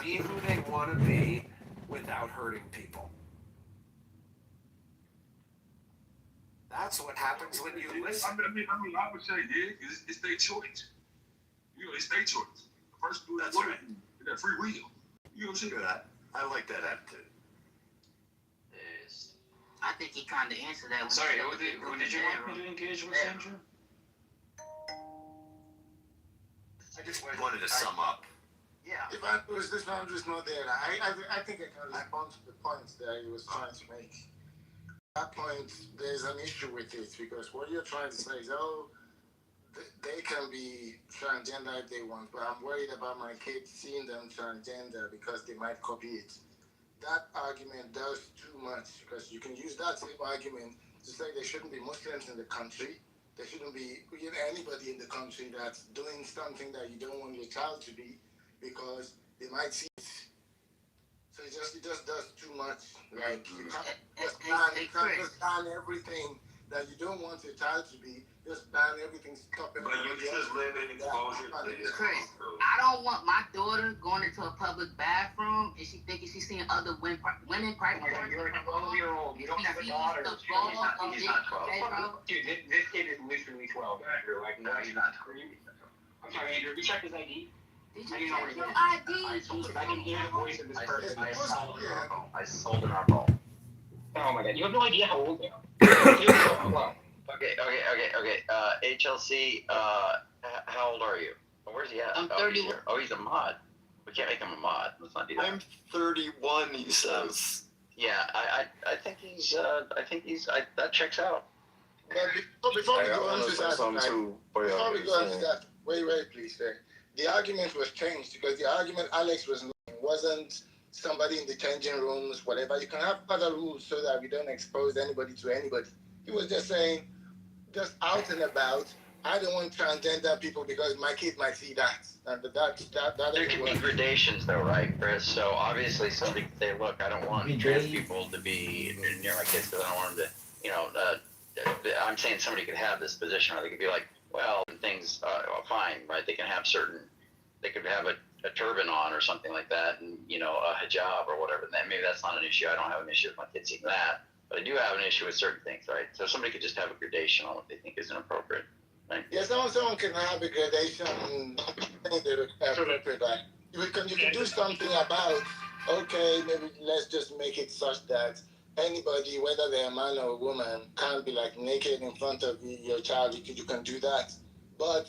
be who they want to be without hurting people. That's what happens when you listen. I would say, yeah, it's their choice. You know, it's their choice. The person who that's right. That free will. You know what I'm saying? That. I like that attitude. Yes. I think he kind of answered that. Sorry, who did you want me to engage with, Sandra? I just wanted to sum up. Yeah. If I was this man was not there, I think I can respond to the points that he was trying to make. At that point, there's an issue with it because what you're trying to say is, oh, they can be transgender if they want, but I'm worried about my kids seeing them transgender because they might copy it. That argument does too much because you can use that same argument to say there shouldn't be Muslims in the country. There shouldn't be anybody in the country that's doing something that you don't want your child to be because they might see it. So it just does too much. Like you can't just ban everything that you don't want your child to be. Just ban everything, stop it. But you just live in exposure. Chris, I don't want my daughter going into a public bathroom and she thinking she's seeing other women private parts. You're a 12-year-old. You don't have a daughter. He's not 12. Dude, this kid is literally 12. You're like, no, he's not 12. I'm sorry, Andrew. You checked his ID? Did you check your ID? I can hear the voice of this person. I sold an our phone. Oh my god, you have no idea how old they are. Okay. HLC, how old are you? Where's he at? I'm 31. He's a mod. We can't make him a mod. Let's not do that. I'm 31, he says. Yeah, I think he's, that checks out. But before we go on to that, wait, please, sir. The argument was changed because the argument Alex was making wasn't somebody in the changing rooms, whatever. You can have other rules so that we don't expose anybody to anybody. He was just saying, just out and about, I don't want transgender people because my kid might see that. There can be gradations though, right, Chris? So obviously somebody can say, look, I don't want trans people to be near my kids because I don't want them to, I'm saying somebody could have this position where they could be like, well, things are fine, right? They can have they could have a turban on or something like that and, a hijab or whatever. Then maybe that's not an issue. I don't have an issue with my kids seeing that. But I do have an issue with certain things, right? So somebody could just have a gradation on what they think is inappropriate, right? Yeah, someone can have a gradation and think they're appropriate, right? You can do something about, okay, maybe let's just make it such that anybody, whether they're a man or a woman, can't be like naked in front of your child. You can do that. But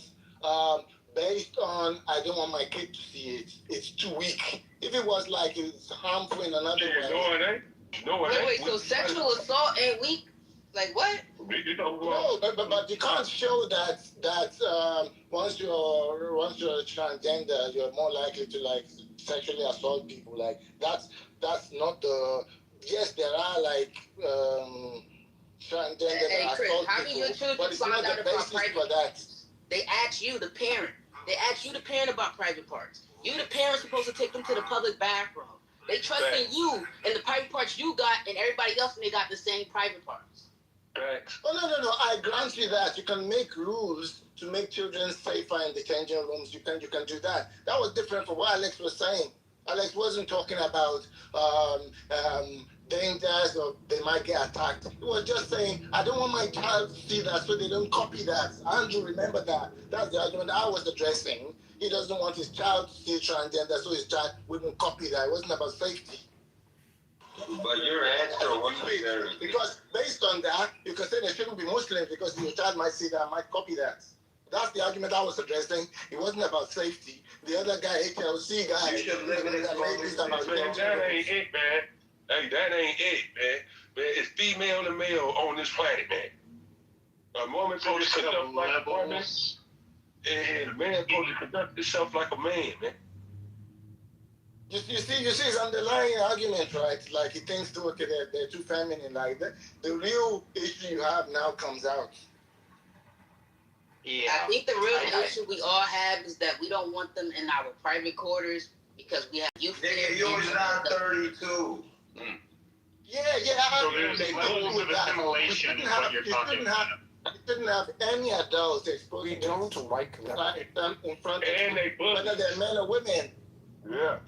based on, I don't want my kid to see it, it's too weak. If it was like it's harmful in another way. Wait, so sexual assault ain't weak? Like what? No, but you can't show that once you're transgender, you're more likely to like sexually assault people. Like that's not the. Yes, there are like transgender that Chris, assault how do your people, children but it's find not out the about basis private for that. They ask you, the parent. They ask you, the parent, about private parts. You, the parent, supposed to take them to the public bathroom. They trust in you and the private parts you got, and everybody else may got the same private parts. Thanks. Oh no! I grant you that you can make rules to make children safer in the changing rooms. You can do that. That was different from what Alex was saying. Alex wasn't talking about dangers or they might get attacked. He was just saying, I don't want my child to see that so they don't copy that. Andrew, remember that. That's the argument I was addressing. He doesn't want his child to see transgender so his child wouldn't copy that. It wasn't about safety. But your answer wasn't there. Because based on that, you can say there shouldn't be Muslims because your child might see that, might copy that. That's the argument I was addressing. It wasn't about safety. The other guy, HLC guy, you should live in that ain't it, man. Hey, that ain't it, man. Man, it's female and male on this planet, man. A woman supposed to conduct like a woman, and a man supposed to conduct himself like a man, man. You see his underlying argument, right? Like he thinks, okay, they're too feminine. Like the real issue you have now comes out. Yeah. I think the real issue we all have is that we don't want them in our private quarters because we have youth. Nigga, you're not 32. Yeah. So there's levels of assimilation is what you're talking about. You shouldn't have any adults exposing them don't like that. in front of And they whether they're men or women. Yeah.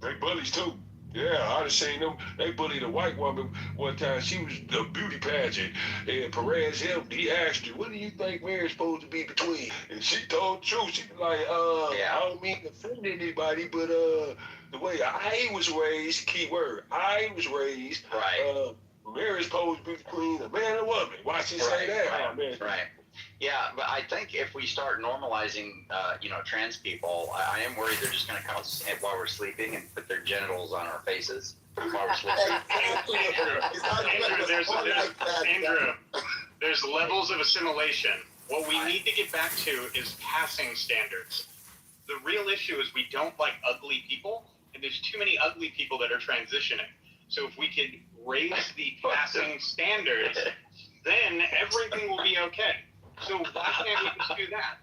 They bullies too. Yeah, I'd have seen them. They bullied a white woman one time. She was a beauty pageant. And Perez, he asked her, what do you think Mary's supposed to be between? And she told the truth. She was like, I don't mean to offend anybody, but the way I was raised, key word, I was raised, Right. Mary's supposed to be between a man and a woman. Why she say that? Oh, man. Right. Yeah, but I think if we start normalizing, trans people, I am worried they're just going to come while we're sleeping and put their genitals on our faces while we're sleeping. Andrew, there's levels of assimilation. What we need to get back to is passing standards. The real issue is we don't like ugly people, and there's too many ugly people that are transitioning. So if we could raise the passing standards, then everything will be okay. So why can't we just do that?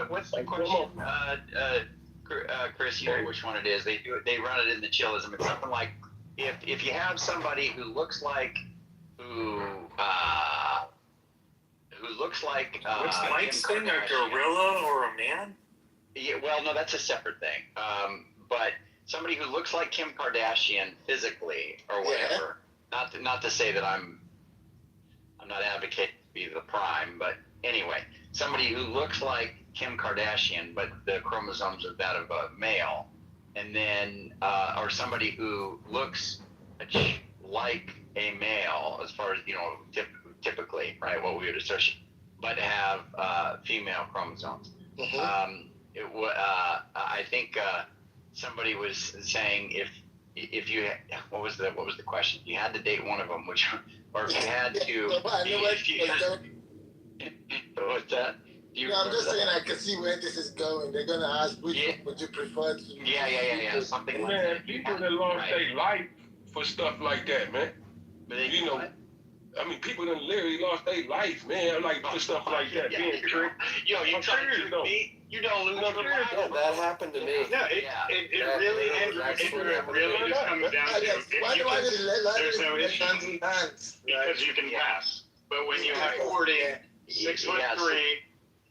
What's the question? Chris, you know which one it is. They run it in the chillism. It's something like if you have somebody who looks like What's the Mike's thing? A gorilla or a man? Yeah, well, no, that's a separate thing. But somebody who looks like Kim Kardashian physically or whatever. Yeah. Not to say that I'm not advocating to be the prime, but anyway, somebody who looks like Kim Kardashian, but the chromosomes are that of a male, and then or somebody who looks like a male, as far as typically, right? What we would associate, but have female chromosomes. Mm-hmm. I think somebody was saying if you what was the question? You had to date one of them, which or if you had to. What's that? I'm just saying I can see where this is going. They're gonna ask which one would you prefer to. Yeah. Something like that. Man, people that lost their life for stuff like that, man. But people that literally lost their life, man, for stuff like that. Being tricked. Yo, you trying to trick me? You don't lose your life. That happened to me. No, it really just comes down to why did there's no issue because you can pass. But when you have 40, 6'3",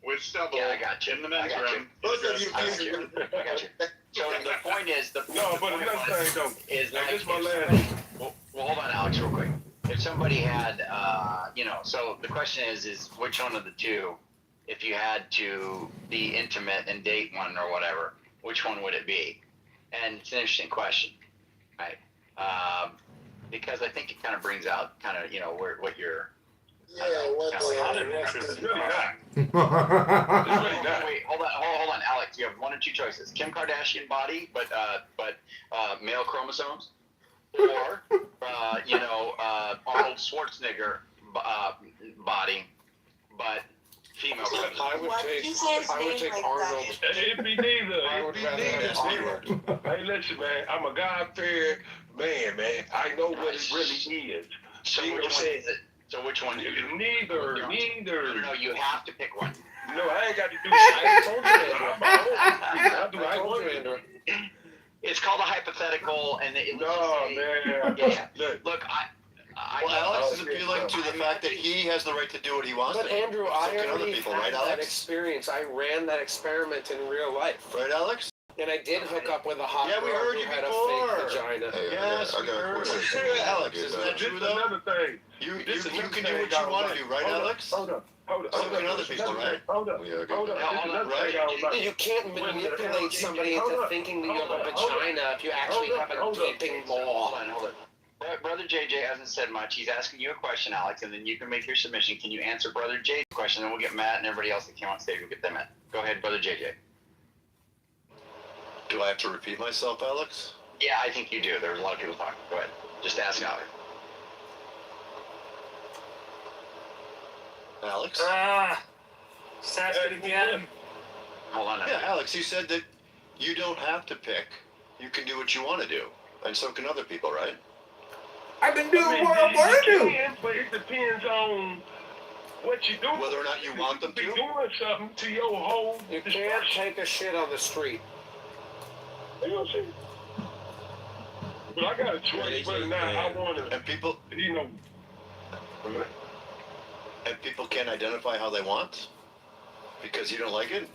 with stubble in the men's room, both of you, I got you. So the point is but another thing though is my last. Well, hold on, Alex, real quick. If somebody had, so the question is which one of the two, if you had to be intimate and date one or whatever, which one would it be? And it's an interesting question, right? Because I think it kind of brings out what you're. It's really not. Wait, hold on, Alex. You have one or two choices: Kim Kardashian body, but male chromosomes, or Arnold Schwarzenegger body, but female chromosomes. I would take Arnold. It'd be neither. Hey, listen, man. I'm a God-fearing man. I know what it really is. So which one is it? So which one do you? Neither. No, you have to pick one. No, I ain't got to do shit. I told you. It's called a hypothetical, and man. Yeah. Look, Alex is appealing to the fact that he has the right to do what he wants. But Andrew, I already people, had right, that Alex? experience. I ran that experiment in real life. Right, Alex? And I did hook up with a hot Yeah, we girl heard who you had before. a fake vagina. Yes, we heard. Alex, isn't that true, though? Another thing. You can do what you want to do, right, Alex? Hold up. So can other people, right? Hold up. Right? You can't manipulate somebody into thinking that you have a vagina if you actually have a gaping maw. Hold on. Brother JJ hasn't said much. He's asking you a question, Alex, and then you can make your submission. Can you answer Brother JJ's question? Then we'll get Matt and everybody else that came on stage. We'll get them in. Go ahead, Brother JJ. Do I have to repeat myself, Alex? Yeah, I think you do. There's a lot of people talking. Go ahead. Just ask Alex. Alex? Sass it again. Hold on. Yeah, Alex, you said that you don't have to pick. You can do what you want to do. And so can other people, right? I can do what I want to do. But it depends on what you do. Whether or not you want them to. Be doing something to your whole. You can't take a shit on the street. You know what I'm saying? But I got a choice whether or not I want to. And people, And people can't identify how they want because you don't like it.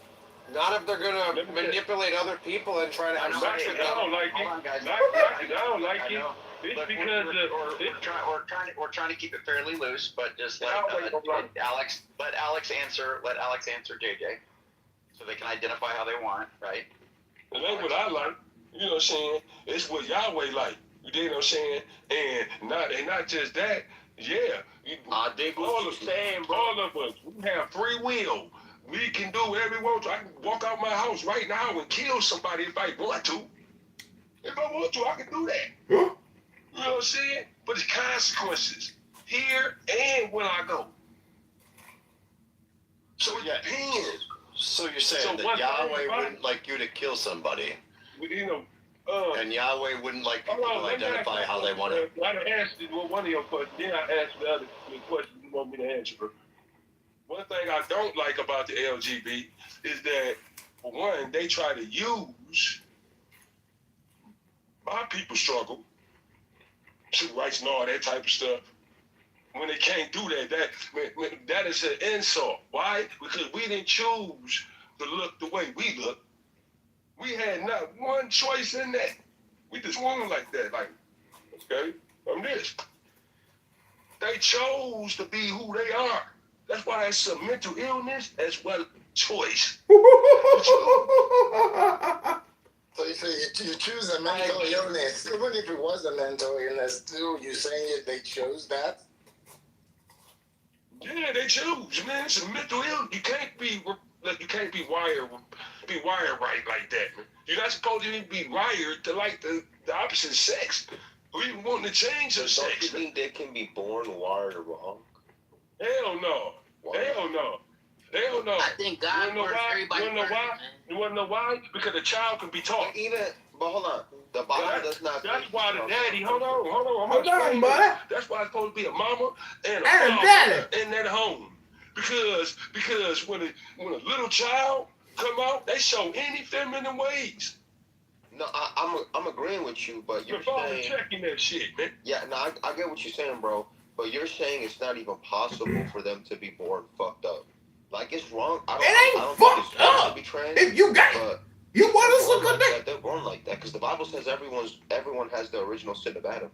Not if they're gonna manipulate other people and try to have sex with I them. don't like Hold it. on, guys. Not I don't like it. It's Look, because we're trying to keep it fairly loose, but just let Alex answer. Let Alex answer JJ, so they can identify how they want, right? it ain't what I like. You know what I'm saying? It's what Yahweh like. You dig what I'm saying? And not just that. Yeah. I dig what you're saying, bro. All of us, we have free will. We can do whatever we want to. I can walk out my house right now and kill somebody if I want to. If I want to, I can do that. You know what I'm saying? But it's consequences here and when I go. So it depends. So you're saying So that one Yahweh thing, wouldn't like you to kill somebody, You know, and Yahweh wouldn't like people to identify how they want to. I answered one of your questions. Then I asked the other question you want me to answer. One thing I don't like about the LGBT is that, for one, they try to use my people's struggle, civil rights and all that type of stuff. When they can't do that is an insult. Why? Because we didn't choose to look the way we look. We had not one choice in that. We just won like that. Like, okay, I'm this. They chose to be who they are. That's why it's a mental illness as well as choice. So you choose a mental illness. Even if it was a mental illness, too, you saying they chose that? Yeah, they choose, man. It's a mental illness. You can't be wired right like that, man. You're not supposed to even be wired to like the opposite sex, or even wanting to change your sex. Don't you think they can be born wired or wrong? Hell no. Hell no. Hell no. I think God works everybody. You wanna know why? Because a child can be taught. But hold on. The Bible does not. That's why the daddy. Hold on. Hold on, bud. That's why it's supposed to be a mama and a daddy father in that home. Because when a little child come out, they show any feminine ways. No, I'm agreeing with you, but you're saying checking that shit, man. Yeah, no, I get what you're saying, bro. But you're saying it's not even possible for them to be born fucked up. Like, it's wrong. I don't think it's wrong to be trans. If you got but you want us to look like they're born like that because the Bible says everyone has the original sin of Adam.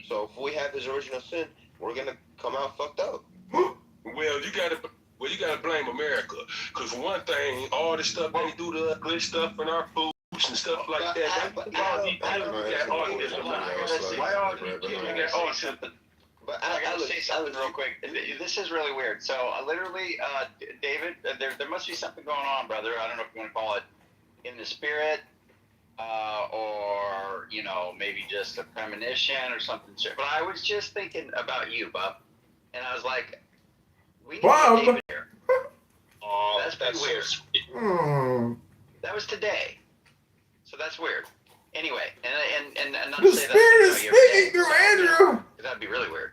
So if we have his original sin, we're gonna come out fucked up. Well, you gotta blame America, because for one thing, all the stuff they do to us, good stuff in our foods and stuff like that. All these children got autism. Why all these children got autism? But I gotta say something real quick. This is really weird. So literally, David, there must be something going on, brother. I don't know if you want to call it in the spirit, or maybe just a premonition or something. But I was just thinking about you, Bub, and I was like, we need David here. Oh, that's weird. That was today, so that's weird. Anyway, and not the to say spirit is speaking through Andrew. That'd be really weird.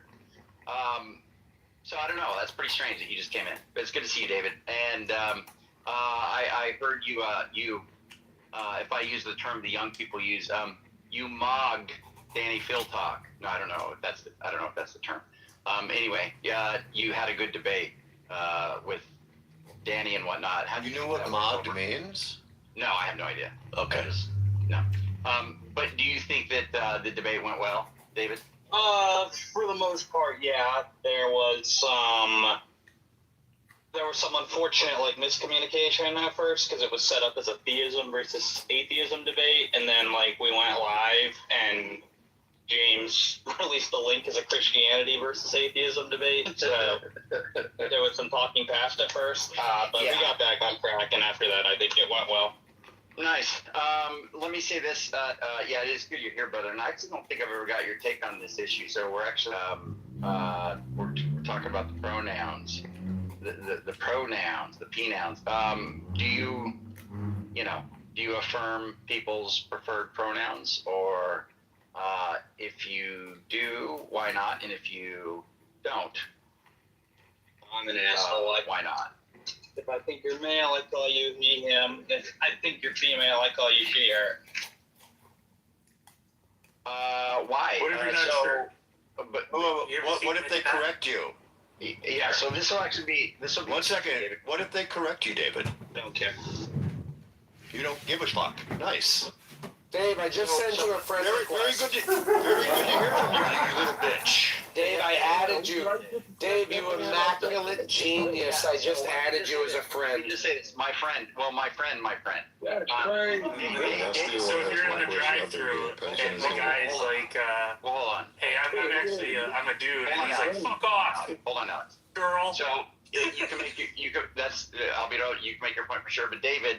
So I don't know. That's pretty strange that you just came in. But it's good to see you, David. And I heard you. If I use the term the young people use, you mogged Danny Philtalk. No, I don't know if that's the term. Anyway, yeah, you had a good debate with Danny and whatnot. You know what mogged means? No, I have no idea. Okay. No. But do you think that the debate went well, David? For the most part, yeah. There was some unfortunate miscommunication at first because it was set up as a theism versus atheism debate, and then we went live and James released the link as a Christianity versus atheism debate. So there was some talking past at first, but we got back on track, and after that, I think it went well. Nice. Let me say this. Yeah, it is good you're here, brother. And I actually don't think I've ever got your take on this issue. So we're actually we're talking about the pronouns, the pronouns, the p-nouns. Do you affirm people's preferred pronouns, or if you do, why not? And if you don't, I'm an asshole. Why not? If I think you're male, I call you he, him. If I think you're female, I call you she, her. Why? What if you're not sure? But what if they correct you? Yeah, so this will be 1 second. What if they correct you, David? Don't care. You don't give a fuck. Nice. Dave, I just sent you a friend request. Very good to hear from you, you little bitch. Dave, I added you. Dave, you immaculate genius. I just added you as a friend. You just say this, my friend. Well, my friend. That's crazy. So if you're in the drive-through and the guy's like, Well, hold on. hey, I'm actually, I'm a dude, and he's like, fuck off, Hold on, Alex. girl. So you can make that's Albedo. You can make your point for sure. But David,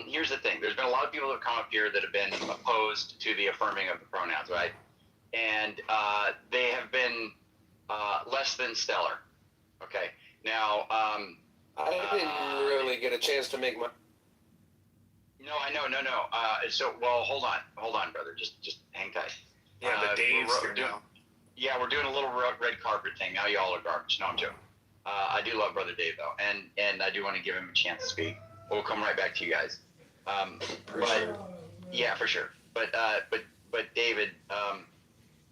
here's the thing. There's been a lot of people that have come up here that have been opposed to the affirming of the pronouns, right? And they have been less than stellar. Okay. Now, I didn't really get a chance to make my. No, I know, no. So, well, hold on, brother. Just hang tight. Yeah, but Dave's here now. Yeah, we're doing a little red carpet thing. Now y'all are garbage. No, I'm joking. I do love Brother Dave though, and I do want to give him a chance to speak. We'll come right back to you guys. Yeah, for sure. But David,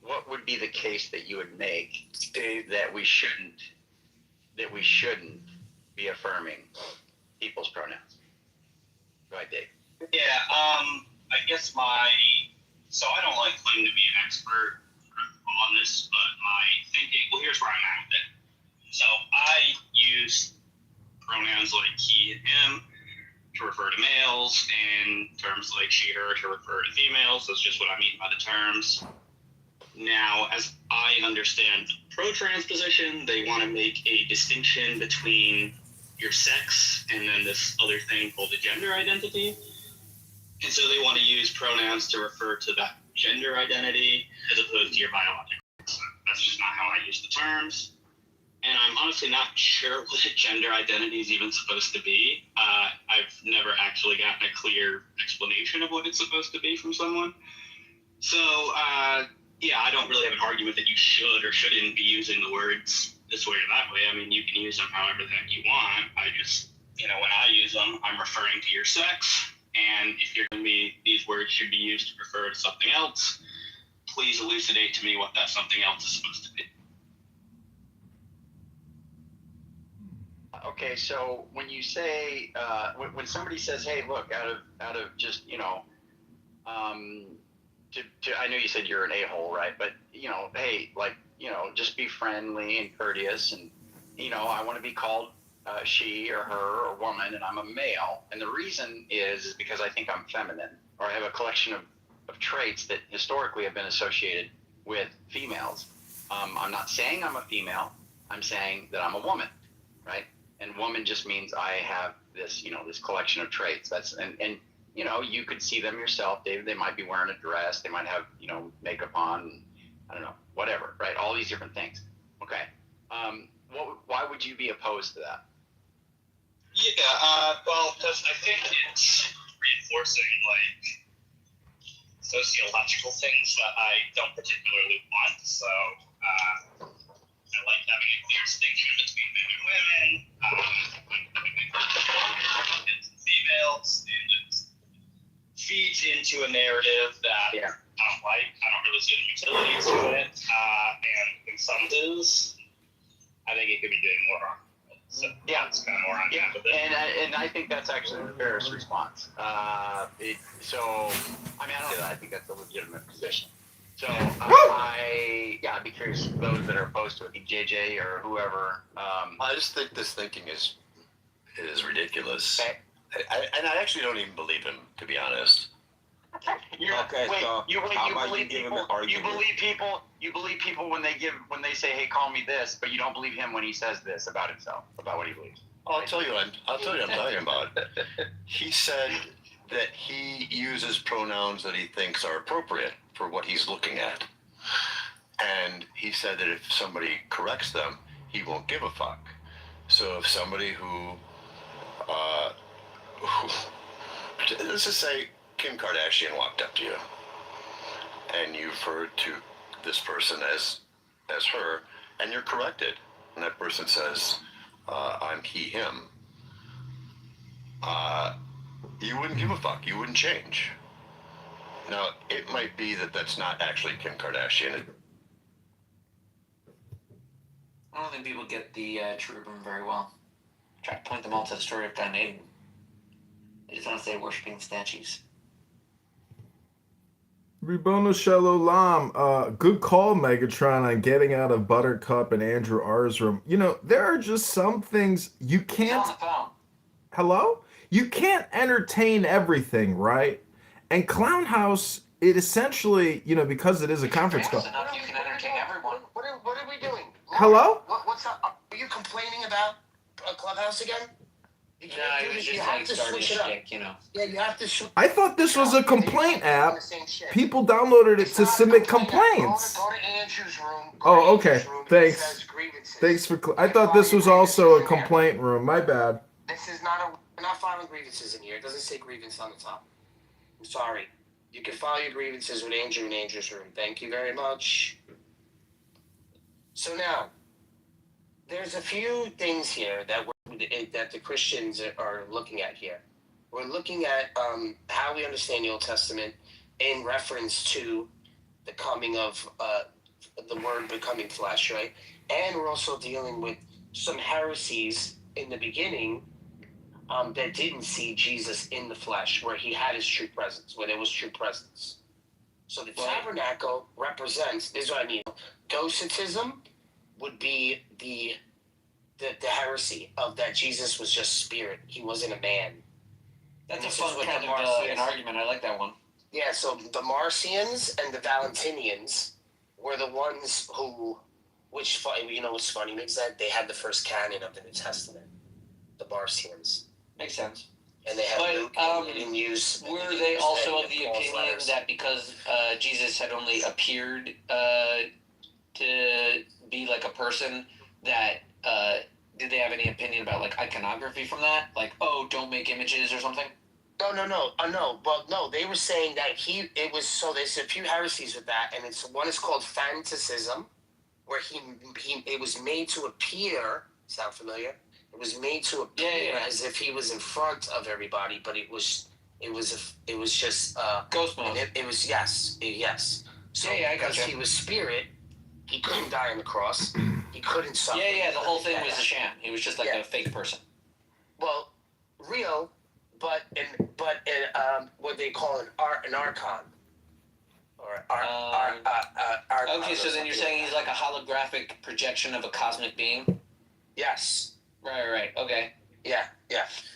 what would be the case that you would make, Dave, that we shouldn't be affirming people's pronouns? Go ahead, Dave. Yeah, I guess so I don't like claim to be an expert on this, but my thinking, well, here's where I'm at with it. So I use pronouns like he and him to refer to males, and terms like she, her to refer to females. That's just what I mean by the terms. Now, as I understand pro-trans position, they want to make a distinction between your sex and then this other thing called the gender identity. And so they want to use pronouns to refer to that gender identity as opposed to your biological. So that's just not how I use the terms. And I'm honestly not sure what a gender identity is even supposed to be. I've never actually gotten a clear explanation of what it's supposed to be from someone. So, yeah, I don't really have an argument that you should or shouldn't be using the words this way or that way. I mean, you can use them however the heck you want. I just, when I use them, I'm referring to your sex. And if you're telling me these words should be used to refer to something else, please elucidate to me what that something else is supposed to be. Okay, so when you say when somebody says, "Hey, look," out of just I know you said you're an a-hole, right? But hey, just be friendly and courteous, and I want to be called she or her or woman, and I'm a male, and the reason is because I think I'm feminine, or I have a collection of traits that historically have been associated with females. I'm not saying I'm a female. I'm saying that I'm a woman, right? And woman just means I have this, this collection of traits. And you could see them yourself, David. They might be wearing a dress. They might have, makeup on. I don't know, whatever, right? All these different things. Okay. Why would you be opposed to that? Yeah, well, because I think it's reinforcing, sociological things that I don't particularly want. So, I like having a clear distinction between men and women, and females, and it feeds into a narrative that I don't like. I don't really see any utility to it, and in some cases, I think it could be doing more harm. So that's kind of where I'm at with it. And I think that's actually the fairest response. I think that's a legitimate position. So I'd be curious those that are opposed to it, JJ or whoever. I just think this thinking is ridiculous. Okay. And I actually don't even believe him, to be honest. You believe people when they say, "Hey, call me this," but you don't believe him when he says this about himself, about what he believes. I'll tell you what I'm talking about. He said that he uses pronouns that he thinks are appropriate for what he's looking at. And he said that if somebody corrects them, he won't give a fuck. So if somebody who let's just say Kim Kardashian walked up to you and you referred to this person as her, and you're corrected, and that person says, I'm he, him, you wouldn't give a fuck. You wouldn't change. Now, it might be that that's not actually Kim Kardashian. I don't think people get the true room very well. Try to point them all to the story of Dunedin. I just want to say worshiping statues. Ribono Shalom. Good call, Megatron, on getting out of Buttercup and Andrew R's room. You know, there are just some things you can't. He's on the phone. Hello? You can't entertain everything, right? And Clown House, it essentially, you know, because it is a conference call. Enough, you can entertain everyone. What are we doing? Hello? What's up? Are you complaining about a Clubhouse again? You can't do it was this. just You like have to starting switch a it up. shtick, you know. Yeah, you have to switch. I thought this was a complaint app. The same shit. People downloaded it It's to not a submit complaint app. complaints. Go to Andrew's room. Oh, okay. It Thanks. says grievances. Thanks for. I You thought file this your was also a grievances in there. complaint room. My bad. This is not a. We're not filing grievances in here. It doesn't say grievance on the top. I'm sorry. You can file your grievances with Andrew in Andrew's room. Thank you very much. So now, there's a few things here that that the Christians are looking at here. We're looking at how we understand the Old Testament in reference to the coming of the Word becoming flesh, right? And we're also dealing with some heresies in the beginning that didn't see Jesus in the flesh, where he had his true presence, where there was true presence. So the tabernacle represents, this is what I mean, Docetism would be the heresy of that Jesus was just spirit. He wasn't a man. That's And a this fun is what kind the of Marcions- an argument. I like that one. Yeah, so the Marcions and the Valentinians were the ones who, which, you know what's funny is that they had the first canon of the New Testament, the Marcions. Makes sense. And they had But, Luke, and they didn't use... Were didn't they use also any of the Paul's opinion letters. that because Jesus had only appeared to be like a person, that did they have any opinion about like iconography from that? Like, oh, don't make images or something? No. No. Well, no, they were saying that it was, so there's a few heresies with that, and one is called fanaticism, where it was made to appear, sound familiar? It was made to appear as if he was in front of everybody, but it was just ghost mode. It was yes. So I because gotcha. he was spirit, he couldn't die on the cross. He couldn't suffer. Yeah. The whole thing was a sham. He was just like a fake person. Well, real, but what they call an archon. Or archon. Okay, so then you're saying he's like a holographic projection of a cosmic being? Yes. Right. Okay. Yeah.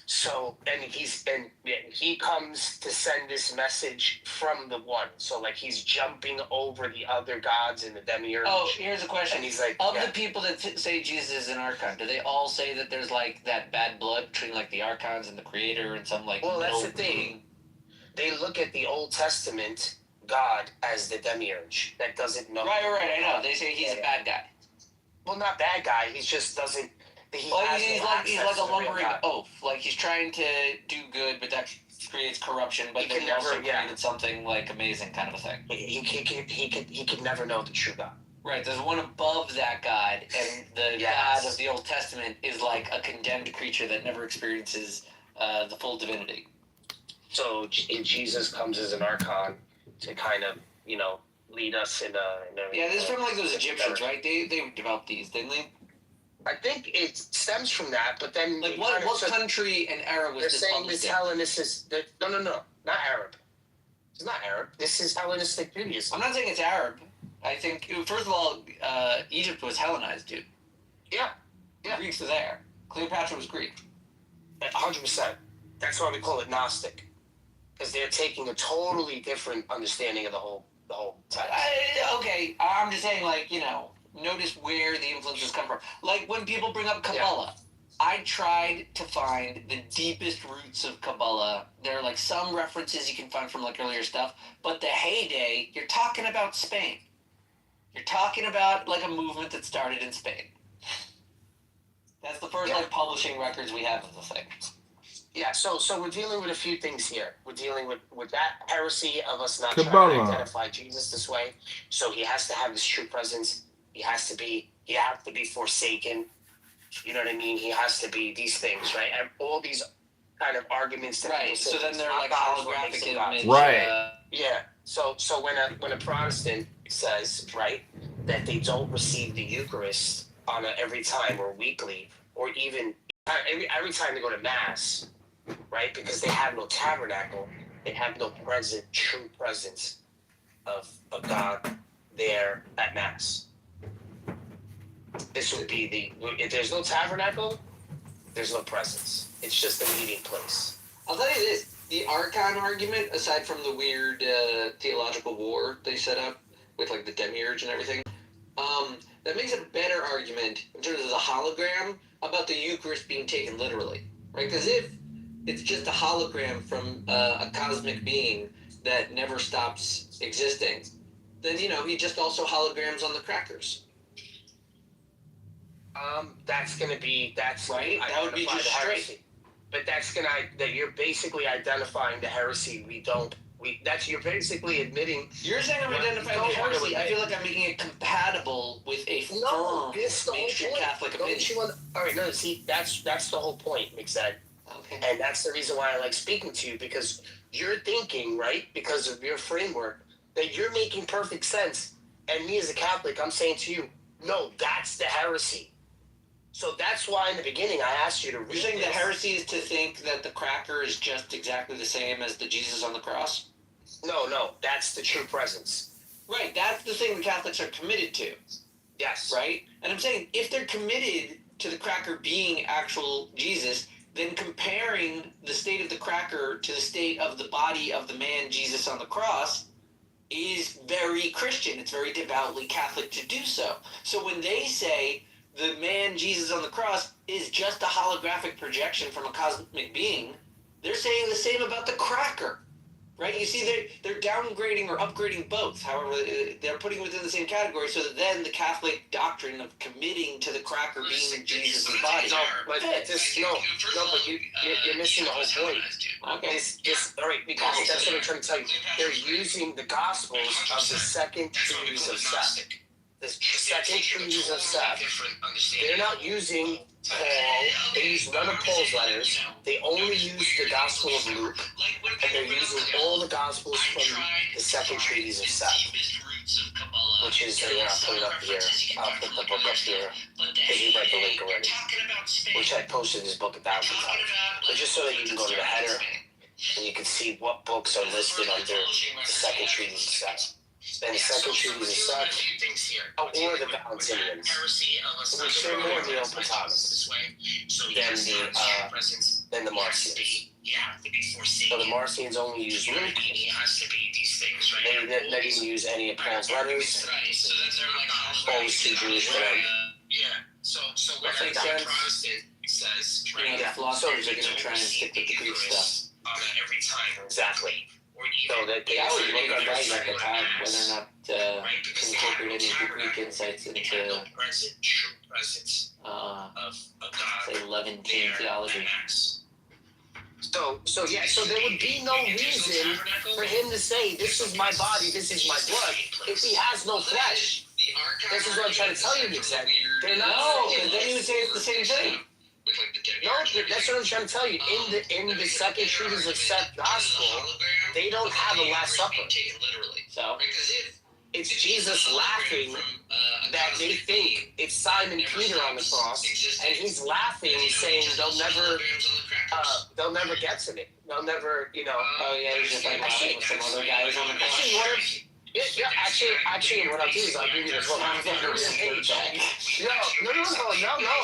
So, and he comes to send this message from the one. So, like, he's jumping over the other gods in the demiurge. Oh, here's a question. And he's like, the people that say Jesus is an archon, do they all say that there's like that bad blood between like the archons and the creator and some like? Well, that's the thing. They look at the Old Testament God as the demiurge that doesn't know. Right. I know. They say he's a bad guy. Well, not bad guy. He just doesn't. He's like a lumbering oaf. Like he's trying to do good, but that creates corruption. But then he also created something like amazing, kind of a thing. He could never know the true God. Right. There's one above that God, and the God of the Old Testament is like a condemned creature that never experiences the full divinity. So Jesus comes as an archon to kind of, lead us in a this is from like those Egyptians, right? They developed these, didn't they? I think it stems from that, but then like what country and era was they're this? They're saying this Hellenistic. No, not Arab. It's not Arab. This is Hellenistic Judaism. I'm not saying it's Arab. I think first of all, Egypt was Hellenized, dude. Yeah. Greeks were there. Cleopatra was Greek. 100%. That's why we call it Gnostic, because they're taking a totally different understanding of the whole text. Okay, I'm just saying, like, notice where the influences come from. Like when people bring up Kabbalah, I tried to find the deepest roots of Kabbalah. There are like some references you can find from like earlier stuff, but the heyday, you're talking about Spain. You're talking about like a movement that started in Spain. That's the first like publishing records we have of the thing. Yeah, so we're dealing with a few things here. We're dealing with that heresy of us not trying to identify Jesus this way. So he has to have this true presence. He has to be forsaken. You know what I mean? He has to be these things, right? And all these kind of arguments. Right. So then they're like holographic image. Right. Yeah. So when a Protestant says, right, that they don't receive the Eucharist on every time or weekly or even every time they go to Mass, right? Because they have no tabernacle, they have no true presence of God there at Mass. This would be if there's no tabernacle, there's no presence. It's just a meeting place. I'll tell you this, the Archon argument, aside from the weird theological war they set up with like the demiurge and everything, that makes a better argument in terms of the hologram about the Eucharist being taken literally, right? Because if it's just a hologram from a cosmic being that never stops existing, then, you know, he just also holograms on the crackers. That's right. That would be just straight. But you're basically identifying the heresy. You're basically admitting. You're saying I'm identifying the heresy. I feel like I'm making it compatible with a firm mainstream Catholic opinion. All right, no, see, that's the whole point, Mixed. Okay. And that's the reason why I like speaking to you, because you're thinking, right, because of your framework, that you're making perfect sense. And me as a Catholic, I'm saying to you, no, that's the heresy. So that's why in the beginning I asked you to read. You're saying the heresy is to think that the cracker is just exactly the same as the Jesus on the cross? No, that's the true presence. Right, that's the thing the Catholics are committed to. Yes. Right? And I'm saying, if they're committed to the cracker being actual Jesus, then comparing the state of the cracker to the state of the body of the man Jesus on the cross is very Christian. It's very devoutly Catholic to do so. So when they say the man Jesus on the cross is just a holographic projection from a cosmic being, they're saying the same about the cracker, right? You see, they're downgrading or upgrading both. However, they're putting it within the same category, so that then the Catholic doctrine of committing to the cracker being Jesus' body. No, but you're missing the whole point. Okay. All right, because that's what I'm trying to tell you. They're using the Gospels of the second treatise of Seth. The second treatise of Seth. They're not using Paul. They use none of Paul's letters. They only use the Gospel of Luke, and they're using all the Gospels from the second treatise of Seth, which is, I'll put it up here. I'll put the book up here, because you read the link already, which I posted this book 1,000 times. But just so that you can go to the header, and you can see what books are listed under the second treatise of Seth. And the second treatise of Seth, or the Valentinians, which are more Neoplatonic than the Marcions. So the Marcions only use Luke. They didn't use any of Paul's letters. Paul was too Jewish for them. That makes sense. The philosophers are going to try and stick with the Greek stuff. Exactly. So that they always look at that like a time whether or not to incorporate any of the Greek insights into say Levantine theology. So there would be no reason for him to say, "This is my body, this is my blood," if he has no flesh. This is what I'm trying to tell you, Nick. They're not. No, because then he would say it's the same thing. No, that's what I'm trying to tell you. In the second treatise of Seth Gospel, they don't have a Last Supper. So it's Jesus laughing that they think it's Simon Peter on the cross, and he's laughing, saying they'll never get to me. They'll never, Oh yeah, he's just like laughing with some other guys on the cross. Actually, what I'll do is I'll give you the book. No. Can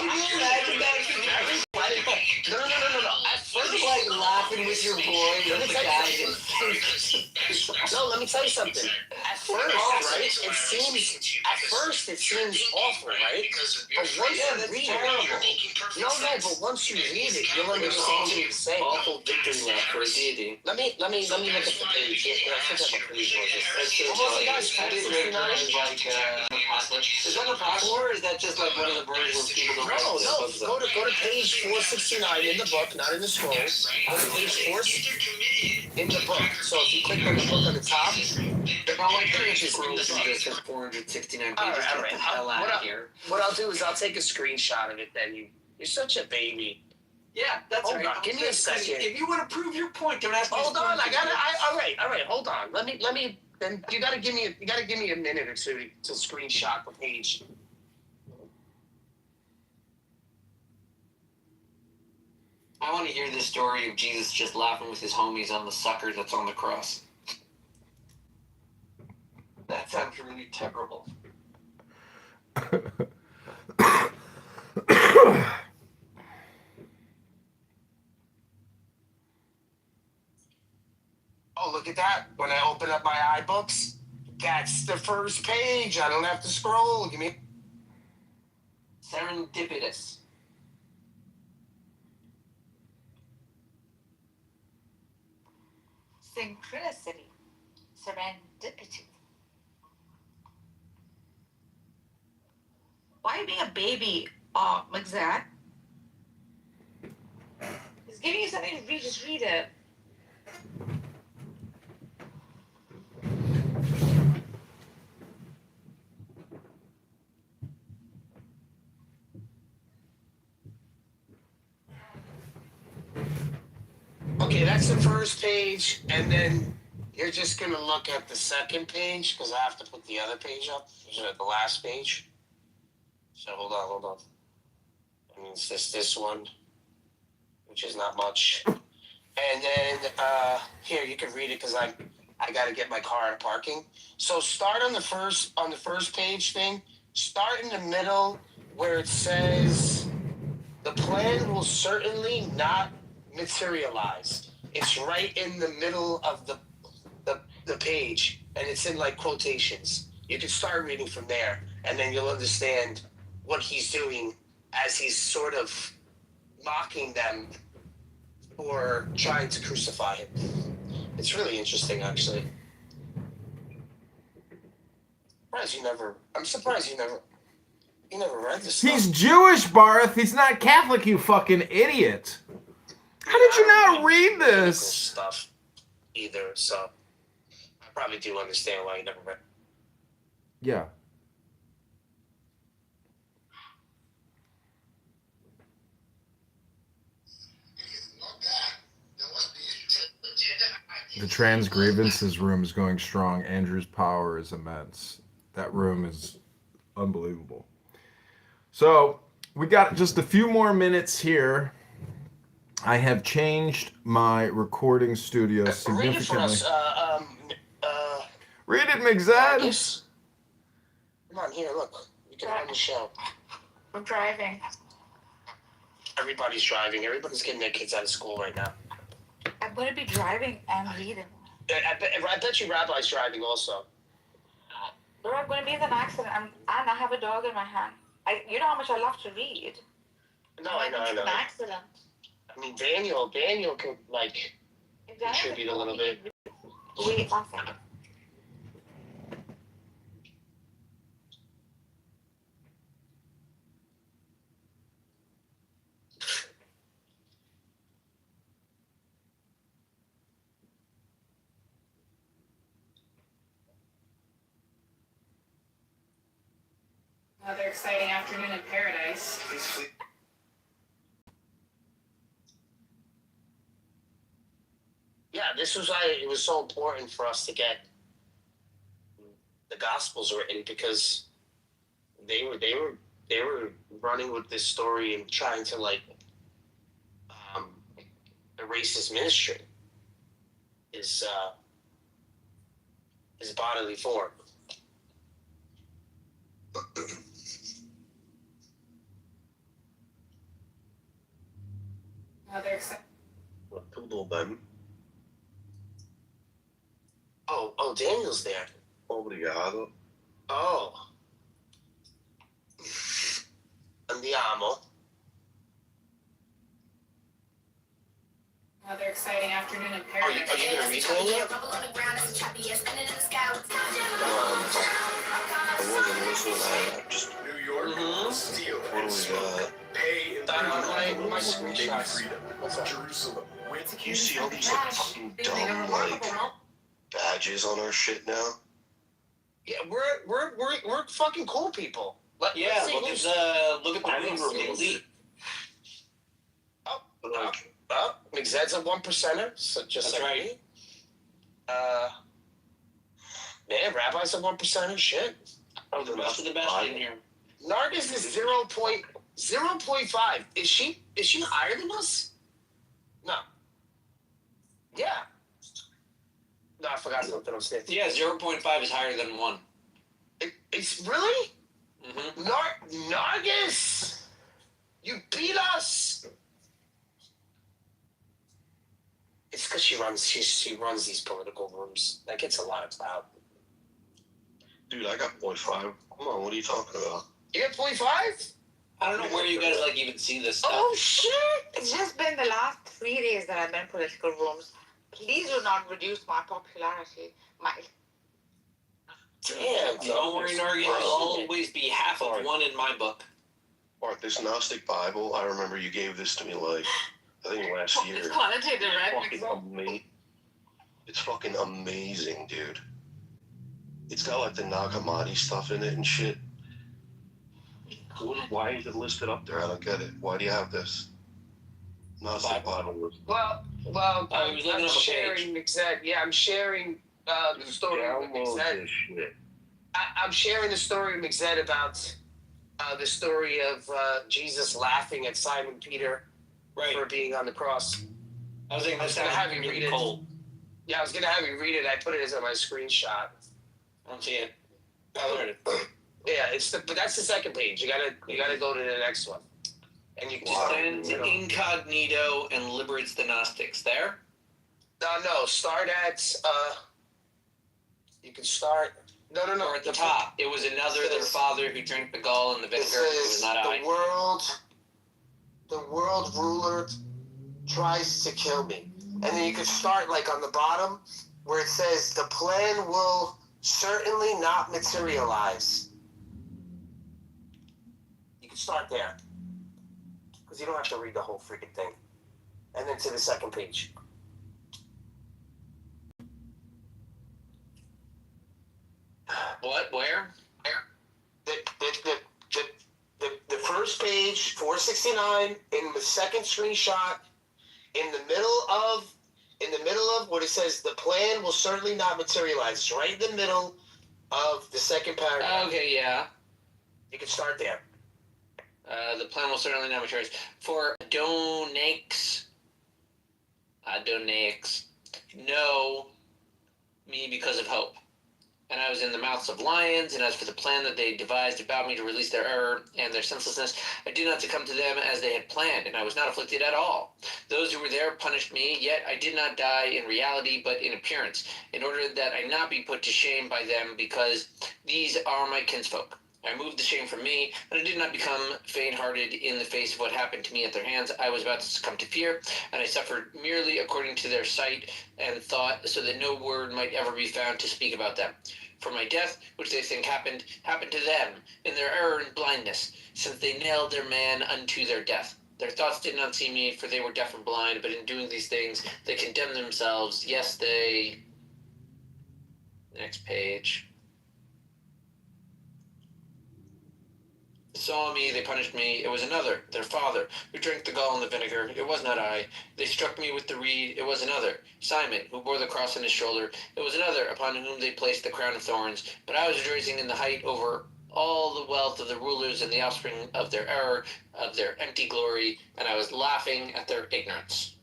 you imagine that? No. At first, like laughing with your boy and the guy. No, let me tell you something. At first, it seems awful, right? But once you read it, but once you read it, you'll understand what he's saying. Awful victory lap for a deity. Let me look at the page. I think I have a page for this. Is that apostle or is that just like one of the versions people don't No. Go to page 469 in the book, not in the scroll. Go to page 4 in the book. So if you click on the book on the top, there's 469 pages. All right. Get the hell out of here. What I'll do is I'll take a screenshot of it. Then you're such a baby. Yeah, that's Hold right. on, give me a second. If you want to prove your point, don't ask me. Hold on, all right. Hold on. Let me. Then you gotta give me a minute or two to screenshot the page. I want to hear the story of Jesus just laughing with his homies on the sucker that's on the cross. That sounds really terrible. Oh, look at that. When I open up my iBooks, that's the first page. I don't have to scroll. Give me Serendipitous. Synchronicity. Serendipity. Why are you being a baby, like that? He's giving you something to read, just read it. Okay, that's the first page, and then you're just gonna look at the second page because I have to put the other page up, the last page. So hold on. I mean, it's just this one, which is not much, and then here you can read it because I gotta get my car out of parking. So start on the first page thing. Start in the middle where it says the plan will certainly not materialize. It's right in the middle of the page, and it's in like quotations. You can start reading from there, and then you'll understand what he's doing as he's sort of mocking them for trying to crucify him. It's really interesting, actually. I'm surprised you never read this stuff. He's Jewish, Barth. He's not Catholic, you fucking idiot. How did you not read this? Stuff either, so I probably do understand why you never read. Yeah. The trans grievances room is going strong. Andrew's power is immense. That room is unbelievable. So we got just a few more minutes here. I have changed my recording studio significantly. Read it for us. Read it, Migzad. Yes. Come on, here, look. You can run the show. I'm driving. Everybody's driving. Everybody's getting their kids out of school right now. I'm going to be driving and reading. I bet you Rabbi's driving also. But I'm going to be in an accident, and I have a dog in my hand. You know how much I love to read. No, I know. An accident. I mean, Daniel can, like, contribute a little bit. Wait, one second. Another exciting afternoon in paradise. Yeah, this was why it was so important for us to get the Gospels written, because they were running with this story and trying to like erase his ministry, his bodily form. Another exciting. Tudo bem. Oh, Daniel's there. Obrigado. Oh. Andiamo. Another exciting afternoon in Are paradise. you gonna read Daniel? I wasn't listening. I just. New York, steel, What do we got? pay in my screenshots. What's up? Jerusalem. You see all these like fucking dumb like badges on our shit now? Yeah, we're fucking cool people. Look at the room we're elite. McZed's a 1%er, so just That's like right. me. Man, Rabbi's a 1%er. Shit. Oh, the rest of the best in here. Nargis is 0.5. Is she higher than us? Yeah. No, I forgot something upstairs. Yeah, 0.5 is higher than 1. It's really? Mm-hmm. Nargis! You beat us! It's because she runs these political rooms. That gets a lot of clout. Dude, I got 0.5. Come on, what are you talking about? You got 0.5? I don't know where you guys even see this stuff. Oh shit! It's just been the last 3 days that I've been in political rooms. Please do not reduce my popularity. Damn. Don't worry, Nargis. You'll always be half of 1 in my book. Mark, this Gnostic Bible, I remember you gave this to me like, I think last year. It's quantitative, right? It's fucking amazing, dude. It's got like the Nag Hammadi stuff in it and shit. Why is it listed up there? I don't get it. Why do you have this? Gnostic Bible. Well, I was looking I'm up a sharing Mixed. Yeah, I'm sharing the story with Mixed. I'm sharing the story with Mixed about the story of Jesus laughing at Simon Peter for being on the cross. I was going to have you read it. Yeah, I was going to have you read it. I put it as my screenshot. I don't see it. I learned it. Yeah, but that's the second page. You gotta go to the next one. And you Stands incognito and liberates the Gnostics. There? No. Start at you can start. No. Or at the top. It was another their father who drank the gall and the vinegar. It was not I. The world ruler tries to kill me. And then you could start like on the bottom where it says the plan will certainly not materialize. You can start there. Because you don't have to read the whole freaking thing. And then to the second page. What? Where? The first page, 469, in the second screenshot, in the middle of what it says, the plan will certainly not materialize. It's right in the middle of the second paragraph. Okay, yeah. You can start there. The plan will certainly not materialize. For Adonix, know me because of hope. And I was in the mouths of lions, and as for the plan that they devised about me to release their error and their senselessness, I did not succumb to them as they had planned, and I was not afflicted at all. Those who were there punished me, yet I did not die in reality, but in appearance, in order that I not be put to shame by them, because these are my kinsfolk. I removed the shame from me, and I did not become faint-hearted in the face of what happened to me at their hands. I was about to succumb to fear, and I suffered merely according to their sight and thought, so that no word might ever be found to speak about them. For my death, which they think happened to them, in their error and blindness, since they nailed their man unto their death. Their thoughts did not see me, for they were deaf and blind, but in doing these things, they condemned themselves. Yes, they... Next page. Saw me, they punished me. It was another, their father, who drank the gall and the vinegar. It was not I. They struck me with the reed. It was another, Simon, who bore the cross on his shoulder. It was another, upon whom they placed the crown of thorns. But I was rejoicing in the height over all the wealth of the rulers and the offspring of their error, of their empty glory, and I was laughing at their ignorance.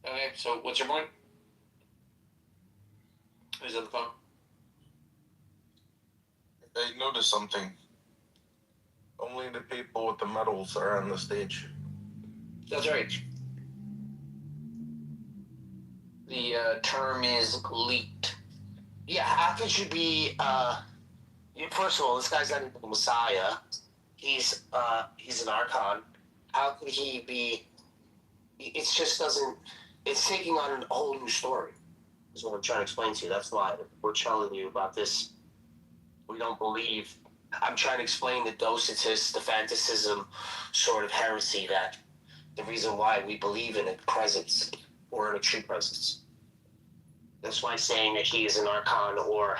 Okay, so what's your point? Who's on the phone? I noticed something. Only the people with the medals are on the stage. That's right. The term is leaked. Yeah, how could you be, first of all, this guy's not even the Messiah. He's an Archon. How could he be, it just doesn't, it's taking on a whole new story, is what I'm trying to explain to you. That's why we're telling you about this. We don't believe, I'm trying to explain the Docetist, the fanaticism sort of heresy, that the reason why we believe in a presence or in a true presence. That's why saying that he is an Archon or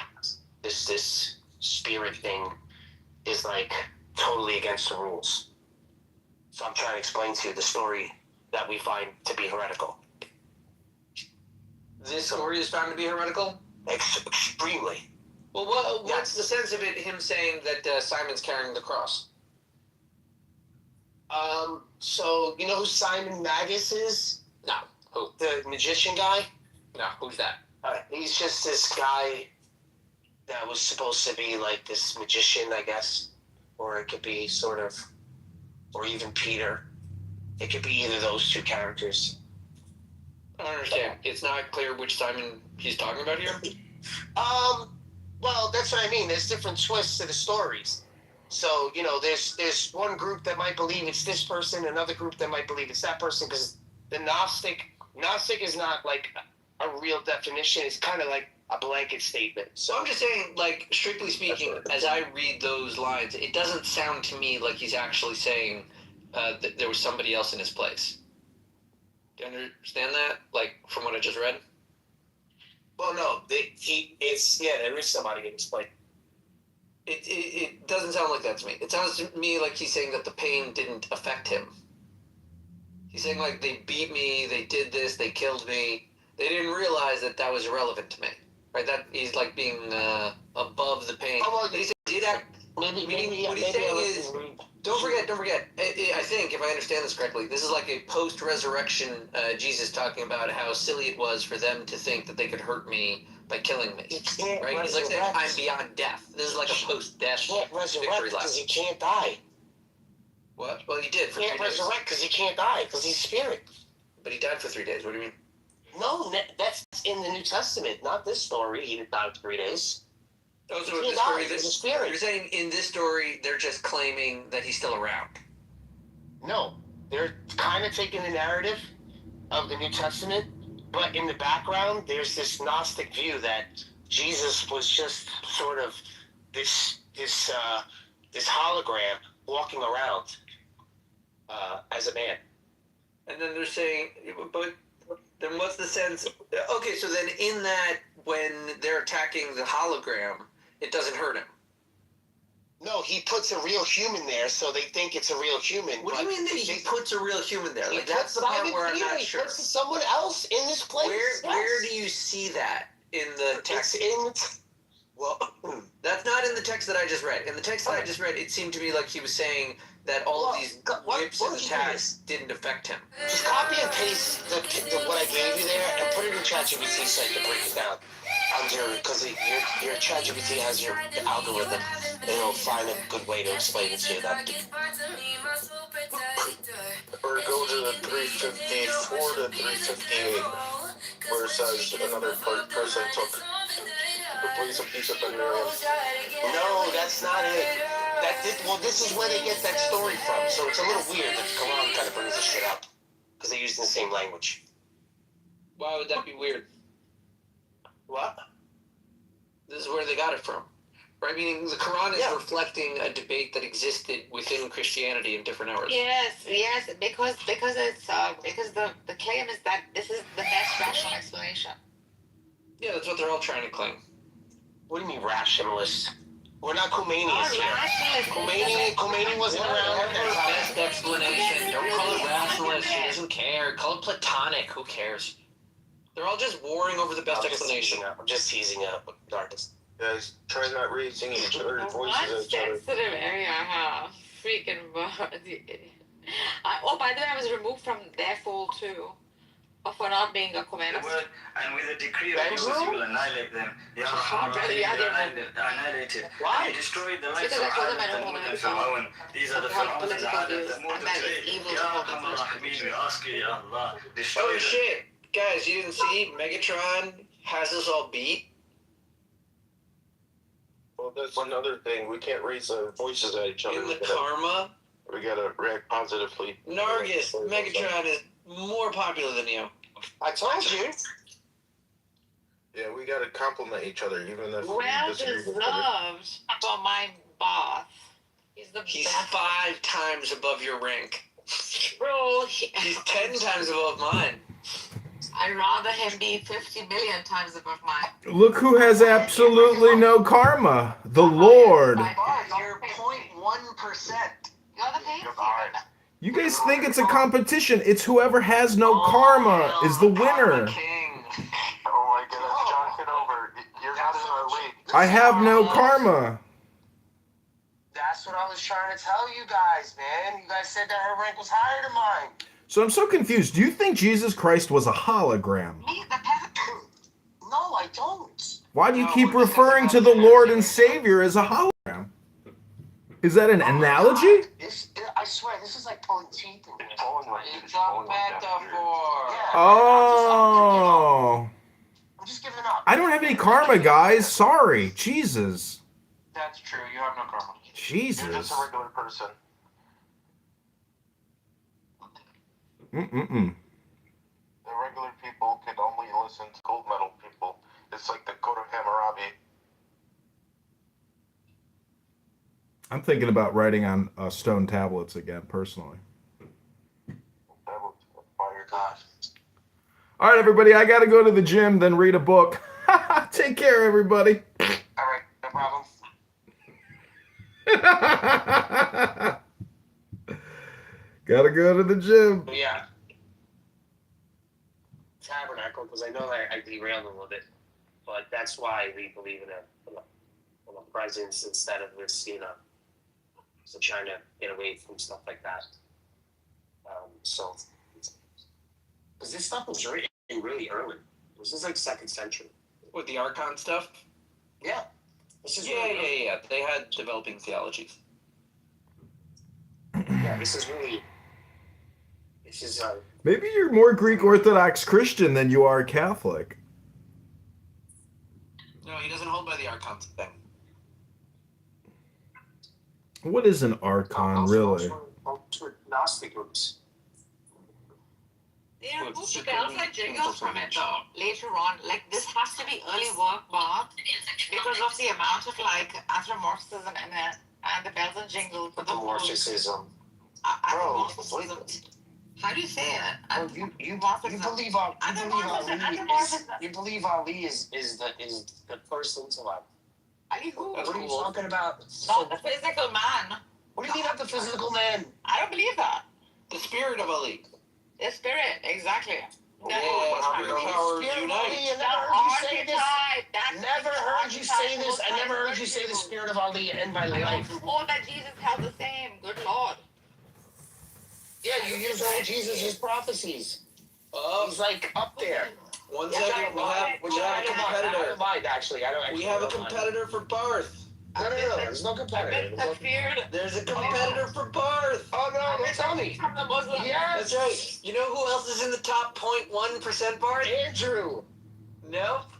this spirit thing is like totally against the rules. So I'm trying to explain to you the story that we find to be heretical. This story is found to be heretical? Extremely. Well, what's the sense of it, him saying that Simon's carrying the cross? So, you know who Simon Magus is? No. Who? The magician guy? No, who's that? He's just this guy that was supposed to be like this magician, I guess. Or it could be sort of, or even Peter. It could be either those two characters. I don't understand. It's not clear which Simon he's talking about here? Well, that's what I mean. There's different twists to the stories. So, there's one group that might believe it's this person, another group that might believe it's that person, because the Gnostic is not like a real definition. It's kind of like a blanket statement. So I'm just saying, like, strictly speaking, as I read those lines, it doesn't sound to me like he's actually saying that there was somebody else in his place. Do you understand that? Like, from what I just read? Well, no, there is somebody in his place. It doesn't sound like that to me. It sounds to me like he's saying that the pain didn't affect him. He's saying, like, they beat me, they did this, they killed me. They didn't realize that was irrelevant to me. Right? That he's, like, being above the pain. Oh, well, what he's saying is, don't forget. I think, if I understand this correctly, this is like a post-resurrection Jesus talking about how silly it was for them to think that they could hurt me by killing me. Right? He's like saying, I'm beyond death. This is like a post-death victory lap. Because he can't die. What? Well, he did for 3 days. He can't resurrect because he can't die, because he's spirit. But he died for 3 days. What do you mean? No, that's in the New Testament, not this story. He didn't die for 3 days. Oh, so in this story, you're saying in this story, they're just claiming that he's still around? No. They're kind of taking the narrative of the New Testament, but in the background, there's this Gnostic view that Jesus was just sort of this hologram walking around as a man. And then they're saying, but then what's the sense? Okay, so then in that, when they're attacking the hologram, it doesn't hurt him. No, he puts a real human there, so they think it's a real human. What do you mean that he puts a real human there? Like, that's the Simon part where I'm Peter, not he sure. puts someone else in this place. Where do you see that in the text? That's not in the text that I just read. In the text that I just read, it seemed to me like he was saying that all of these whips and attacks didn't affect him. Just copy and paste what I gave you there and put it in ChatGPT so you can break it down. Because your ChatGPT has your algorithm, and it'll find a good way to explain it to you. Or go to the 354 to 358, where it says another person took the place of Yusuf and Miriam. No, that's not it. This is where they get that story from. So it's a little weird that the Quran kind of brings this shit up, because they use the same language. Why would that be weird? What? This is where they got it from. Right? Meaning the Quran is reflecting a debate that existed within Christianity in different eras. Yes, because it's because the claim is that this is the best rational explanation. Yeah, that's what they're all trying to claim. What do you mean rationalist? We're not Khomeini's here. Khomeini wasn't around. Best explanation. Don't call it rationalist. He doesn't care. Call it platonic. Who cares? They're all just warring over the best explanation. I'm just teasing up darkness. Guys, try not raising each other's voices at each other. Sensitive area, huh? Freaking by the way, I was removed from their fold too. For not being a communist. And with a decree of Moses, you will annihilate them. You annihilated. Why? He destroyed the lives Because I of told them I Adam, don't Thamud, and want Fir'aun. These are the Fir'auns and Adam that moved today. Ya Arhamar Rahimin, we ask you, Ya Allah, destroy Oh them. shit! Guys, you didn't see? Megatron has us all beat. Well, that's another thing. We can't raise our voices at each other. In the karma, We gotta react positively. Nargis, Megatron is more popular than you. I told you. Yeah, we gotta compliment each other, even if Well we disagree with each other. deserved for my boss. He's the He's best. 5 times above your rank. Bro, He's 10 times above mine. I'd rather him be 50 million times above mine. Look who has absolutely no karma. The Lord. You're 0.1%. You're the pain. You guys think it's a competition. It's whoever has no karma is the winner. Oh my goodness, John Kitover, you're not in our league. I have no karma. That's what I was trying to tell you guys, man. You guys said that her rank was higher than mine. So I'm so confused. Do you think Jesus Christ was a hologram? Me, the peasant. No, I don't. Why do you No, keep we're referring to the Lord and Savior as a hologram? Is that an analogy? I swear, this is like pulling teeth in here. It's a metaphor. Yeah, Oh. I'm just giving up. I don't have any karma, guys. Sorry. Jesus. That's true. You have no karma. Jesus. You're just a regular person. Mm-mm-mm. The regular people can only listen to gold medal people. It's like the Code of Hammurabi. I'm thinking about writing on stone tablets again, personally. That was fire. God. All right, everybody. I got to go to the gym, then read a book. Take care, everybody. All right, no problem. Gotta go to the gym. Yeah. Tabernacle, because I know I derailed a little bit, but that's why we believe in a presence instead of this, so trying to get away from stuff like that. So, because this stuff was written really early. This is like 2nd century. With the Archon stuff? Yeah. This is Yeah. They had developing theologies. Yeah, this is really. This is. Maybe you're more Greek Orthodox Christian than you are Catholic. No, he doesn't hold by the Archon thing. What is an Archon, really? Gnostic groups. They removed the bells and jingles from it though. Later on, like this has to be early work, Bob, because of the amount of like anthropomorphism in it and the bells and jingles. Anthropomorphism. Anthropomorphism. How do you say it? Well, you believe Ali is the first intellect. Ali who? What are you talking about? Not the physical man. What do you mean not the physical man? I don't believe that. The spirit of Ali. The spirit, exactly. Spirit power unite. Never heard you say this. I never heard you say the spirit of Ali in my life. All that Jesus has the same. Good Lord. Yeah, you use all Jesus' prophecies. He's like up there. One second, we have a competitor. We have a competitor for Barth. No, there's no competitor. There's a competitor for Barth. Oh no, don't tell me. Yes. That's right. You know who else is in the top 0.1% Barth? Andrew. Nope.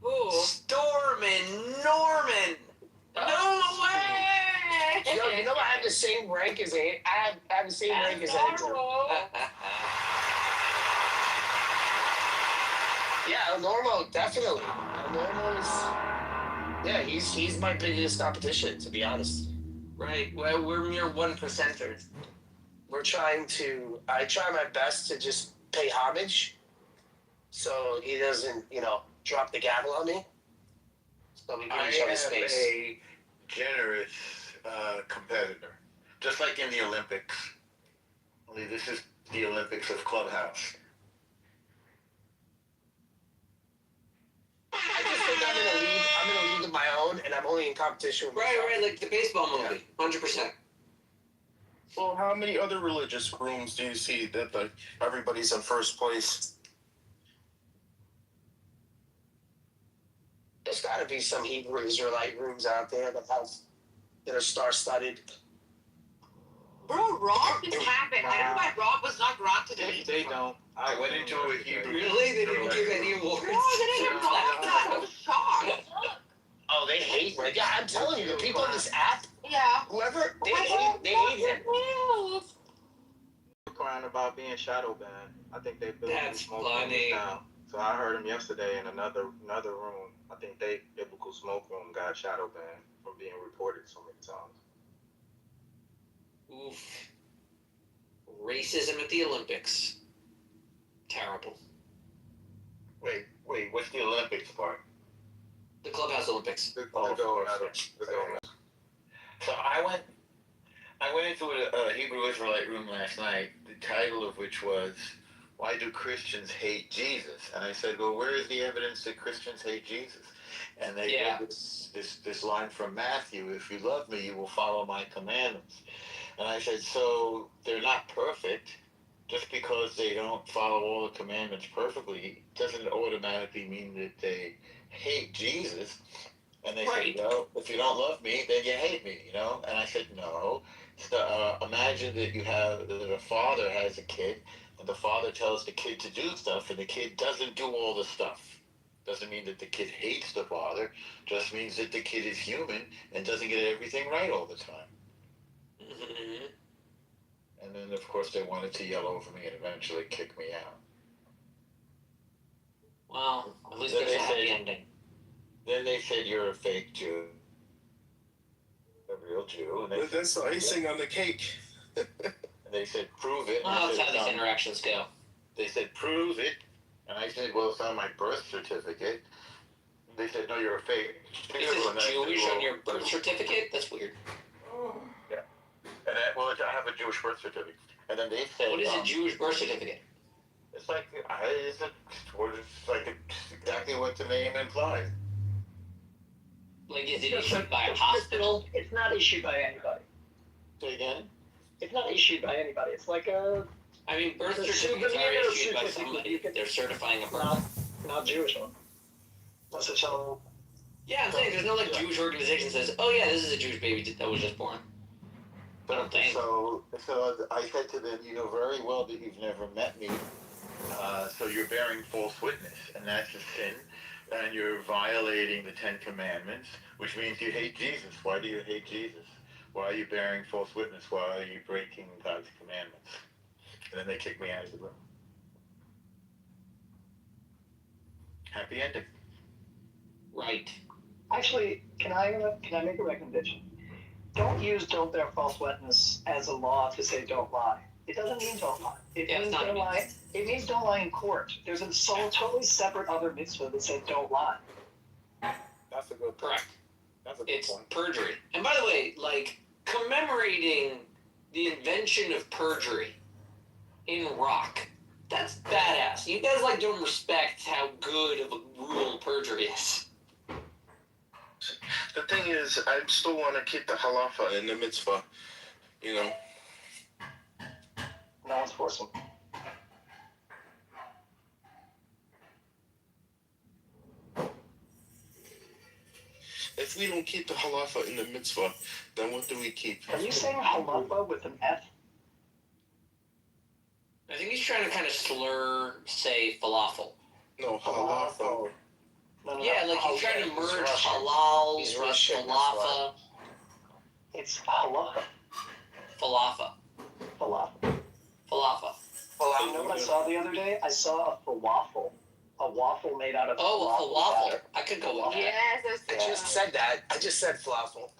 Who? Stormin Norman. No way! Yo, you know I have the same rank as I have the same rank as Andrew. Yeah, Normo, definitely. Normo is. Yeah, he's my biggest competition, to be honest. Right. Well, we're mere 1%ers. I try my best to just pay homage, so he doesn't, drop the gavel on me. So we give each other space. A generous competitor, just like in the Olympics. Only this is the Olympics of Clubhouse. I just think I'm in a league of my own, and I'm only in competition with myself. Right, like the baseball movie, 100%. Well, how many other religious rooms do you see that everybody's in first place? There's got to be some Hebrew Israelite rooms out there that are star-studded. Bro, Rob didn't happen. I don't know why Rob was not granted it. They don't. I went into a Hebrew. Really? They didn't give any awards? No, they didn't give Rob that. I was shocked. Oh, they hate me. Yeah, I'm telling you, the people on this app, Yeah. whoever, they hate him. Crying about being shadow banned. I think they built That's smoke funny. down. So I heard him yesterday in another room. I think biblical smoke room got shadow banned from being reported so many times. Oof. Racism at the Olympics. Terrible. Wait, what's the Olympics part? The Clubhouse Olympics. The gold medal. So I went into a Hebrew Israelite room last night, the title of which was, "Why do Christians hate Jesus?" And I said, well, where is the evidence that Christians hate Jesus? And they Yeah. gave this line from Matthew, "If you love me, you will follow my commandments." And I said, so they're not perfect. just because they don't follow all the commandments perfectly doesn't automatically mean that they hate Jesus. And they said, well, if you don't love me, then you hate me, you know? And I said, no. So, imagine that that a father has a kid, and the father tells the kid to do stuff, and the kid doesn't do all the stuff. Doesn't mean that the kid hates the father, just means that the kid is human and doesn't get everything right all the time. Mm-hmm. And then, of course, they wanted to yell over me and eventually kick me out. Well, at least there's a happy ending. Then they said, you're a fake Jew. A real Jew. And that's the icing on the cake. And they said, prove it. Well, that's how these interactions go. They said, prove it. And I said, well, it's on my birth certificate. They said, no, you're a fake Jew. It says Jewish on your birth certificate? That's weird. Yeah. And I have a Jewish birth certificate. And then they said, what is a Jewish birth certificate? It's like exactly what the name implies. Like, is it issued by a hospital? It's not issued by anybody. Say again? It's not issued by anybody. It's like a... I mean, birth certificates are issued by somebody. They're certifying a birth. Not Jewish one. Unless it's all... Yeah, I'm saying there's no, like, Jewish organization that says, oh, yeah, this is a Jewish baby that was just born. So I said to them, you know very well that you've never met me, so you're bearing false witness, and that's a sin, and you're violating the 10 Commandments, which means you hate Jesus. Why do you hate Jesus? Why are you bearing false witness? Why are you breaking God's commandments? And then they kicked me out of the room. Happy ending. Right. Actually, can I make a recommendation? Don't use don't bear false witness as a law to say don't lie. It doesn't mean don't lie. It means don't lie. It means don't lie in court. There's a totally separate other mitzvah that says don't lie. That's a good point. Correct. That's a good it's point. Perjury. And by the way, like, commemorating the invention of perjury in rock, that's badass. You guys, like, don't respect how good of a rule perjury is. The thing is, I still want to keep the halacha in the mitzvah, you know. No one's forcing. If we don't keep the halacha in the mitzvah, then what do we keep? Are you saying halacha with an F? I think he's trying to kind of say falafel. No, halacha. Yeah, like he's trying to merge halal with falafel. It's halacha. Falafel. You know what I saw the other day? I saw a falafel. A waffle made out of falafel. Batter. I could go with that. Yes, I just said that. I just said falafel.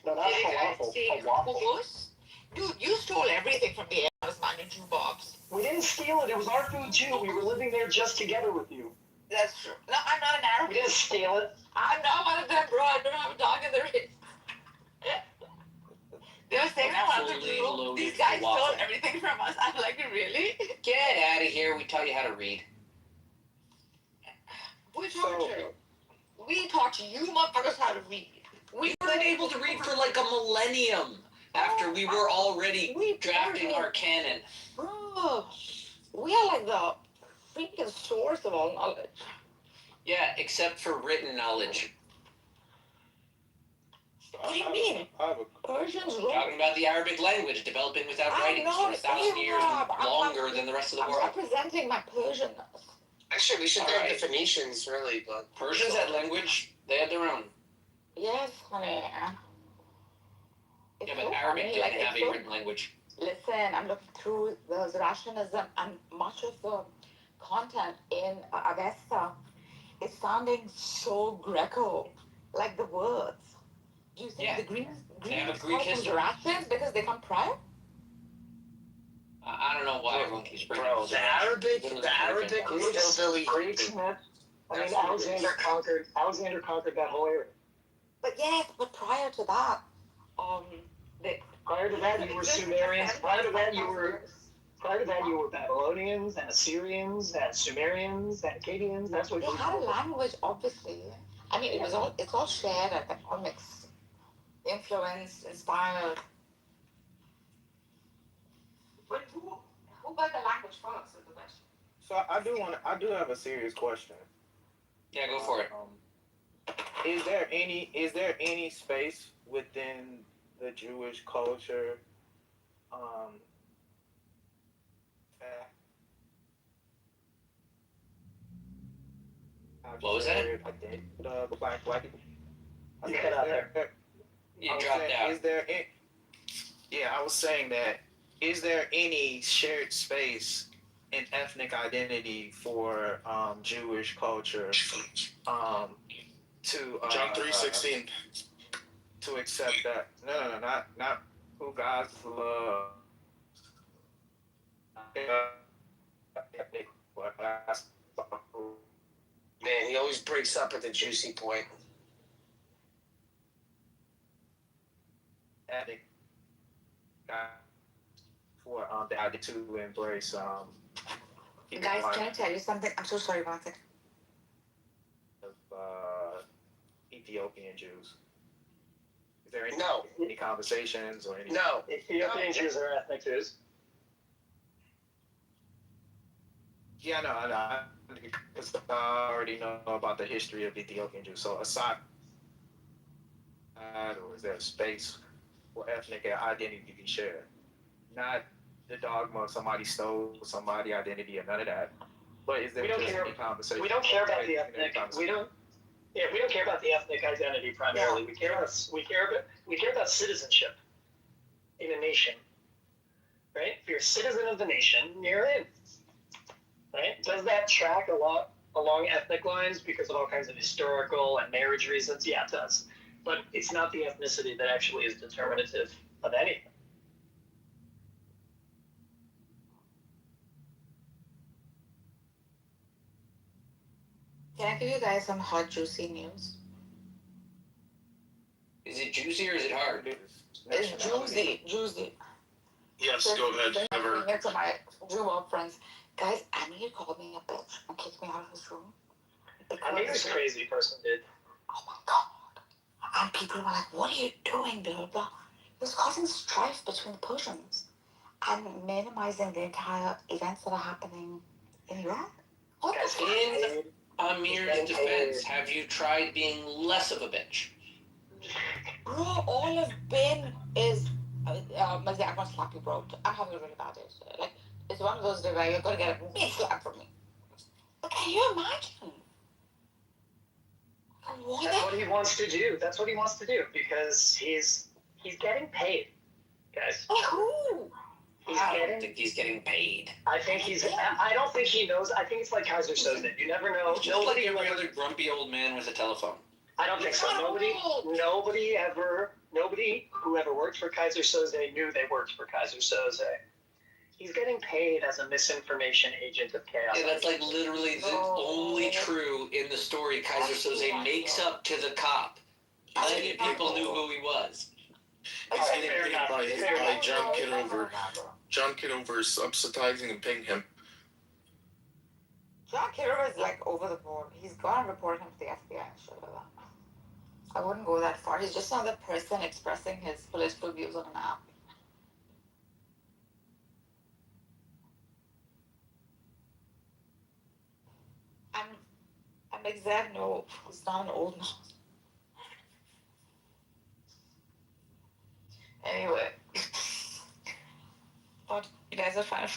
No, not falafel. A waffle. Dude, you stole everything from the Amazon and Bob's. We didn't steal it. It was our food too. We were living there just together with you. That's true. No, I'm not an Arab. We didn't steal it. I'm not one of them, bro. I don't have a dog in the race. They were saying I wanted to do. These guys stole everything from us. I'm like, really? Get out of here. We taught you how to read. We taught you motherfuckers how to read. We weren't able to read for like a millennium after we were already drafting our canon. Bro, we are like the freaking source of all knowledge. Yeah, except for written knowledge. What do you mean? Persians wrote. Talking about the Arabic language developing without writing for 1,000 years longer than the rest of the world. I'm representing my Persianness. Actually, we should thank the Phoenicians, really, but... Persians had language. They had their own. Yes, honey. Yeah, but Arabic didn't have a written language. Listen, I'm looking through the Zoroastrianism, and much of the content in Avesta is sounding so Greco, like the words. Do you think the Greeks have a Greek come from history. Zoroastrians because they come prior? I don't know why everyone keeps bringing Bro, the Arabic is still Billy. Greeks met. I mean, Alexander conquered that whole area. But yes, but prior to that, prior to that you were Sumerians. Prior to that you were Babylonians and Assyrians and Sumerians and Akkadians. That's what they had a language, obviously. I mean, it's all shared and economics, influenced, inspired. Who got the language first is the question. So I do have a serious question. Yeah, go for it. Is there any space within the Jewish culture What was that? The black people. You cut out there. You dropped out. I was saying that. Is there any shared space in ethnic identity for Jewish culture to John 3:16 to accept that? No, not who God's love. Man, he always breaks up at the juicy point. For the idea to embrace Guys, can I tell you something? I'm so sorry about it. Ethiopian Jews. Is there any conversations or any? No. Ethiopian Jews are ethnic Jews. Yeah, I know. Because I already know about the history of Ethiopian Jews. So aside that, or is there a space for ethnic identity to be shared? Not the dogma of somebody stole somebody's identity or none of that. But is there any conversation? We don't care about the ethnic. We don't care about the ethnic identity primarily. Yeah. We care about citizenship in a nation. Right? If you're a citizen of the nation, you're in. Right? Does that track along ethnic lines because of all kinds of historical and marriage reasons? Yeah, it does. But it's not the ethnicity that actually is determinative of anything. Can I give you guys some hot, juicy news? Is it juicy or is it hard? It's juicy. Yes, go ahead. Never. Bring it to my Jew world friends. Guys, Emily called me a bitch and kicked me out of his room. I think this crazy person did. Oh my god. And people were like, what are you doing, blah, blah, blah. It was causing strife between the Persians and minimizing the entire events that are happening in Iraq. What the fuck? In Amir's defense, have you tried being less of a bitch? Bro, all I've been is, I'm gonna slap you, bro. I'm having a really bad day. Like, it's one of those days where you're gonna get a big slap from me. But can you imagine? That's what he wants to do. That's what he wants to do because he's getting paid, guys. Who? I don't think he's getting paid. I don't think he knows. I think it's like Kaiser Soze. You never know. Just like every other grumpy old man with a telephone. I don't think so. Nobody who ever worked for Kaiser Soze knew they worked for Kaiser Soze. He's getting paid as a misinformation agent of chaos. Yeah, that's like literally the only true in the story Kaiser Soze makes up to the cop. Plenty of people knew who he was. He's getting paid by John Kitover. John Kitover is subsidizing and paying him. John Kitover is like over the board. He's gonna report him to the FBI and shit like that. I wouldn't go that far. He's just another person expressing his political views on an app. I'm exact. No, he's not an old man. Anyway, but you guys are fine.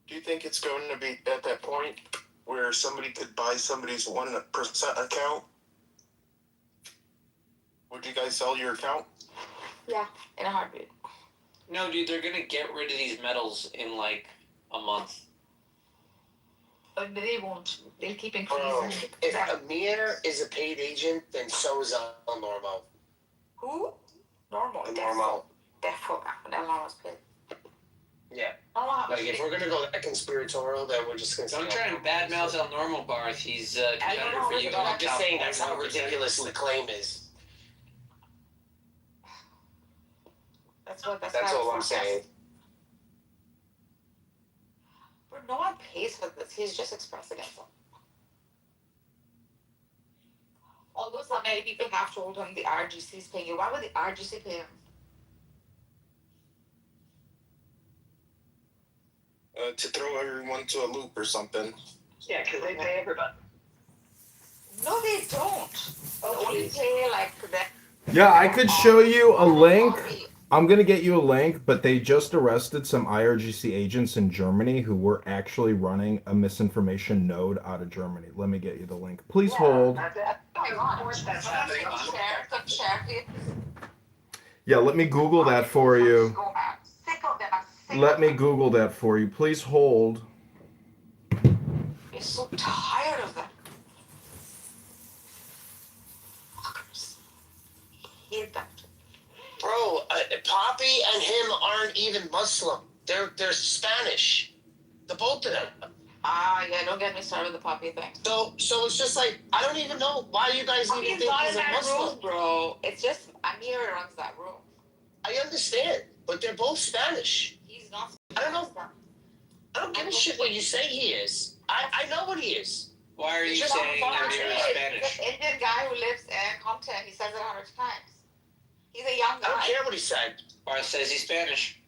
Do you think it's going to be at that point where somebody could buy somebody's 1% account? Would you guys sell your account? Yeah, in a heartbeat. No, dude, they're gonna get rid of these medals in like a month. But they won't. They'll keep Bro, increasing. if Amir is a paid agent, then so is Normal. Who? Normal. Normal. Therefore, Normal's paid. Yeah. I don't know how much Like, if we're gonna go that conspiratorial, then we're just gonna Don't try and badmouth El Normal, Barth. He's a competitor for you. I'm just saying that's how ridiculous the claim is. That's all I'm saying. But no one pays for this. He's just expressing himself. Although so many people have told him the RGC is paying you. Why would the RGC pay him? To throw everyone to a loop or something. Yeah, because they pay everybody. No, they don't. They only pay like that. Yeah, I could show you a link. I'm going to get you a link, but they just arrested some IRGC agents in Germany who were actually running a misinformation node out of Germany. Let me get you the link. Please hold. Yeah, let me Google that for you. Let me Google that for you. Please hold. You're so tired of them. Fuckers. Hate them. Bro, Poppy and him aren't even Muslim. They're Spanish. The both of them. Yeah, don't get me started with the Poppy thing. So it's just like, I don't even know why you guys even think he's a Muslim. Room, bro. It's just Amir runs that room. I understand, but they're both Spanish. He's not. I don't know. I don't give a shit what you say he is. I know what he is. Why are you saying Amir is Spanish? The Indian guy who lives in Compton, he says it 100 times. He's a young guy. I don't care what he said. Or says he's Spanish.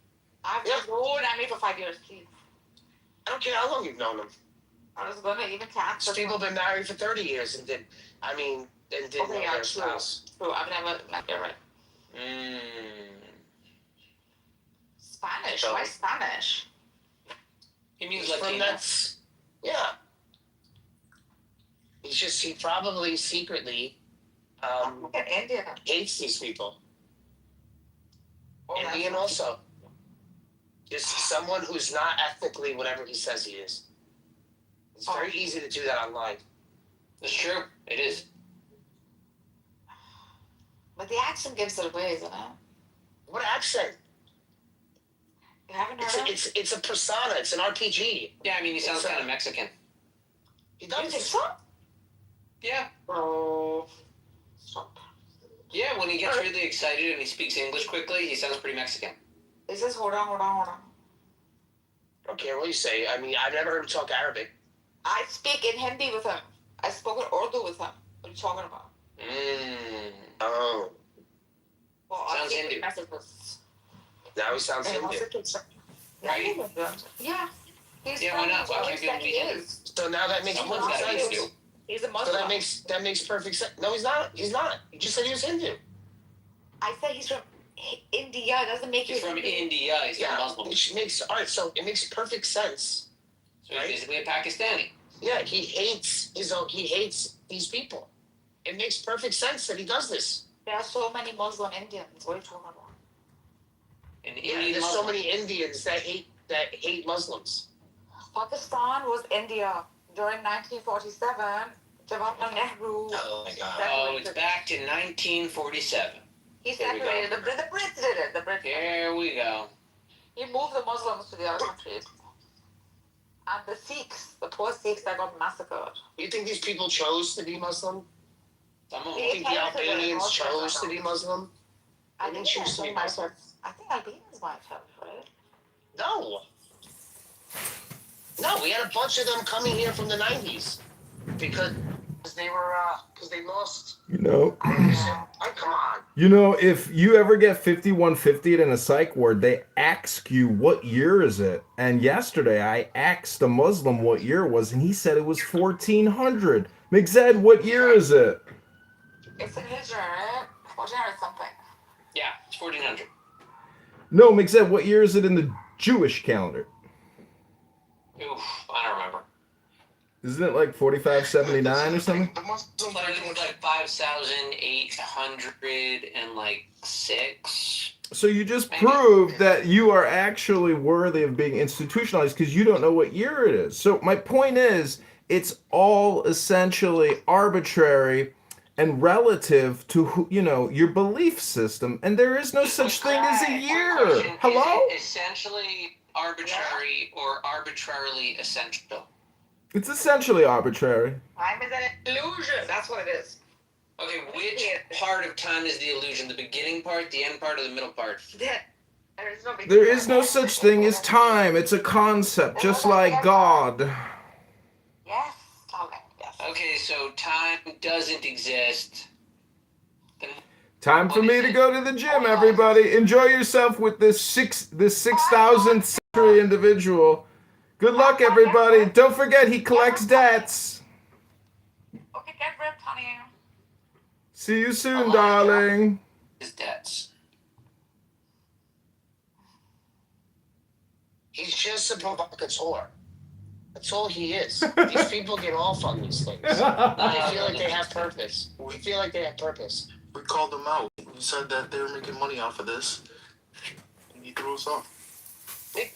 I've known Amir for 5 years, please. I don't care how long you've known him. I was gonna even tax people have been married for 30 years and didn't know their spouse. True, I've never met her, right? Spanish? Why Spanish? He means Latino. Yeah. He probably secretly hates these people. Indian also. Just someone who's not ethnically whatever he says he is. It's very easy to do that online. It's true. It is. But the accent gives it away, isn't it? What accent? You haven't heard it? It's a persona. It's an RPG. Yeah, I mean, he sounds kind of Mexican. He does. You think so? Yeah. Oh. Stop. Yeah, when he gets really excited and he speaks English quickly, he sounds pretty Mexican. He says, hold on. I don't care what you say. I mean, I've never heard him talk Arabic. I speak in Hindi with him. I spoke in Urdu with him. What are you talking about? Oh. Well, sounds Hindu. Now he sounds Hindu. Right? Yeah. Why not? Why can't people be Hindu? So now that makes perfect sense. He's a Muslim. So that makes perfect sense. No, he's not. He's not. You just said he was Hindu. I said he's from India. It doesn't make He's from India. He's not Muslim. Which makes so it makes perfect sense. So he's basically a Pakistani. Yeah, he hates these people. It makes perfect sense that he does this. There are so many Muslim Indians. What are you talking about? There's so many Indians that hate Muslims. Pakistan was India during 1947. Jawaharlal Nehru. Oh my God. Oh, it's back to 1947. He separated. The Brits did it. The Brits. Here we go. He moved the Muslims to the other countries. And the Sikhs, the poor Sikhs that got massacred. You think these people chose to be Muslim? Some of them. You think the Albanians chose to be Muslim? I didn't choose to be Muslim. I think Albanians might have, right? No. No, we had a bunch of them coming here from the 90s because they lost. Come on. If you ever get 5150 in a psych ward, they ask you what year is it. And yesterday I asked a Muslim what year it was, and he said it was 1400. Migzed, what year is it? It's in Hijra, right? 1400 something. Yeah, it's 1400. No, Migzed, what year is it in the Jewish calendar? Oof, I don't remember. Isn't it like 4579 or something? Like 5,806. So you just proved that you are actually worthy of being institutionalized because you don't know what year it is. So my point is, it's all essentially arbitrary and relative to your belief system, and there is no such thing as a year. Hello? Is it essentially arbitrary or arbitrarily essential? It's essentially arbitrary. Time is an illusion. That's what it is. Okay, which part of time is the illusion? The beginning part, the end part, or the middle part? There is no such thing as time. It's a concept, just like God. Yes, darling. Yes. Okay, so time doesn't exist. Time for me to go to the gym, everybody. Enjoy yourself with this 6,000th century individual. Good luck, everybody. Don't forget, he collects debts. Okay, get ripped, honey. See you soon, darling. His debts. He's just a provocateur. That's all he is. These people get off on these things. They feel like they have purpose. We feel like they have purpose. We called them out. We said that they were making money off of this. And he threw us off.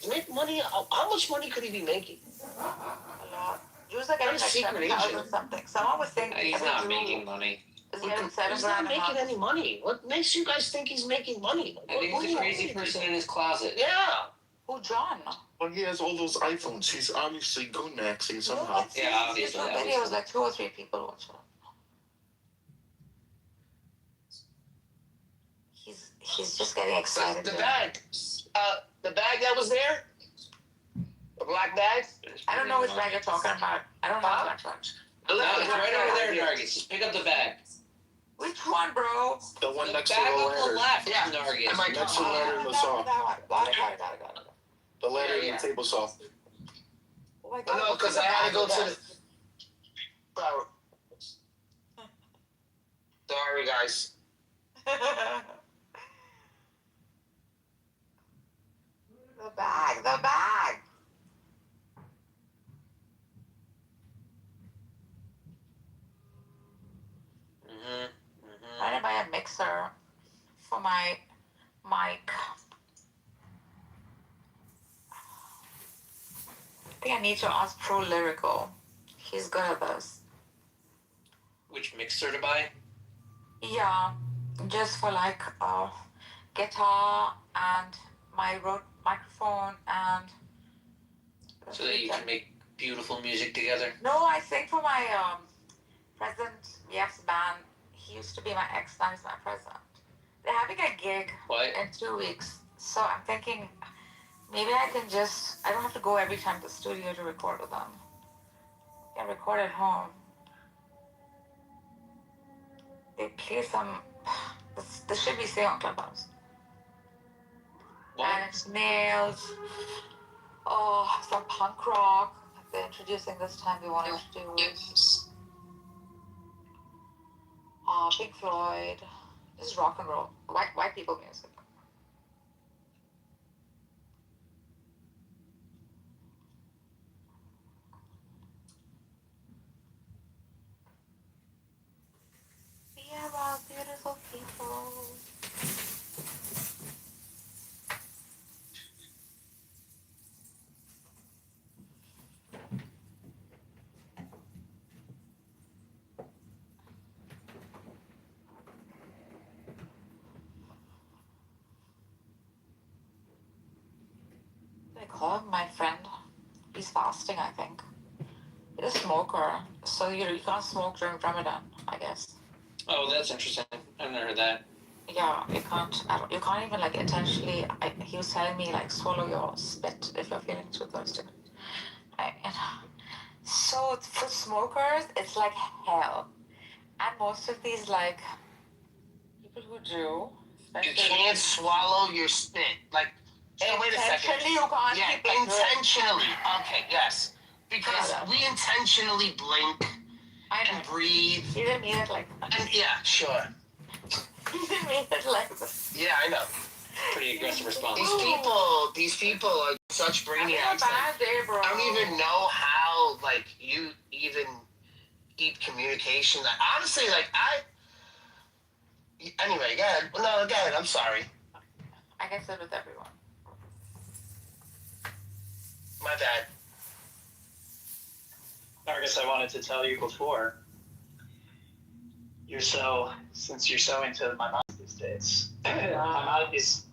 Make money? How much money could he be making? A lot. Jews are getting like secret agent. 7,000 something. Someone was saying He's not making money. is getting He's not 7,000 a making month. any money. What makes you guys think he's making money? I think he's a crazy person in his closet. Yeah. Who, John? But he has all those iPhones. He's obviously goon maxing somehow. Yeah, obviously. Videos, like 2 or 3 people watch it. He's just getting excited. The bag. The bag that was there? The black bag? I don't know which bag you're talking about. I don't know which bag. The No, left it's right over there, Nargis. Just pick up the bag. Which one, bro? The one next to Bag the on the ladder. left, Yeah. Nargis. Next to the ladder and the saw. Got it. The ladder and the table saw. Oh my God. No, because I had to go to the... Sorry, guys. The bag. I need to buy a mixer for my mic. I think I need to ask Pro Lyrical. He's good at this. Which mixer to buy? Yeah, just for like guitar and my Rode microphone and. So that you can make beautiful music together? No, I think for my President Yef's band, he used to be my ex, now he's my president. They're having a gig in 2 weeks, so I'm thinking maybe I can just, I don't have to go every time to the studio to record with them. I can record at home. They play some, this should be say on Clubhouse. And it's nails, some punk rock. They're introducing this time we want to introduce. Pink Floyd. This is rock and roll. White people music. We are all beautiful people. I call my friend. He's fasting, I think. He's a smoker, so you can't smoke during Ramadan, I guess. Oh, that's interesting. I've never heard that. Yeah, you can't. You can't even like intentionally. He was telling me like swallow your spit if you're feeling too thirsty. So for smokers, it's like hell, and most of these like people who do. You can't swallow your spit. Like, hey, wait a second. Intentionally, you can't keep like intentionally. Okay, yes. Because we intentionally blink and breathe. You didn't mean it like that. And yeah, sure. You didn't mean it like that. Yeah, I know. Pretty aggressive response. These people are such brainiacs. Bad day, bro. I don't even know how, like, you even keep communication. Like, honestly, like, anyway, go ahead. No, go ahead. I'm sorry. I can sit with everyone. My bad. Marcus, I wanted to tell you before. Since you're so into Maimonides these days, Maimonides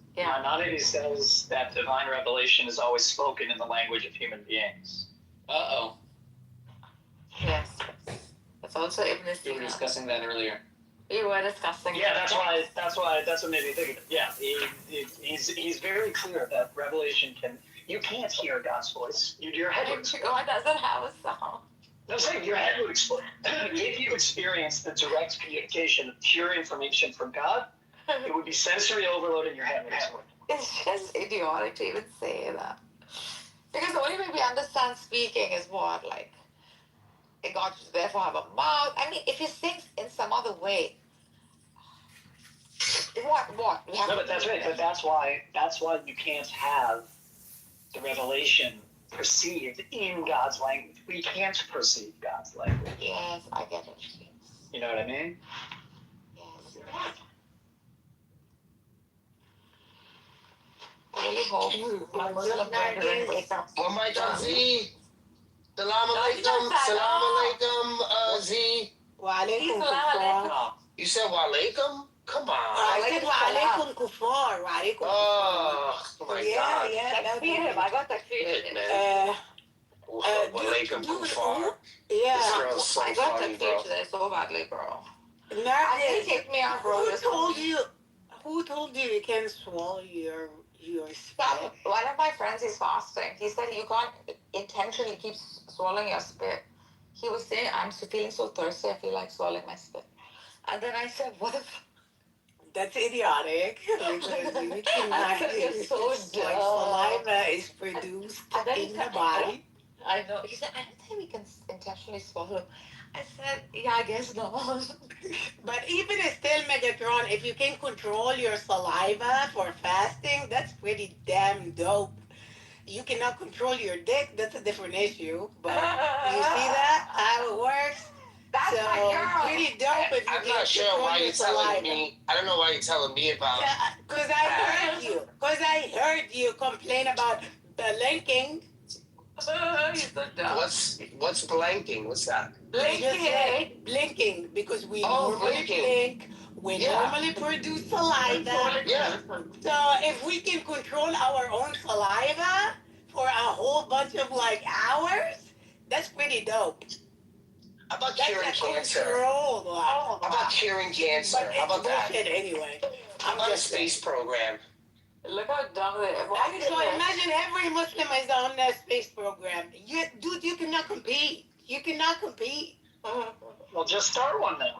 says that divine revelation is always spoken in the language of human beings. Uh-oh. Yes. That's also Ibn We were discussing that earlier. You were discussing. Yeah, that's what made me think of it. Yeah, he's very clear that Revelation you can't hear God's voice. Your head would explode. God doesn't have a sound. I'm saying your head would explode. If you experience the direct communication of pure information from God, it would be sensory overload and your head would explode. It's just idiotic to even say that. Because the only way we understand speaking is what, like, God should therefore have a mouth. I mean, if he sings in some other way, what? We have No, but that's right. But that's why you can't have the revelation perceived in God's language. We can't perceive God's language. Yes, I get it. You know what I mean? Yes. I really hope my Muslim brethren wake up. One mic on Z. Salam alaikum. Salam alaikum, Z. Wa alaikum kuffar. You said wa alaikum? Come on. I said wa alaikum kuffar. Wa alaikum Oh my God. Yeah. That's him. I got that feeling. Wa alaikum kuffar. Yeah. This girl's so I got funny, that bro. feeling so badly, bro. I think take me out, bro. Who told you you can't swallow your spit? One of my friends is fasting. He said you can't intentionally keep swallowing your spit. He was saying, I'm feeling so thirsty, I feel like swallowing my spit. And then I said, what if... That's idiotic. Because you cannot. It's so like saliva is produced in the body. I know. He said, I don't think we can intentionally swallow. I said, yeah, I guess not. But even still, Megatron, if you can control your saliva for fasting, that's pretty damn dope. You cannot control your dick, that's a different issue. But you see that? How it works? That's so my girl. pretty dope if you I'm can not sure control why your you're telling saliva. me. I don't know why you're telling me about. Because I heard you. Because I heard you complain about blinking. What's blanking? What's that? Blinking, because we Oh, normally blinking. blink. We normally produce saliva. Yeah. So if we can control our own saliva for a whole bunch of like hours, that's pretty dope. How about That's curing a cancer? control. How about curing cancer? But How it's about that? bullshit anyway. How about a space program? Look how dumb it is. So imagine every Muslim is on that space program. Dude, you cannot compete. You cannot compete. Well, just start one then.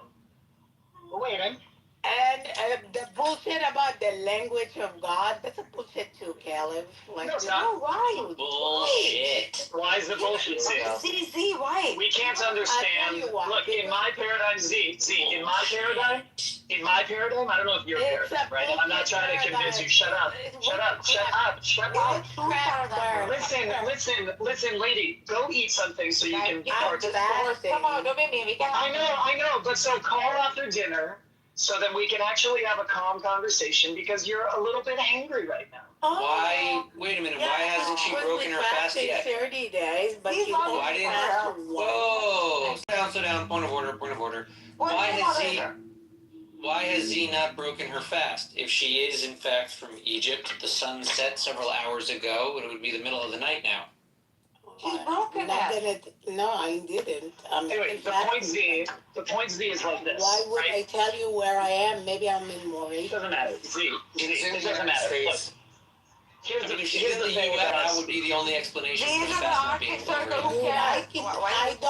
We're waiting. And the bullshit about the language of God, that's a bullshit too, Caleb. Like, No, it's not. Why? Bullshit. Why is it bullshit, Z? Z, why? We can't I'll understand. tell you why. Look, in my paradigm, Z, in my paradigm, I don't know if you're It's paradigm, a right? I'm not trying to convince you. Shut up. Shut up. Listen, lady, go eat something so you can participate. Come on, don't make me. We can. I know, but so call after dinner so that we can actually have a calm conversation because you're a little bit hangry right now. Why? Wait a minute. Why hasn't she broken her fast yet? 30 days, but you Why didn't? Whoa! Slow down. Point of order. Why has Z not broken her fast? If she is in fact from Egypt, the sun set several hours ago, it would be the middle of the night now. She's broken it. No, I didn't. Anyway, the point Z is like this. Why would I tell you where I am? Maybe I'm in Mauritius. It doesn't matter. Z, it doesn't matter. Look, If she's in the U.S., that would be the only explanation for the fast not being broken.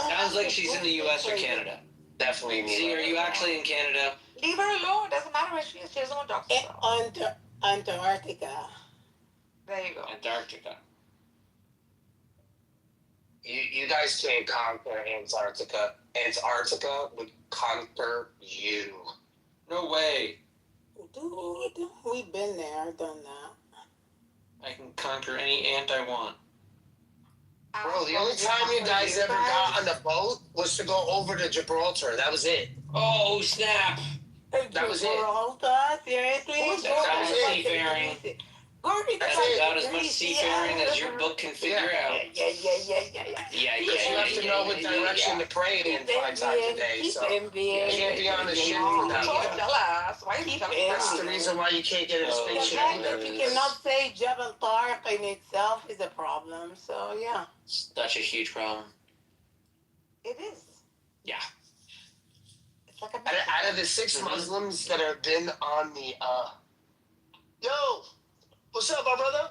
Sounds like she's in the U.S. or Canada. Definitely. Z, are you actually in Canada? Leave her alone. Doesn't matter where she is. She doesn't want to talk to Antarctica. There you go. Antarctica. You guys can't conquer Antarctica. Antarctica would conquer you. No way. Dude, we've been there, done that. I can conquer any ant I want. Bro, the only time you guys ever got on the boat was to go over to Gibraltar. That was it. Oh, snap. That was it. Gibraltar? Seriously? That's seafaring. That's about as much seafaring as your book can figure out. Yeah. Because you have to know what direction to pray in 5 times a day. So you can't be on the ship for that long. That's the reason why you can't get in a spaceship either. You cannot say Jebel Tariq in itself is a problem. So, yeah. That's a huge problem. It is. Yeah. Out of the 6 Muslims that have been on the yo, what's up, my brother?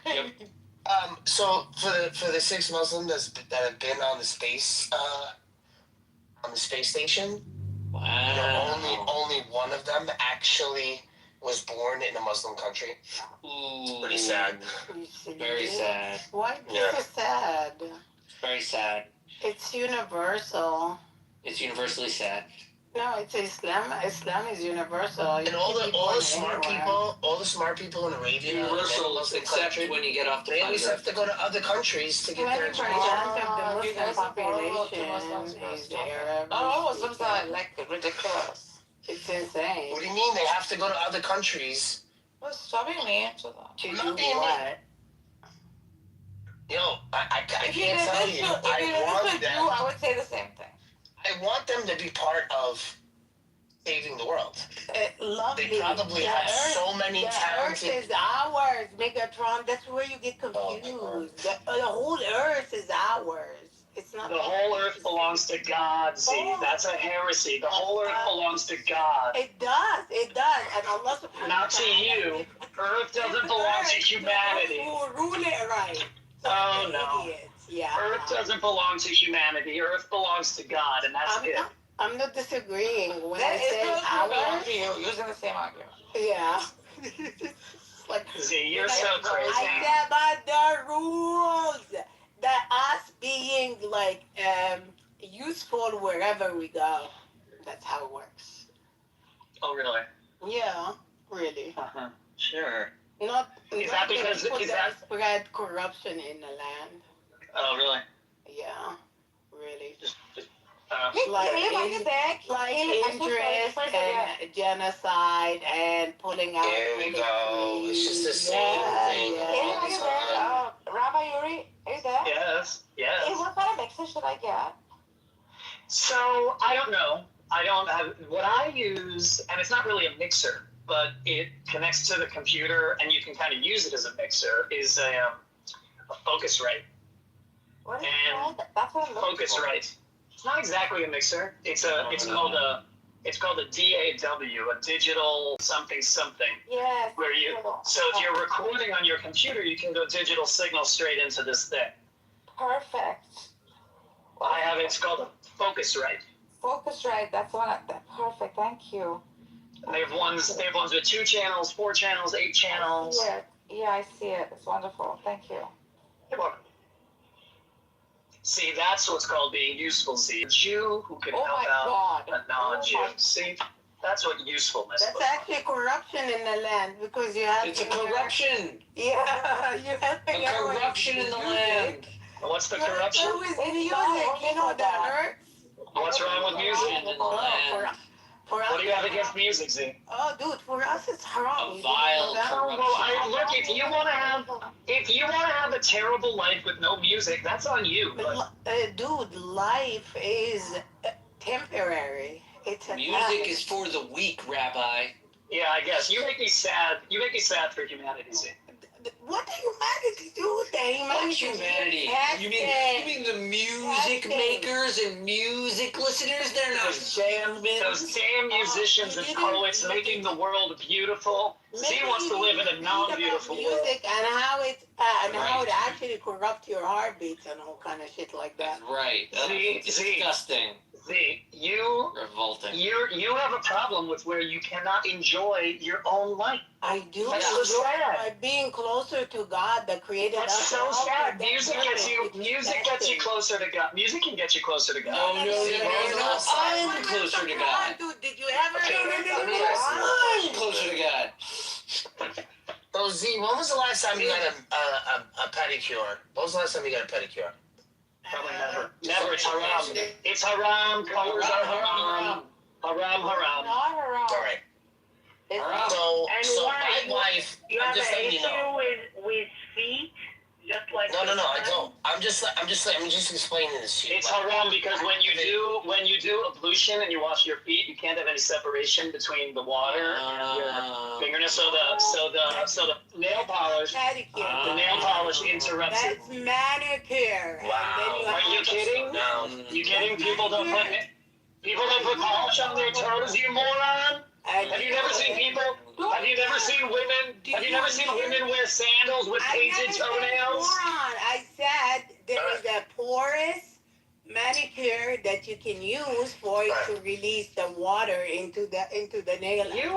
Yep. So for the 6 Muslims that have been on the space station, Wow. only one of them actually was born in a Muslim country. Ooh. Pretty sad. Very sad. Why be Yeah. so sad? Very sad. It's universal. It's universally sad. No, it's Islam. Islam is universal. And all the smart people in Arabia, Universal, except when you get off the they always country. have to go to other countries to get their 20% of the Muslim population is Arab. Oh, Muslims are like ridiculous. It's insane. What do you mean they have to go to other countries? What's stopping me into that? To Not do being what? Yo, I If you can't did tell this you. to, if you did this to Jew, I would say the same thing. I want them to be part of saving the world. Lovely. They probably have so many The talented. Earth is ours, Megatron. That's where you get confused. The whole Earth is ours. It's not. The whole Earth belongs to God. See, that's a heresy. The whole Earth belongs to God. It does. It does. And Allah subhanahu Not to you. Earth doesn't belong to humanity. Who rule it right? Oh no. Idiots. Yeah. Earth doesn't belong to humanity. Earth belongs to God, and that's it. I'm not disagreeing when That I is say belong ours. to you, using the same argument. Yeah. Like, See, you're so crazy. I said about the rules. That us being like useful wherever we go. That's how it works. Oh really? Yeah, really. Sure. Not Is that the because- people is that that- spread corruption in the land. Oh really? Yeah, really. Like interest and genocide and pulling out. There we go. It's just the same thing. Hey, are you there? Rabbi Yuri, are you there? Yes. Yes. Hey, what kind of mixer should I get? So I don't know. I don't have what I use, and it's not really a mixer, but it connects to the computer, and you can kind of use it as a mixer. Is a Focusrite. What is And it called? That's what I'm looking for. Focusrite. It's not exactly a mixer. It's called a DAW, a digital something. Yes. Where you so if you're recording on your computer, you can go digital signal straight into this thing. Perfect. I have it. It's called a Focusrite. Focusrite. That's one. Perfect. Thank you. And they have ones with 2 channels, 4 channels, 8 channels. I see it. Yeah, I see it. It's wonderful. Thank you. You're welcome. See, that's what's called being useful. See, a Jew who can Oh help my out God. a non-Jew. Oh my- See, that's what usefulness That's looks like. actually corruption in the land because you have. It's a corruption. Yeah, you have to A get away corruption with in the music. land. What's the You have to corruption? do with It's music. not You know that hurts. What's wrong with music? In the Oh, land. for us, What do you have against music, Z? Oh, dude, for us it's haram. A vile That- Look, if you want to have a terrible life with no music, that's on you. But Dude, life is temporary. It's a Music is for the weak, Rabbi. yeah, I guess you make me sad. You make me sad for humanity, Z. What do humanity do with the Fuck humanity? humanity. You mean the music makers and music listeners? They're not Those damn musicians and poets making the world beautiful. Z wants to live in a non-beautiful world. Music and how it actually corrupts your heartbeats and all kind of shit like that. Right. Disgusting. Z, you Revolting. you have a problem with where you cannot enjoy your own life. I do That's so enjoy sad. by being closer to God that created That's us. so all sad. for that Music gets you closer to God. Music can get you closer to God. No, I'm closer to God. Dude, did you ever? I'm closer to God. So Z, when was the last time you got a pedicure? When was the last time you got a pedicure? Probably never. Never. It's haram. It's haram. Colors are haram. Haram. Not haram. All right. It's So And my why? wife. You I'm have just an letting you issue know. with feet, just like No, I don't. I'm just explaining this to you. It's haram because when you do ablution and you wash your feet, you can't have any separation between the water and your fingernails. So the nail polish, Pedicure. the nail polish interrupts it. That's manicure. Wow. Are you kidding? No. You kidding? People don't put People that put polish on their toes, you moron. Have you never seen people? Have you never seen women? Have you never seen women wear sandals with painted toenails? Moron. I said there is a porous manicure that you can use for it to release the water into the nail. You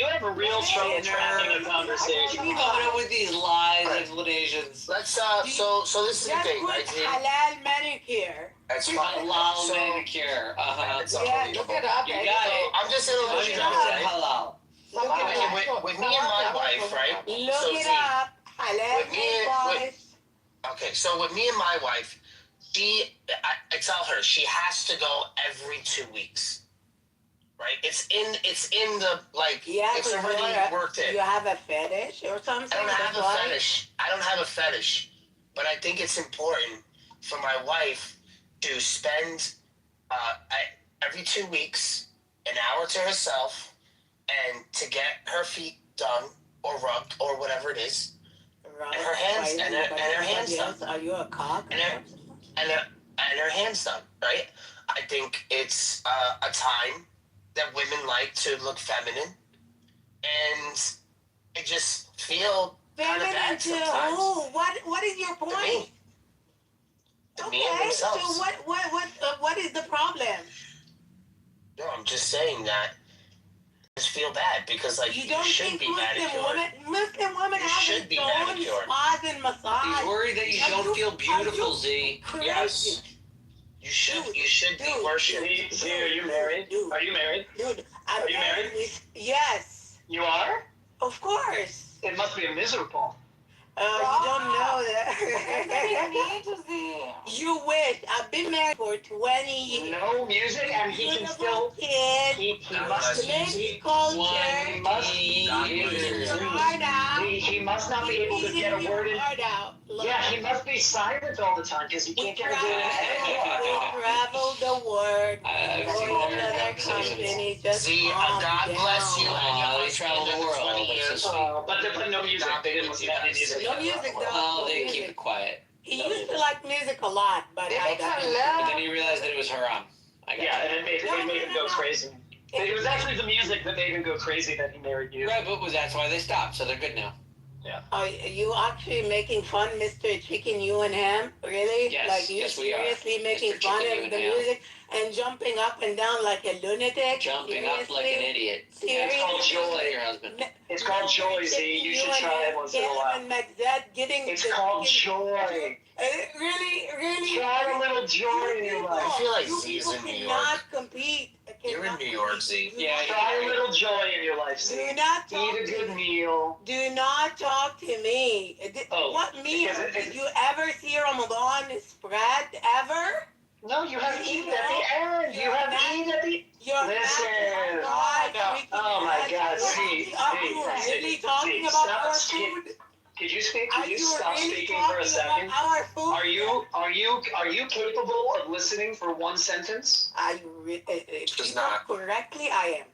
have a real trouble tracking a conversation. You coming up with these lies, explanations. Let's so this is the thing, right? Halal manicure. That's fine. Halal manicure. That's Yeah, unbelievable. look it up. You got it. I'm just saying a little bit, right? Halal. With me and my wife, right? Look So it see, up. Halal with me and- polish. Okay, so with me and my wife, I tell her she has to go every 2 weeks. Right? It's in the like it's already worked in. You have a fetish or something? I don't have a fetish. I don't have a fetish. But I think it's important for my wife to spend every 2 weeks an hour to herself and to get her feet done or rubbed or whatever it is. Right. And her hands and her hands done. Are you a cock? And her hands done, right? I think it's a time that women like to look feminine, and I just feel kind of bad sometimes. Oh, what is your point? To me and themselves. So what is the problem? No, I'm just saying that I just feel bad because like you don't should think be manicured. Muslim women You have should be their own manicured. spas and massage. He's worried that you don't feel beautiful, Z. Yes. You should be worshipped. Z, are you married? Are you married? Dude, are you married? Yes. You are? Of course. It must be miserable. You don't know that. You wish. I've been married for 20 years. No music, and he can still. Kid. He must. He culture. He must. He must not be able to get a word in. Yeah, he must be silent all the time because he can't get a word in. We travel the world. See, God bless you. They travel the world. That's so But no music. They didn't listen to any music. No music though. Oh, they keep it quiet. He used to like music a lot, but But then he realized that it was haram. Yeah, and it made him go crazy. It was actually the music that made him go crazy that he married you. Right, but that's why they stopped, so they're good now. Yeah. Are you actually making fun, Mr. Chicken You and Ham? Really? Yes, Like you yes, we are. seriously making Mr. fun Chicken You of and the Ham. music and jumping up and down like a lunatic? Jumping up like an idiot. It's called joy. Your husband. It's called joy, Z. You should try it once in a while. It's called joy. Really? Try a little joy in your life. I feel like Z's in New York. Not compete. You're in New York, Z. Yeah. Try a little joy in your life, Z. Do not Eat a good meal. Do not talk to me. What meal? Did you ever see Ramadan spread ever? No, you have Eid at the end. You have Eid at the. Listen. Oh my God, Z. Really talking about our food? Could you speak? Could you stop speaking for a second? Are you capable of listening for one sentence? If you talk correctly, I am.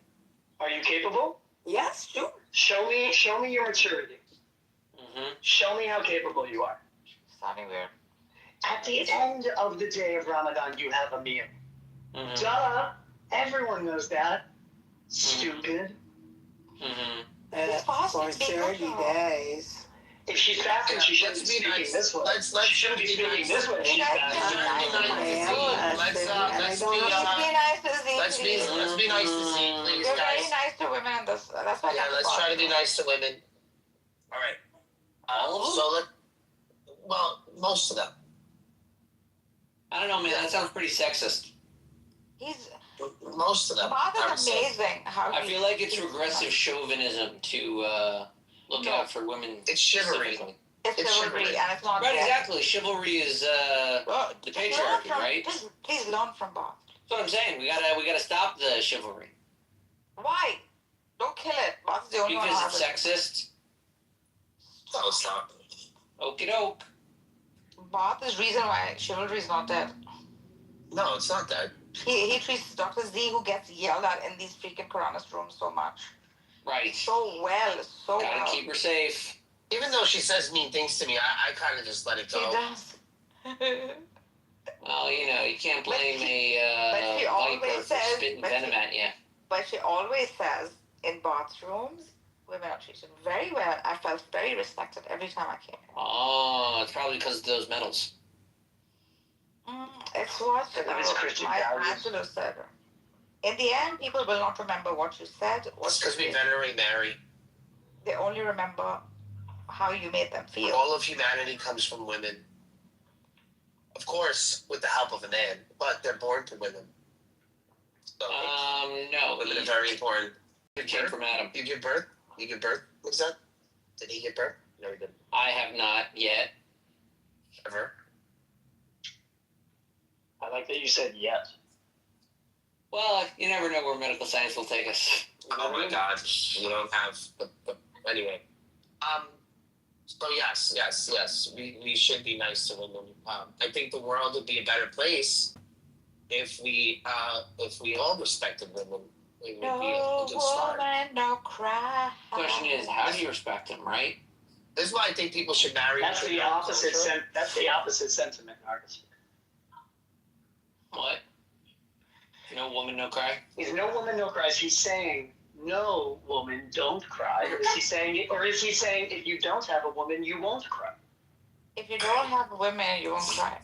Are you capable? Yes, sure. Show me your maturity. Show me how capable you are. Sounding weird. At the end of the day of Ramadan, you have a meal. Duh. Everyone knows that. Stupid. For 30 days. If she's fasting, she shouldn't be speaking this way. She shouldn't be speaking this way. She's fasting. Let's be nice to Z, please, You're guys. very nice to women in this. That's why. Yeah, let's try to be nice to women. All right. Well, most of them. I don't know, man. That sounds pretty sexist. Most of them. Bob is amazing. I feel like it's regressive chauvinism to look out for women. It's chivalry. It's chivalry, and it's not. Right, exactly. Chivalry is the patriarchy, right? Please learn from Bob. That's what I'm saying. We gotta stop the chivalry. Why? Don't kill it. Bob's the only one. Because it's sexist. No, it's not. Okie doke. Bob is reason why chivalry is not dead. No, it's not that. He treats Dr. Z, who gets yelled at in these freaking Quranist rooms so much. Right. So well. Gotta keep her safe. Even though she says mean things to me, I kind of just let it go. She does. Well, you can't blame but she a always viper for says- spitting but venom she- at you. But she always says in bathrooms, women are treated very well. I felt very respected every time I came. Oh, it's probably because of those medals. It's what It's Christian my values. Angelo said. In the end, people will not remember what you said. It's because we venerate Mary. They only remember how you made them feel. All of humanity comes from women. Of course, with the help of a man, but they're born to women. So no. women are very important. It came from Adam. You give birth? You give birth? What's that? Did he give birth? No, he didn't. I have not yet. Ever? I like that you said yet. Well, you never know where medical science will take us. Oh my God, we don't have the anyway. So yes, we should be nice to women. I think the world would be a better place if we all respected women. It would be a good start. Woman, no cry. Question is, how do you respect them, right? This is why I think people should marry. That's the opposite. That's the opposite sentiment, Marcus. What? No woman, no cry? Is no woman, no cries. He's saying, no woman, don't cry. Or is he saying, if you don't have a woman, you won't cry? If you don't have women, you won't cry.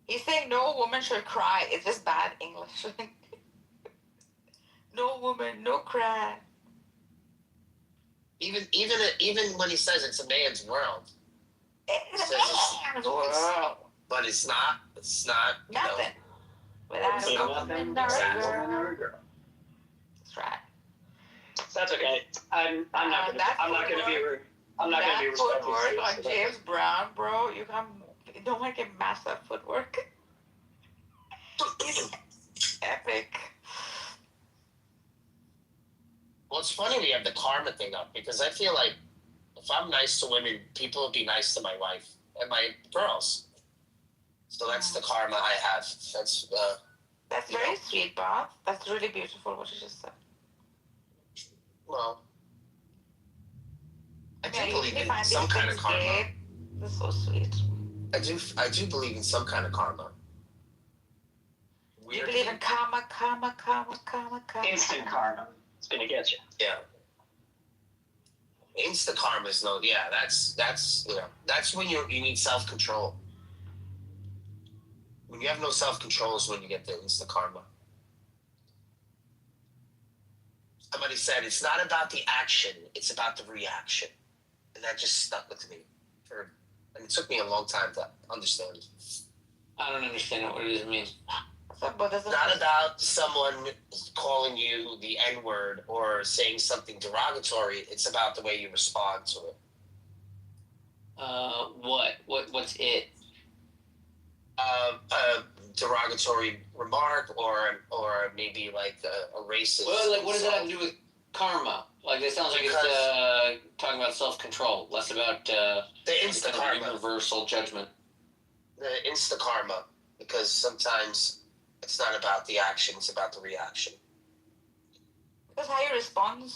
He's saying no woman should cry. It's just bad English. No woman, no cry. Even when he says it's a man's world. It's a man's world. But it's not. It's not. Nothing. Without a woman or a girl. That's right. That's okay. I'm not gonna be rude. I'm not gonna be respectful. Footwork on James Brown, bro. You don't want to get massive footwork. It's epic. Well, it's funny we have the karma thing up because I feel like if I'm nice to women, people will be nice to my wife and my girls. So that's the karma I have. That's very sweet, Bob. That's really beautiful what you just said. Well, I do Yeah, believe you in find some these kind of things karma. gay. That's so sweet. I do believe in some kind of karma. You believe in karma. Instant karma. It's gonna get you. Yeah. Instant karma is no. Yeah, that's when you need self control. When you have no self control is when you get the instant karma. Somebody said it's not about the action; it's about the reaction, and that just stuck with me. And it took me a long time to understand. I don't understand what it means. It's not about someone calling you the N-word or saying something derogatory. It's about the way you respond to it. What's it? A derogatory remark or maybe like a racist. Well, like what does that have to do with karma? Like it sounds like it's talking about self-control, less about the insta karma, universal judgment. The insta karma, because sometimes it's not about the action; it's about the reaction. Because how you respond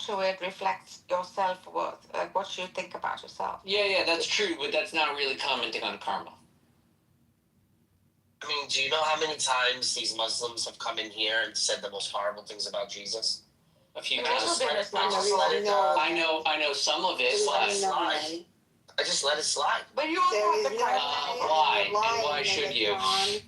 to it reflects your self-worth, like what you think about yourself. Yeah, that's true, but that's not really commenting on karma. I mean, do you know how many times these Muslims have come in here and said the most horrible things about Jesus? A few I times. just let it I know some of it. Slide. I just let it slide. But you also have the why? And why should you? Why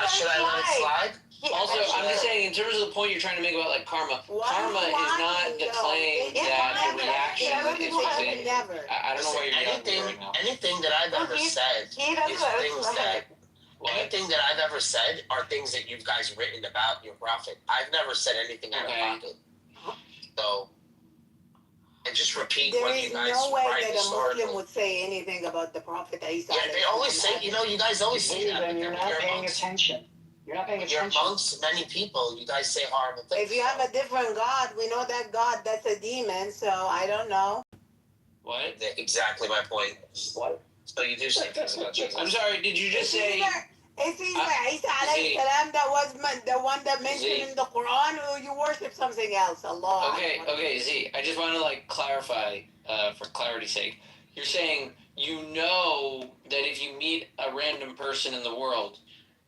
should I let it slide? Also, I'm just saying, in terms of the point you're trying to make about like karma, karma is not the claim that the reaction is something. I don't know why you're yelling right now. Anything that I've ever said is things that. Anything that I've ever said are things that you guys written about your prophet. I've never said anything out of pocket. So, and just repeat There what is you guys no way write that a historically. Muslim would say anything about the Prophet Isa. Yeah, they always say, you guys always say that. Then you're not paying attention. You're not paying attention. You're amongst many people. You guys say horrible things. If you have a different God, we know that God, that's a demon, so I don't know. What? Exactly my point. What? So you do say things about Jesus. I'm sorry, did you just say... It's either Isa alayhi salam that was the one that mentioned in the Quran, or you worship something else, Allah. Okay, Z, I just want to clarify, for clarity's sake. You're saying you know that if you meet a random person in the world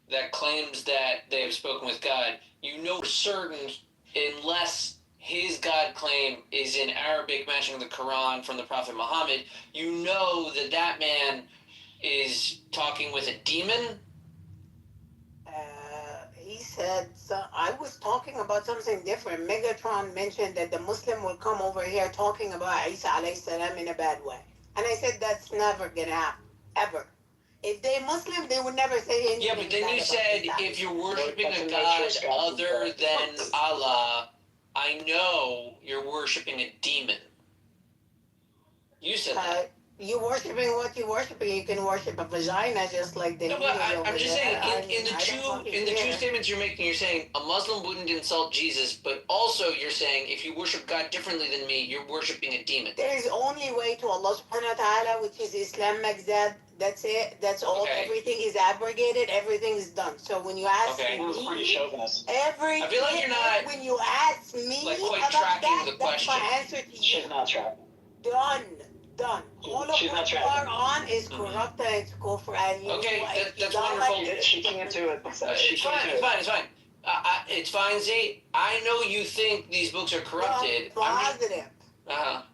that claims that they have spoken with God, you know for certain, unless his God claim is in Arabic matching the Quran from the Prophet Muhammad, you know that that man is talking with a demon. He said, so I was talking about something different. Megatron mentioned that the Muslim will come over here talking about Isa alayhi salam in a bad way. And I said, that's never going to happen, ever. If they're Muslim, they would never say anything. Yeah, but then you said if you're worshiping a God other than Allah, I know you're worshiping a demon. You said that. You worshiping what you worshiping. You can worship a vagina just like the. No, but I'm just saying in the two statements you're making, you're saying a Muslim wouldn't insult Jesus, but also you're saying if you worship God differently than me, you're worshiping a demon. There is only way to Allah subhanahu wa ta'ala, which is Islam Magzad. That's it. That's all. Okay. Everything is abrogated. Everything is done. So when you ask me, I feel like you're not. When you ask me, like quite tracking the question. That's my answer to you. She's not tracking. Done. All of what you are on is corrupt and it's kufr, and you. Okay, that's wonderful. She can't do it. It's fine. It's fine, Z. I know you think these books are corrupted. I'm positive. Right,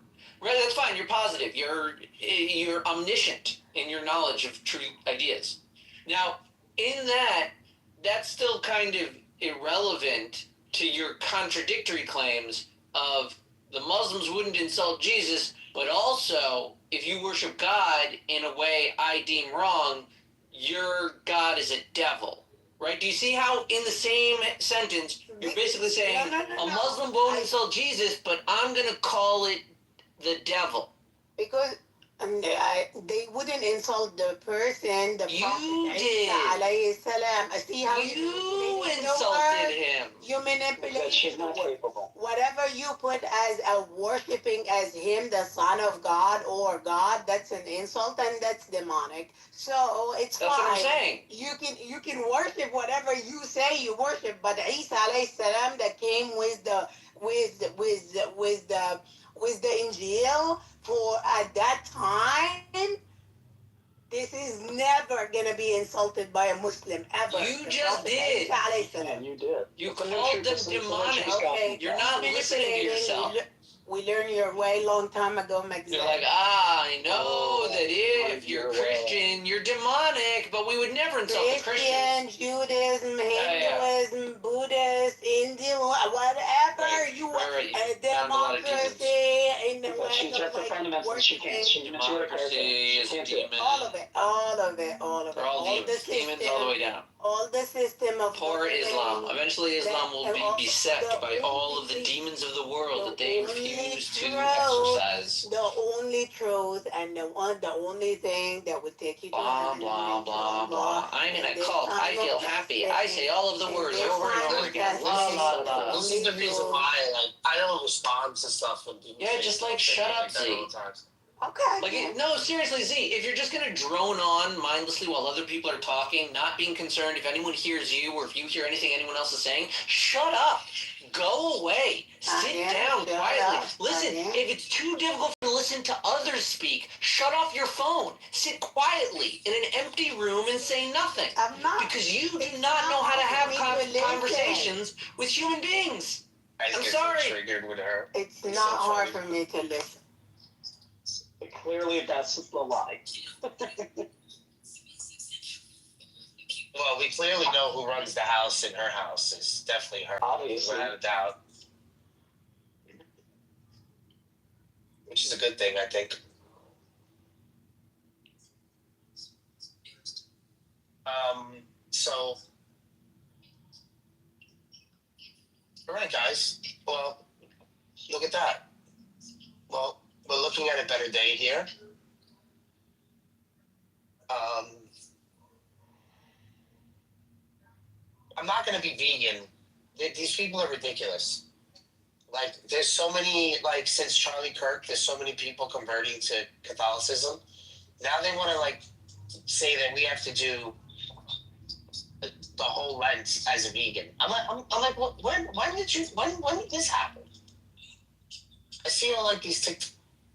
that's fine. You're positive. You're omniscient in your knowledge of true ideas. Now, in that's still kind of irrelevant to your contradictory claims of the Muslims wouldn't insult Jesus, but also, if you worship God in a way I deem wrong, your God is a devil. Right? Do you see how in the same sentence, you're basically saying a Muslim won't insult Jesus, but I'm going to call it the devil? Because they wouldn't insult the person, the Prophet alayhi salam. See how you insulted him. You manipulate. She's not capable. Whatever you put as a worshipping as him, the son of God or God, that's an insult and that's demonic. So it's fine. That's what I'm saying. You can worship whatever you say you worship, but Isa alayhi salam that came with the Injil for at that time, this is never gonna be insulted by a Muslim ever. You just did. Yeah, you did. You called them demonic. Okay, you're not listening to yourself. We learned your way a long time ago, Mexico. You're like, I know that if you're Christian, you're demonic, but we would never insult the Christians. Judaism, Hinduism, Buddhist, Indian, whatever you want. Democracy, in the she's just a fundamentalist. She can't. Democracy is a demon. All of it. All demons. Demons all the way down. All the system of poor Islam. Eventually, Islam will be beset by all of the demons of the world that they refuse to exercise. The only truth and the only thing that would take you to heaven. Blah, blah, blah. I'm in a cult. I feel happy. I say all of the words over and over again. This is the reason why I don't respond to stuff when people say just like shut up, Z. Okay. No, seriously, Z, if you're just going to drone on mindlessly while other people are talking, not being concerned if anyone hears you or if you hear anything anyone else is saying, shut up. Go away. Sit down quietly. Listen, if it's too difficult to listen to others speak, shut off your phone. Sit quietly in an empty room and say nothing. Because you do not know how to have conversations with human beings. I'm sorry. Triggered with her. It's not hard for me to listen. Clearly, that's the lie. Well, we clearly know who runs the house in her house. It's definitely her. Obviously. Without a doubt. Which is a good thing, I think. So, all right, guys. Well, look at that. Well, we're looking at a better day here. I'm not going to be vegan. These people are ridiculous. Like, there's so many, like, since Charlie Kirk, there's so many people converting to Catholicism. Now they want to, like, say that we have to do the whole Lent as a vegan. I'm like, when did this happen? I see all, like, these TikTok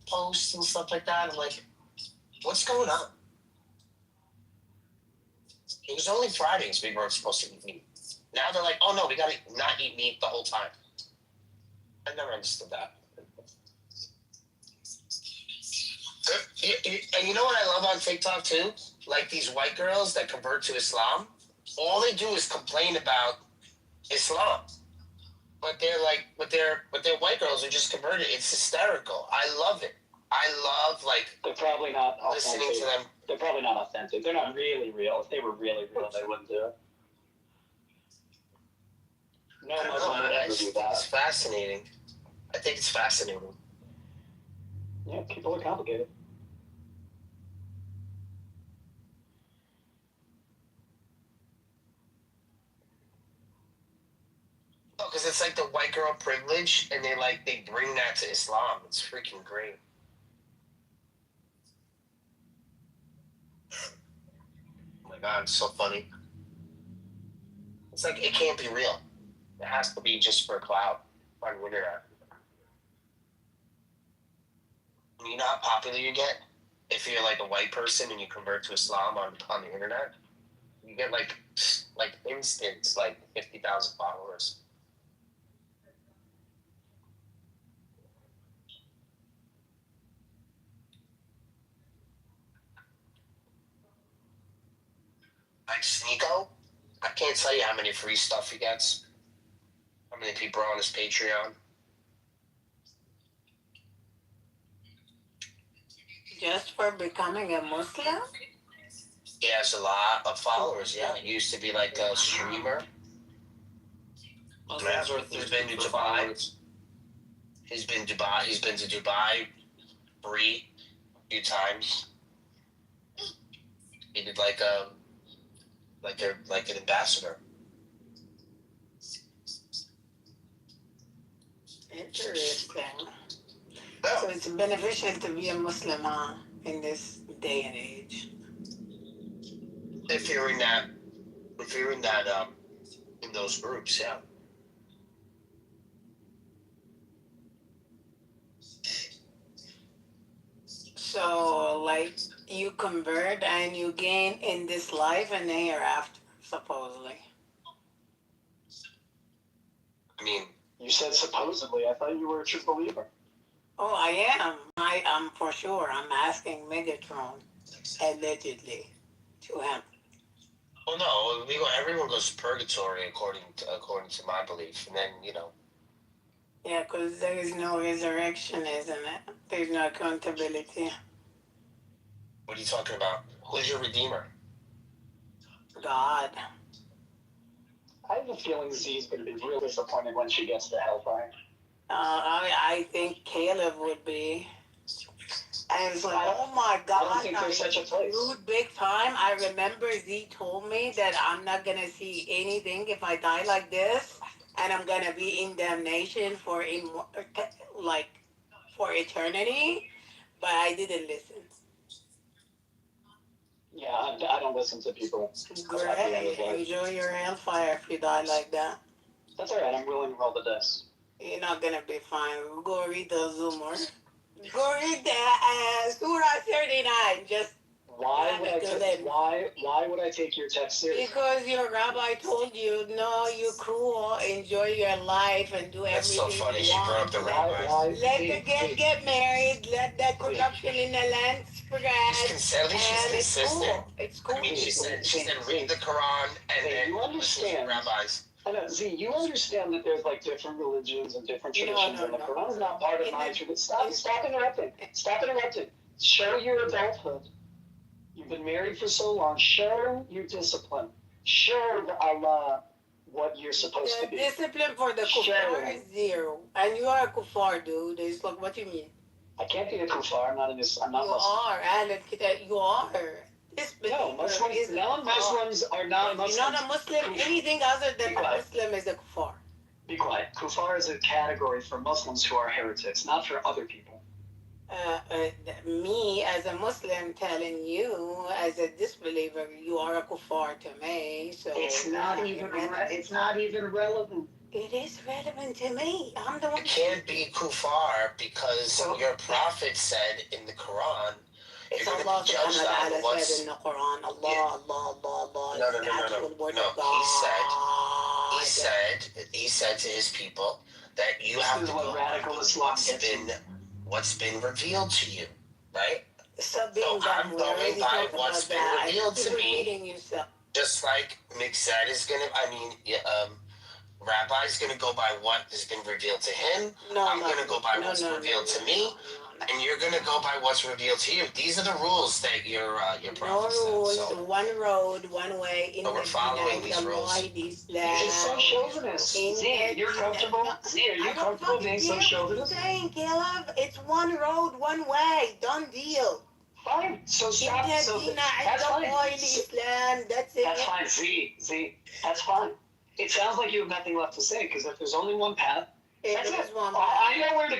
posts and stuff like that. I'm like, What's going on? It was only Fridays we weren't supposed to eat meat. Now they're like, oh no, we gotta not eat meat the whole time. I never understood that. And you know what I love on TikTok too? Like these white girls that convert to Islam, all they do is complain about Islam. But they're like, but they're white girls who just converted. It's hysterical. I love it. I love They're probably not listening authentic. to them. They're probably not authentic. They're not really real. If they were really real, they wouldn't do it. No I don't Muslim know. would I ever just do think it's that. fascinating. I think it's fascinating. Yeah, people are complicated. No, because it's like the white girl privilege, and they bring that to Islam. It's freaking great. Oh my god, it's so funny. It's like it can't be real. It has to be just for cloud on the internet. You know how popular you get if you're like a white person and you convert to Islam on the internet. You get like instant 50,000 followers. Like Sneeko, I can't tell you how many free stuff he gets. How many people are on his Patreon? Just for becoming a Muslim? He has a lot of followers. Yeah, he used to be like a streamer. Yeah, he's been to Dubai. He's been Dubai. He's been to Dubai 3 few times. He did like an ambassador. Interesting. So it's beneficial to be a Muslim in this day and age. If you're in those groups, yeah. So, like, you convert and you gain in this life and the hereafter, supposedly. I mean, You said supposedly. I thought you were a true believer. Oh, I am. I am for sure. I'm asking Megatron, allegedly, to him. Well, no, everyone goes to purgatory according to my belief, and then Yeah, because there is no resurrection, isn't it? There's no accountability. What are you talking about? Who's your redeemer? God. I have a feeling Z's going to be real disappointed when she gets to Hellfire. I think Caleb would be. And it's like, oh my God, I don't think there's such a place. Dude, big time. I remember Z told me that I'm not gonna see anything if I die like this, and I'm gonna be in damnation for for eternity. But I didn't listen. Yeah, I don't listen to people. Great. Enjoy your hellfire if you die like that. That's alright, I'm willing to roll the dice. You're not gonna be fine. Go read the Zoomer. Go read the Surah 39. Just why would I take your text seriously? because your rabbi told you, no, you're cruel. Enjoy your life and do That's everything so funny. you She want. brought up the rabbi. Let the kids get married. Let the corruption in the land spread. At least she's consistent. Cool. It's cool. I mean, she said read the Quran and then you understand rabbis. I know, Z, you understand that there's different religions and different traditions, and the Quran's not part of my tradition. Stop interrupting. Stop interrupting. Show your adulthood. You've been married for so long. Show your discipline. Show Allah what you're supposed to be. Discipline for the kuffar is 0. And you are a kuffar, dude. It's like, what do you mean? I can't be a kuffar. I'm not You Muslim. are. You are. No, non-Muslims are not Muslims. You're not a Muslim. Anything other than a Muslim is a kuffar. Be quiet. Kuffar is a category for Muslims who are heretics, not for other people. Me as a Muslim telling you as a disbeliever, you are a kuffar to me. So it's not even relevant. It is relevant to me. I'm the one. You can't be kuffar because your prophet said in the Quran, It's You're Allah gonna be judged subhanahu wa on ta'ala what's. said in the Quran, Allah No, is no, the no, no, actual no. word No, of God. he said to his people that you have to go radical on Islam gets you. what's been revealed to you, right? So I'm going by what's been revealed to me. Repeating yourself. Just like Mick said, Rabbi's gonna go by what has been revealed to him. I'm gonna go by what's revealed to me, and you're gonna go by what's revealed to you. These are the rules that you're promised. No rules, one road, one way. So we're following these rules. It's so chauvinist. Z, you're comfortable? Z, are you comfortable being so chauvinist? Saying, Caleb, it's one road, one way. Done deal. Fine. So stop. So that's fine. That's it. That's fine. Z, that's fine. It sounds like you have nothing left to say because if there's only one path, that's it. I know where to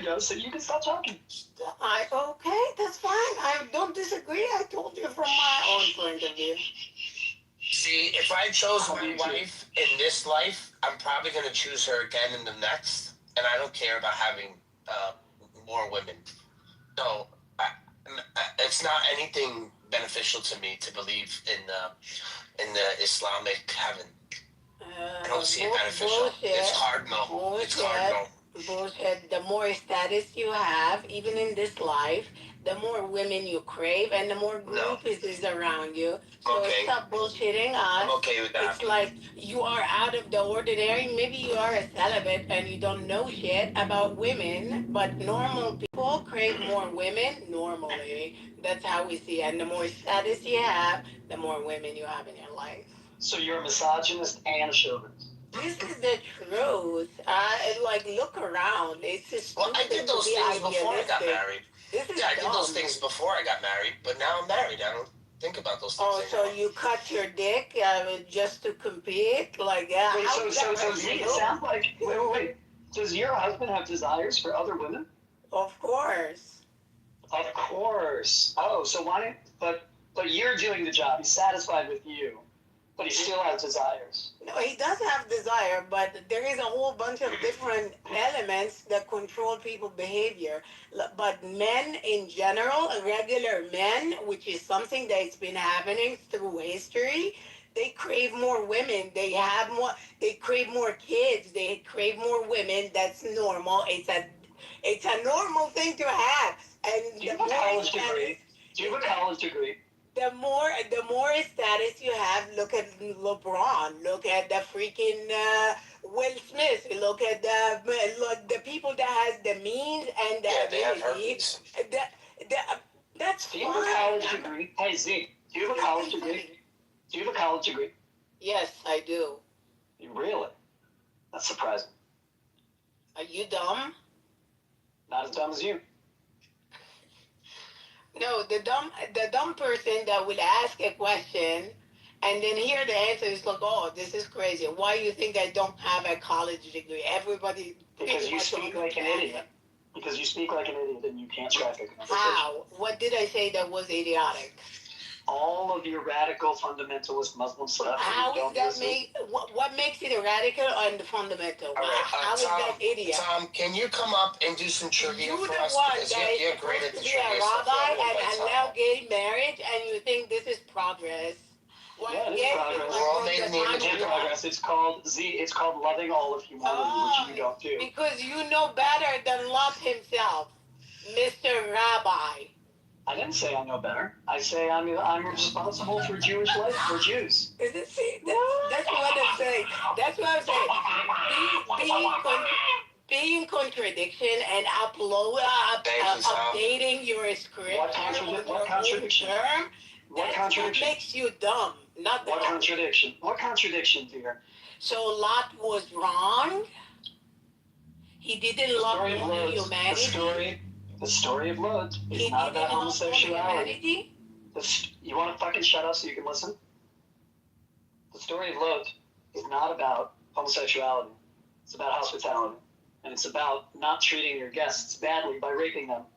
go. So you can stop talking. Okay, that's fine. I don't disagree. I told you from my own point of view. See, if I chose my wife in this life, I'm probably going to choose her again in the next, and I don't care about having more women. So it's not anything beneficial to me to believe in the Islamic heaven. I don't see it beneficial. Bullshit. It's cardinal. It's cardinal. Bullshit. The more status you have, even in this life, the more women you crave and the more groupies is around you. So stop bullshitting us. I'm okay with that. It's like you are out of the ordinary. Maybe you are a celibate and you don't know shit about women, but normal people crave more women normally. That's how we see it. And the more status you have, the more women you have in your life. So you're a misogynist and a chauvinist. This is the truth. Look around. It's just well, I did those things before I got married. This is I did those things before I got married, but now I'm married. I don't think about those things anymore. So you cut your dick just to compete? Like, yeah. Wait, so it sounds like, wait. Does your husband have desires for other women? Of course. Of course. Oh, so why? But you're doing the job. He's satisfied with you, but he still has desires. No, he does have desire, but there is a whole bunch of different elements that control people's behavior. But men in general, regular men, which is something that's been happening through history, they crave more women. They crave more kids. They crave more women. That's normal. It's a normal thing to have. And Do you have a college degree? The more status you have, look at LeBron, look at the freaking Will Smith, look at the people that has the means and the ability. That's fine. Do you have a college degree? Hey Z, do you have a college degree? Yes, I do. Really? That's surprising. Are you dumb? Not as dumb as you. No, the dumb person that will ask a question and then hear the answer is like, oh, this is crazy. Why do you think I don't have a college degree? Everybody. Because you speak like an idiot. Because you speak like an idiot and you can't track a conversation. How? What did I say that was idiotic? All of your radical fundamentalist Muslim stuff. How is that what makes it radical and fundamental? How is that idiot? Tom, can you come up and do some trivia for us? You're great at the trivia. You're a rabbi and allow gay marriage, and you think this is progress. Yeah, it is progress. We're all made in the image of progress. It's called loving all of humanity, which you don't do. Because you know better than love himself, Mr. Rabbi. I didn't say I know better. I say I'm responsible for Jewish life for Jews. See, that's what I'm saying. That's what I'm saying. Being contradiction and updating your script. What contradiction? What contradiction? Makes you dumb. Not what contradiction? What contradiction, dear? So Lot was wrong. He didn't love humanity. The story of Lot is not about homosexuality. You want to fucking shut up so you can listen? The story of Lot is not about homosexuality. It's about hospitality. And it's about not treating your guests badly by raping them.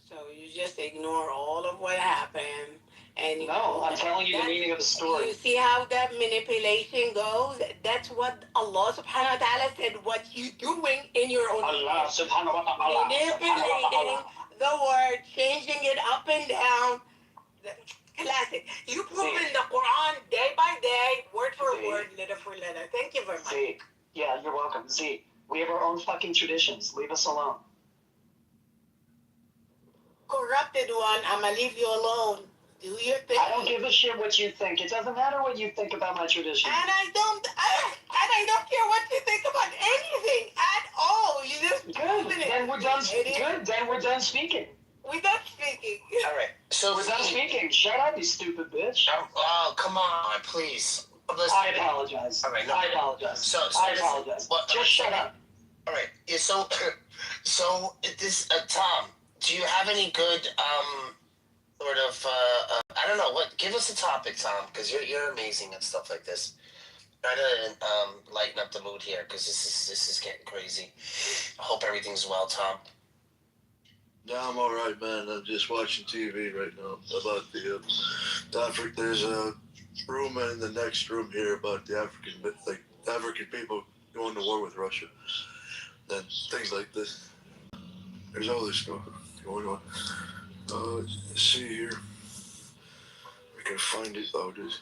So you just ignore all of what happened. And no, I'm telling you the meaning of the story. You see how that manipulation goes? That's what Allah subhanahu wa ta'ala said, what you doing in your own Allah subhanahu wa ta'ala. Manipulating the word, changing it up and down. Classic. You prove in the Quran day by day, word for word, letter for letter. Thank you very much. Z. Yeah, you're welcome. Z. We have our own fucking traditions. Leave us alone. Corrupted one, I'ma leave you alone. Do your thing. I don't give a shit what you think. It doesn't matter what you think about my tradition. And I don't care what you think about anything at all. You just good. Then we're done. Good. Then we're done speaking. We're done speaking. All right. So we're done speaking. Shut up, you stupid bitch. Oh, come on, please. I apologize. All right, no, I apologize. I apologize. Just shut up. All right. Yeah, so this Tom, do you have any good sort of I don't know what? Give us a topic, Tom, because you're amazing at stuff like this. Try to lighten up the mood here, because this is getting crazy. I hope everything's well, Tom. Yeah, I'm all right, man. I'm just watching TV right now about the African. There's a room in the next room here about the African people going to war with Russia, and things like this. There's all this stuff going on. Let's see here. I can find it. Oh, it is.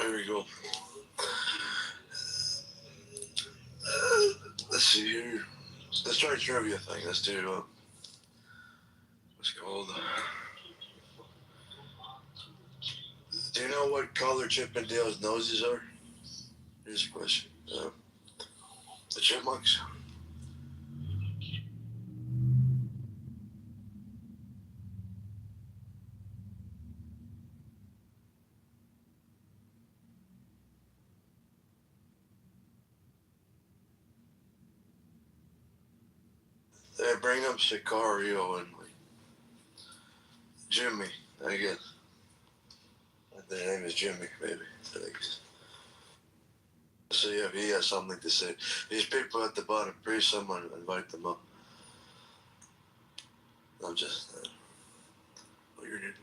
Here we go. Let's see here. Let's try a trivia thing. Let's do what's it called? Do you know what color Chip and Dale's noses are? Here's a question. The chipmunks. They bring up Sicario and Jimmy, I guess. The name is Jimmy, maybe. I think. So yeah, he has something to say. These people at the bottom, please someone invite them up. I'm just. What you're doing.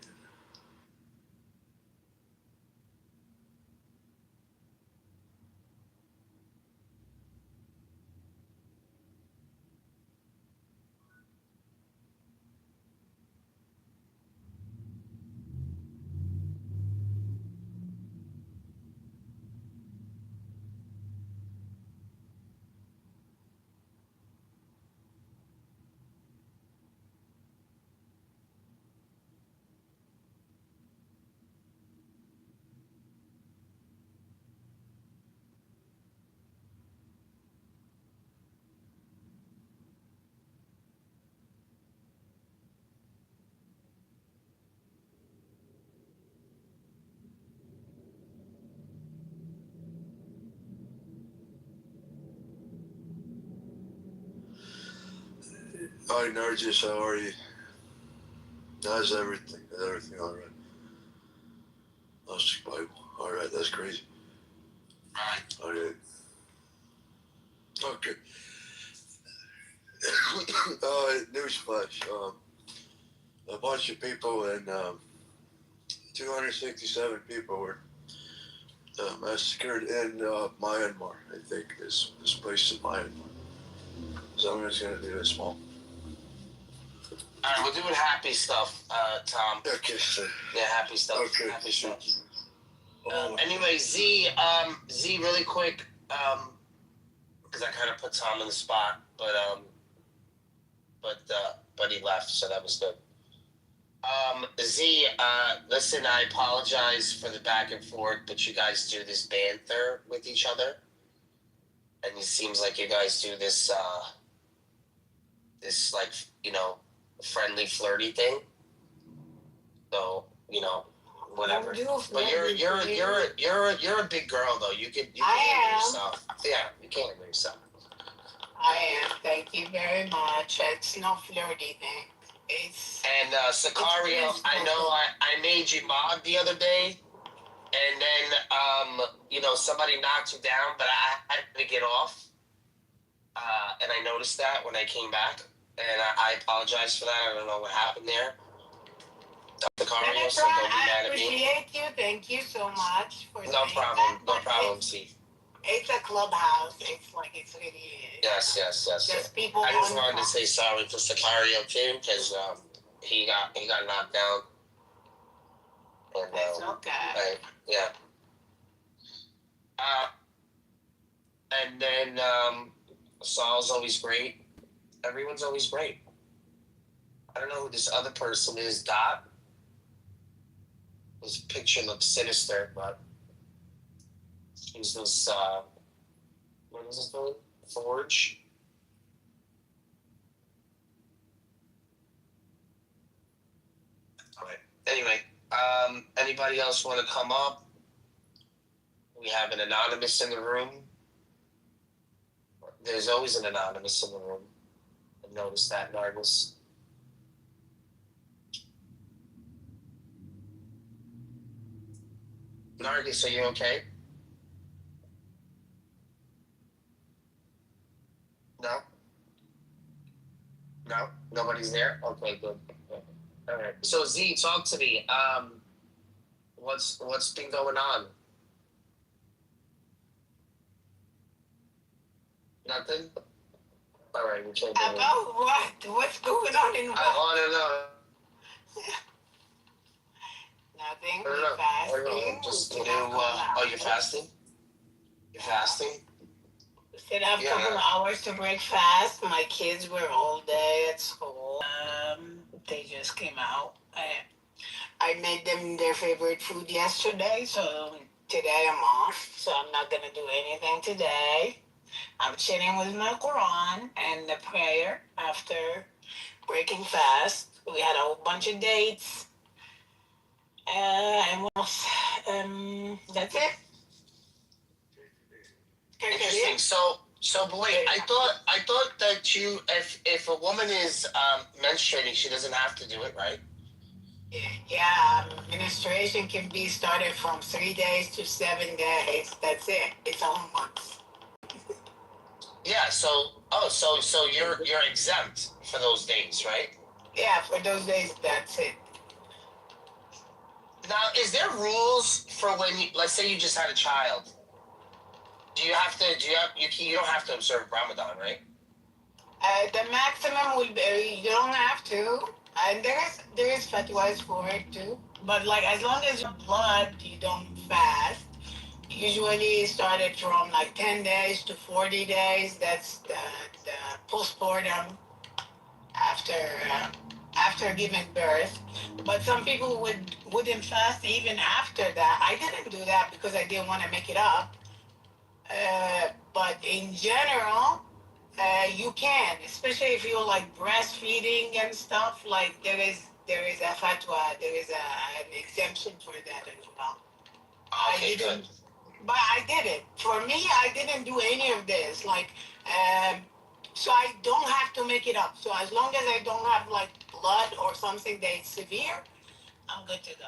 Hi, Nargis, how are you? How's everything? Is everything all right? Lost Bible. All right, that's crazy. All right. Okay. Newsflash. A bunch of people and 267 people were massacred in Myanmar. I think this place in Myanmar. So I'm just gonna do this small. All right, we're doing happy stuff, Tom. Okay. Yeah, happy stuff. Okay. Happy stuff. Anyway, Z, really quick, because I kind of put Tom on the spot, but he left, so that was good. Z, listen, I apologize for the back and forth, but you guys do this banter with each other, and it seems like you guys do this, like, friendly, flirty thing. So, whatever. But you're a big girl though. You can handle yourself. Yeah, you can handle yourself. I am. Thank you very much. It's no flirty thing. And Sicario, I know I made you mod the other day, and then somebody knocked you down, but I had to get off, and I noticed that when I came back, and I apologize for that. I don't know what happened there. Sicario, so don't be mad at me. I appreciate you. Thank you so much for No problem. No problem, C. It's a clubhouse. It's like it's really. Yes. There's people. I just on wanted the to say sorry to Sicario too, because he got knocked down. And, It's okay. yeah. And then Saul's always great. Everyone's always great. I don't know who this other person is, Dot. His picture looks sinister, but he's this, what is his name? Forge? Alright. Anyway, anybody else want to come up? We have an anonymous in the room. There's always an anonymous in the room. I noticed that, Nargis. Nargis, are you okay? No? No? Nobody's there? Okay, good. All right. So Z, talk to me. What's been going on? Nothing? All right, we can't do it. About what? What's going on in what? I want to know. Nothing. I don't know. Fasting. Just oh, you're fasting? You're fasting? Sit up a couple of hours to break fast. My kids were all day at school. They just came out. I made them their favorite food yesterday, so today I'm off. So I'm not gonna do anything today. I'm chilling with my Quran and the prayer after breaking fast. We had a whole bunch of dates. And what else? That's it. Interesting. So boy, I thought that you, if a woman is menstruating, she doesn't have to do it, right? Yeah, menstruation can be started from 3 days to 7 days. That's it. It's all months. Yeah. So you're exempt for those days, right? Yeah, for those days, that's it. Now, is there rules for when you, let's say you just had a child? You don't have to observe Ramadan, right? The maximum will be, you don't have to. And there is fatwas for it too. But like as long as your blood, you don't fast. Usually started from like 10 days to 40 days. That's the postpartum after giving birth. But some people wouldn't fast even after that. I didn't do that because I didn't want to make it up. But in general, you can, especially if you're like breastfeeding and stuff. Like there is a fatwa, there is an exemption for that as well. Okay, good. But I did it. For me, I didn't do any of this. Like, so I don't have to make it up. So as long as I don't have like blood or something that's severe, I'm good to go.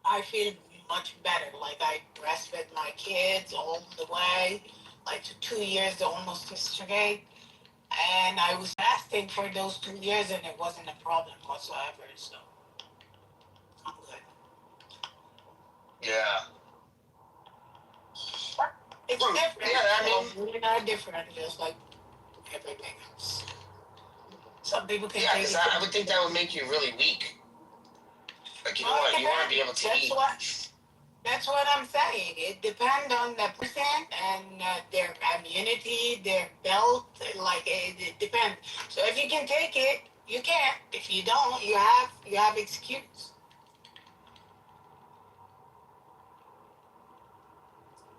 I feel much better. Like I breastfed my kids all the way, like 2 years almost straight. And I was fasting for those 2 years and it wasn't a problem whatsoever. So I'm good. Yeah. It's different. Yeah, I mean, we're not different, just like everything else. Some people can yeah, take because it. I would think that would make you really weak. Like you want to be able to eat. That's what I'm saying. It depends on the person and their immunity, their health. Like it depends. So if you can take it, you can. If you don't, you have excuse.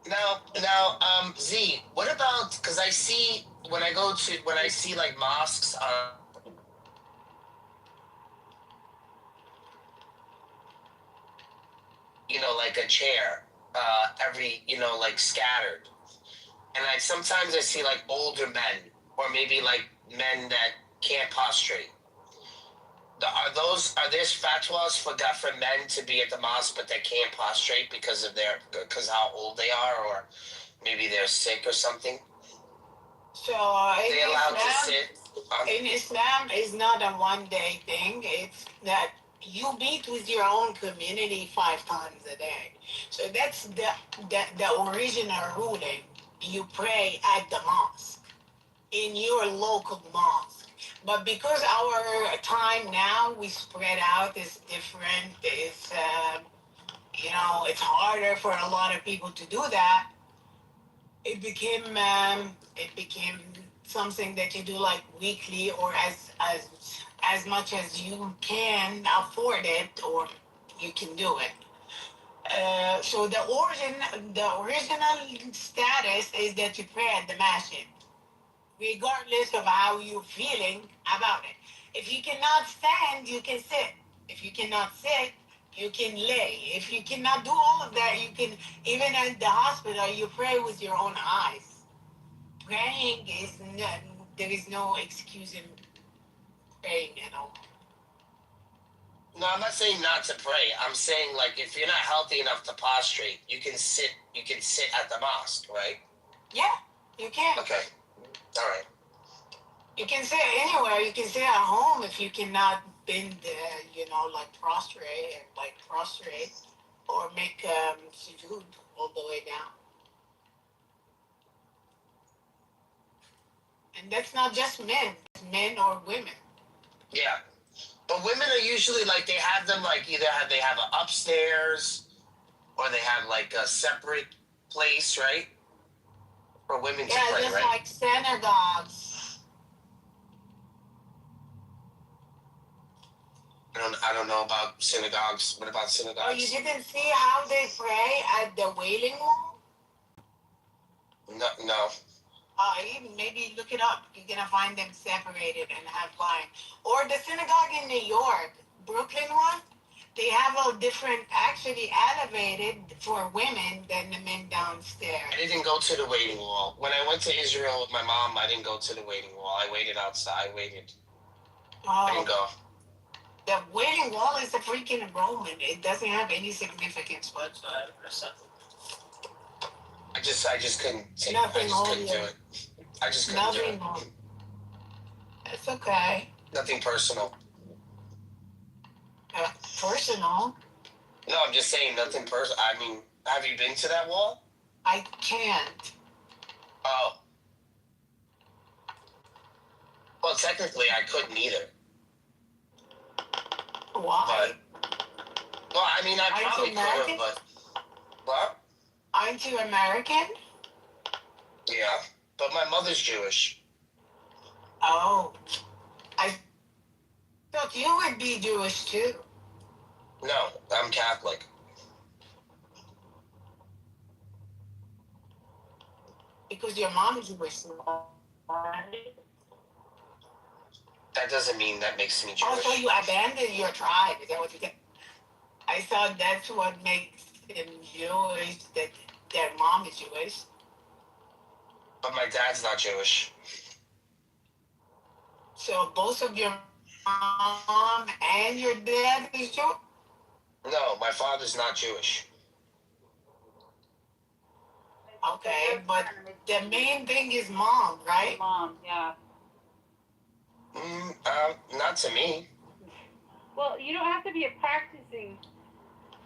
Now, Z, what about, because I see, when I see like mosques, like a chair, like scattered. And sometimes I see like older men, or maybe like men that can't prostrate. Are there fatwas for men to be at the mosque but they can't prostrate because how old they are, or maybe they're sick or something? So they're allowed to sit. In Islam, it's not a one-day thing. It's that you meet with your own community 5 times a day. So that's the original ruling. You pray at the mosque, in your local mosque. But because our time now, we spread out, is different, it's harder for a lot of people to do that. It became something that you do like weekly or as much as you can afford it or you can do it. So the original status is that you pray at the masjid, regardless of how you're feeling about it. If you cannot stand, you can sit. If you cannot sit, you can lay. If you cannot do all of that, you can, even at the hospital, you pray with your own eyes. Praying is not, there is no excuse in praying at all. No, I'm not saying not to pray. I'm saying like if you're not healthy enough to prostrate, you can sit. You can sit at the mosque, right? Yeah, you can. Okay. All right. You can sit anywhere. You can sit at home if you cannot bend, prostrate, or make sujood all the way down. And that's not just men, men or women. Yeah. But women are usually like they have them like they have an upstairs or they have like a separate place, right? For women to pray, just right? like synagogues. I don't know about synagogues. What about synagogues? Oh, you didn't see how they pray at the Wailing Wall? No. Maybe look it up. You're gonna find them separated and have line. Or the synagogue in New York, Brooklyn one, they have a different, actually elevated for women than the men downstairs. I didn't go to the waiting wall. When I went to Israel with my mom, I didn't go to the waiting wall. I waited outside. I waited. I didn't go. The waiting wall is a freaking Roman. It doesn't have any significance whatsoever. I just couldn't take it. Nothing I just couldn't do holy. it. I just couldn't do it. Nothing. It's okay. Nothing personal. Personal? No, I'm just saying nothing personal. I mean, have you been to that wall? I can't. Oh. Well, technically, I couldn't either. Why? Well, I mean, I probably could have, but... What? Aren't you American? Yeah, but my mother's Jewish. Oh. I thought you would be Jewish, too. No, I'm Catholic. Because your mom is Jewish. That doesn't mean that makes me Jewish. Also, you abandoned your tribe. Is that what you get? I thought that's what makes them Jewish, that their mom is Jewish. But my dad's not Jewish. So both of your mom and your dad is Jewish? No, my father's not Jewish. Okay, but the main thing is mom, right? Mom, yeah. Not to me. Well, you don't have to be practicing.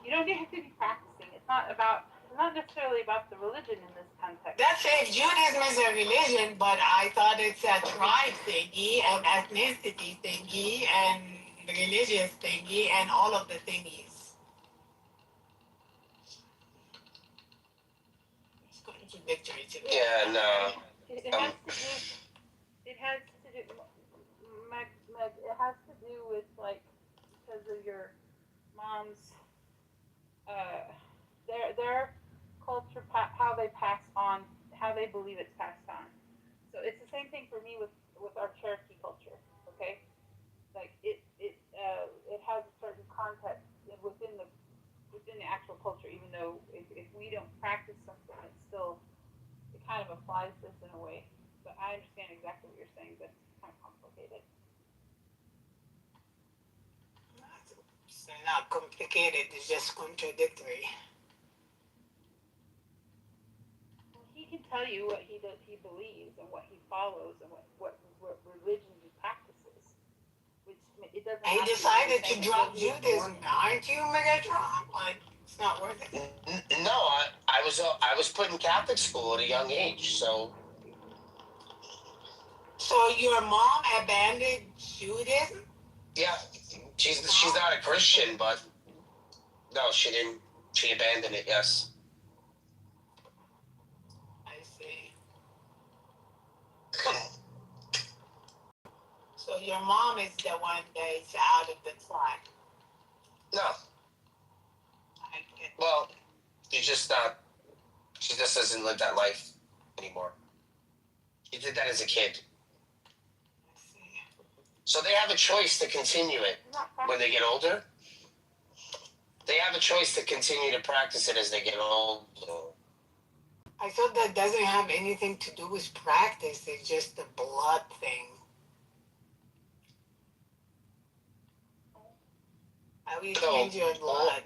You don't have to be practicing. It's not necessarily about the religion in this context. That's it. Judaism is a religion, but I thought it's a tribe thingy, and ethnicity thingy, and religious thingy, and all of the thingies. It's going to victory today. Yeah, no. It has to do. It has to do. It has to do with like because of your mom's their culture, how they pass on, how they believe it's passed on. So it's the same thing for me with our Cherokee culture. Okay, like it has a certain context within the actual culture, even though if we don't practice something, it kind of applies this in a way. But I understand exactly what you're saying, but it's kind of complicated. It's not complicated, it's just contradictory. Well, he can tell you what he believes and what he follows and what religion he practices, which It doesn't. He decided to drop Judaism. Aren't you, Megatron? Like, it's not worth it. No, I was put in Catholic school at a young age, so. So your mom abandoned Judaism? Yeah, she's not a Christian, but no, she didn't. She abandoned it. Yes. I see. So your mom is the one that's out of the plot. No. Well, she's just not. She just doesn't live that life anymore. She did that as a kid. So they have a choice to continue it when they get older. They have a choice to continue to practice it as they get older. I thought that doesn't have anything to do with practice. It's just a blood thing. How you change your blood?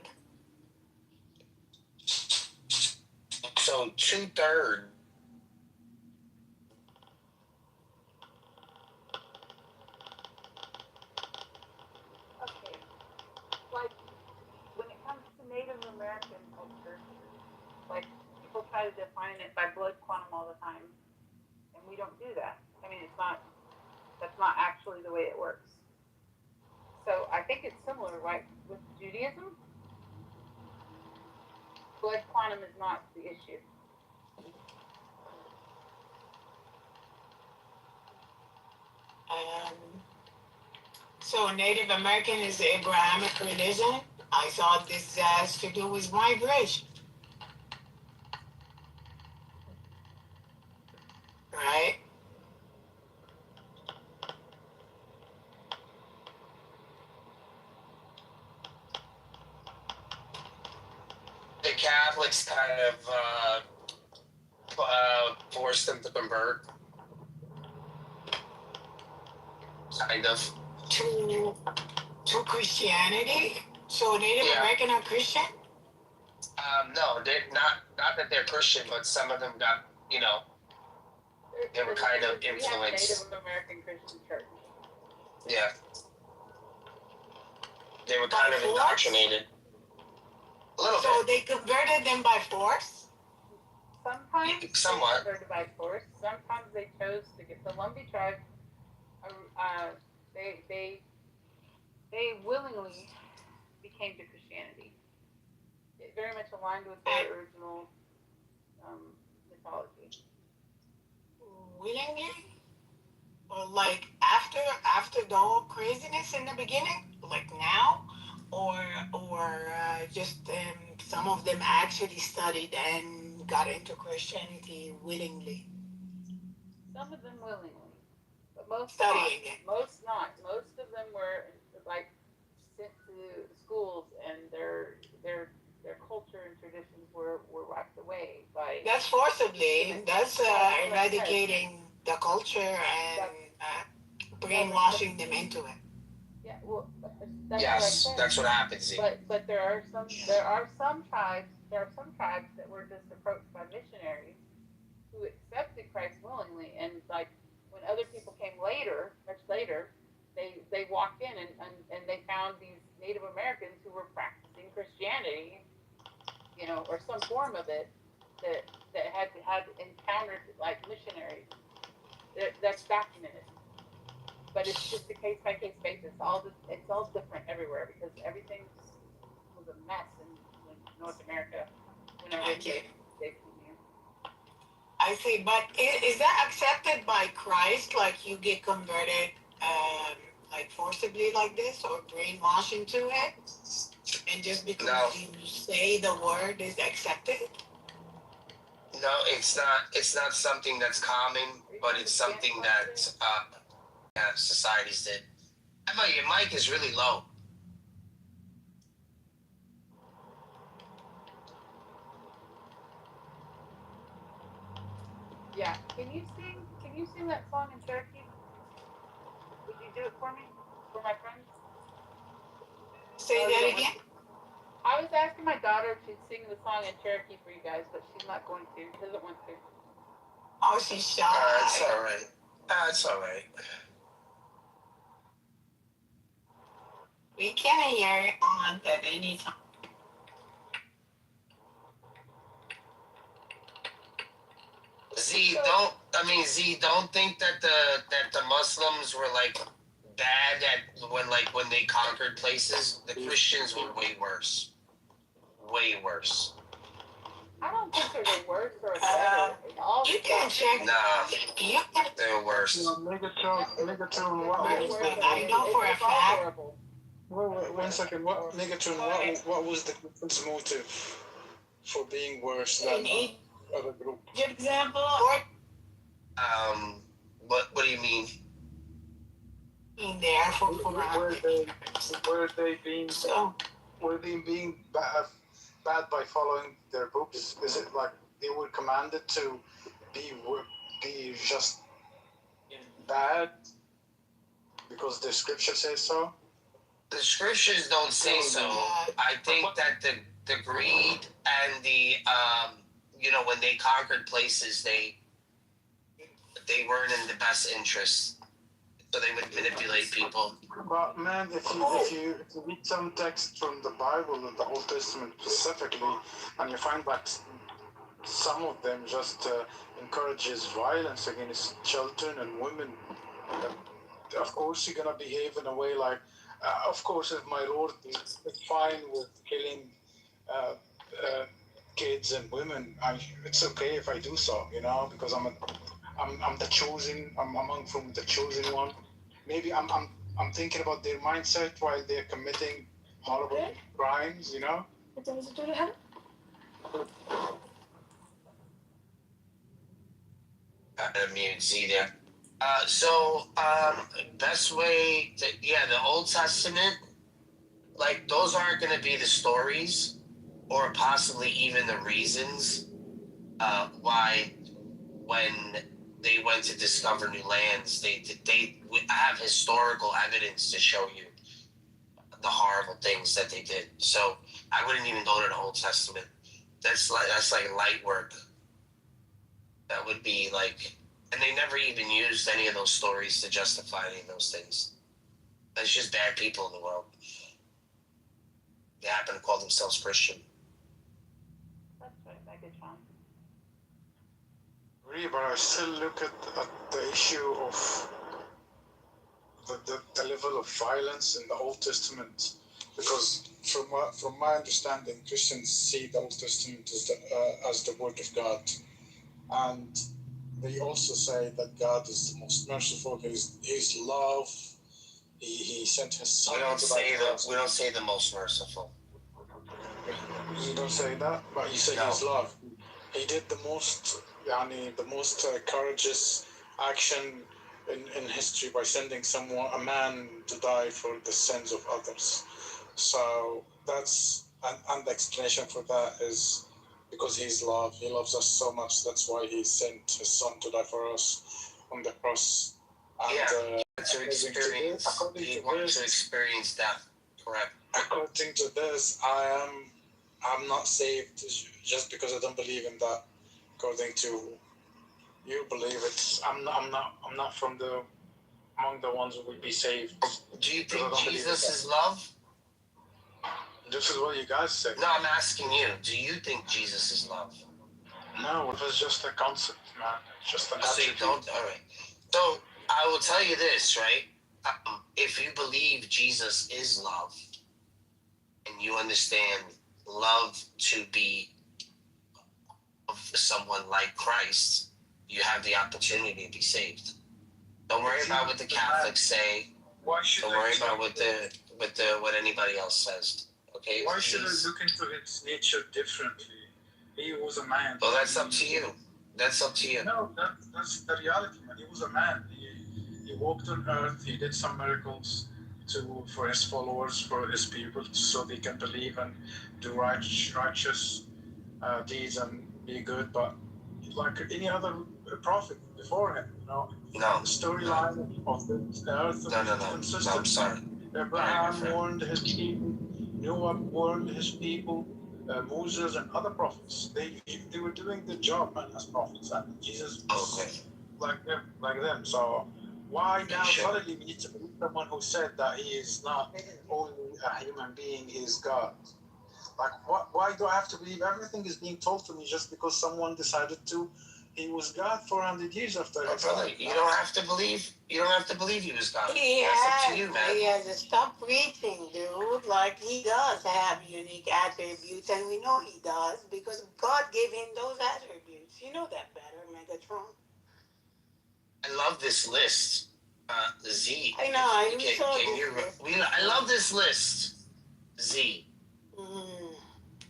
So 2/3. Okay. Like, when it comes to Native American culture, like, people try to define it by blood quantum all the time, and we don't do that. I mean, that's not actually the way it works. So I think it's similar, right, with Judaism. Blood quantum is not the issue. So Native American is the Abrahamic religion. I thought this has to do with migration. Right? The Catholics kind of forced them to convert. Kind of. To Christianity? So Native American are Christian? No, they're not that they're Christian, but some of them got, they were kind of influenced. Native American Christian Church. Yeah. They were kind of indoctrinated. A little bit. So they converted them by force? Sometimes somewhat. They converted by force. Sometimes they chose to get the Lumbee tribe. They willingly became to Christianity. It very much aligned with their original mythology. Willingly? Or like after the whole craziness in the beginning? Like now? Or just some of them actually studied and got into Christianity willingly? Some of them willingly, but most studying not. Most not. Most of them were like sent to schools, and their culture and traditions were wiped away by. That's forcibly. That's eradicating the culture and brainwashing them into it. Yeah, well, that's yes, what I said. that's what happens. But there are some tribes that were just approached by missionaries who accepted Christ willingly, and like when other people came later, much later, they walked in and they found these Native Americans who were practicing Christianity, or some form of it that had encountered like missionaries. That's documented. But it's just a case by case basis. It's all different everywhere because everything was a mess in North America whenever they came here. I see, but is that accepted by Christ? Like you get converted, like forcibly like this, or brainwashed into it, and just because you say the word is accepted? No, it's not. It's not something that's common, but it's something that societies did. I know your mic is really low. Yeah. Can you sing that song in Cherokee? Would you do it for me? For my friends? Say that again? I was asking my daughter if she'd sing the song in Cherokee for you guys, but she's not going to. She doesn't want to. Oh, she's shy. It's all right. It's all right. We can hear it on at any time. Z, don't think that the Muslims were like bad at when they conquered places. The Christians were way worse. Way worse. I don't think they're the worst or better. You can check. Nah, they're worse. Megatron, what was I know for a fact. One second. Megatron, what was the group's motive for being worse than other group? Good example. What do you mean? There for Were they being bad by following their books? Is it like they were commanded to be just bad because the scripture says so? The scriptures don't say so. I think that the greed and the when they conquered places, they weren't in the best interest, so they would manipulate people. But man, if you read some text from the Bible and the Old Testament specifically, and you find that some of them just encourages violence against children and women, of course you're gonna behave in a way like, of course, if my Lord is fine with killing kids and women, it's okay if I do so, because I'm the chosen. I'm among from the chosen one. Maybe I'm thinking about their mindset while they're committing horrible crimes. Mute Z there. Best way to the Old Testament, like those aren't going to be the stories, or possibly even the reasons why when they went to discover new lands, they have historical evidence to show you the horrible things that they did. So I wouldn't even go to the Old Testament. That's like light work. That would be like, and they never even used any of those stories to justify any of those things. That's just bad people in the world. They happen to call themselves Christian. That's right, Megatron. Really, but I still look at the issue of the level of violence in the Old Testament, because from my understanding, Christians see the Old Testament as the Word of God, and they also say that God is the most merciful. He's love. He sent His Son. We don't say the most merciful. You don't say that, but you say He's love. He did the most courageous action in history by sending a man to die for the sins of others. So that's and the explanation for that is because He's love. He loves us so much. That's why He sent His Son to die for us on the cross. And, to experience. He wants to experience death. Correct. According to this, I'm not saved just because I don't believe in that. According to you believe it, I'm not from among the ones who will be saved. Do you think Jesus is love? This is what you guys say. No, I'm asking you. Do you think Jesus is love? No, it was just a concept, man. It's just an So you don't? All right. So I will tell you this, right? If you believe Jesus is love, and you understand love to be of someone like Christ, you have the opportunity to be saved. Don't worry about what the Catholics say. Don't worry about what anybody else says. Okay? Why should I look into His nature differently? He was a man. Well, that's up to you. That's up to you. No, that's the reality, man. He was a man. He walked on earth. He did some miracles for His followers, for His people, so they can believe and do righteous deeds and be good. But like any other prophet before him, No. The storyline of the earth is consistent. No, I'm sorry. Abraham warned his people. Noah warned his people. Moses and other prophets. They were doing the job, man, as prophets. And Jesus was like them. So why now suddenly we need to believe someone who said that He is not only a human being is God. Like, why do I have to believe everything is being told to me just because someone decided to? He was God 400 years after his brother, life. you don't have to believe. You don't have to believe he was God. He That's up to has, you, man. he has to stop preaching, dude. Like, he does have unique attributes, and we know he does because God gave him those attributes. You know that better, Megatron. I love this list. Z. I know, I Can saw you, this I love this list. Z.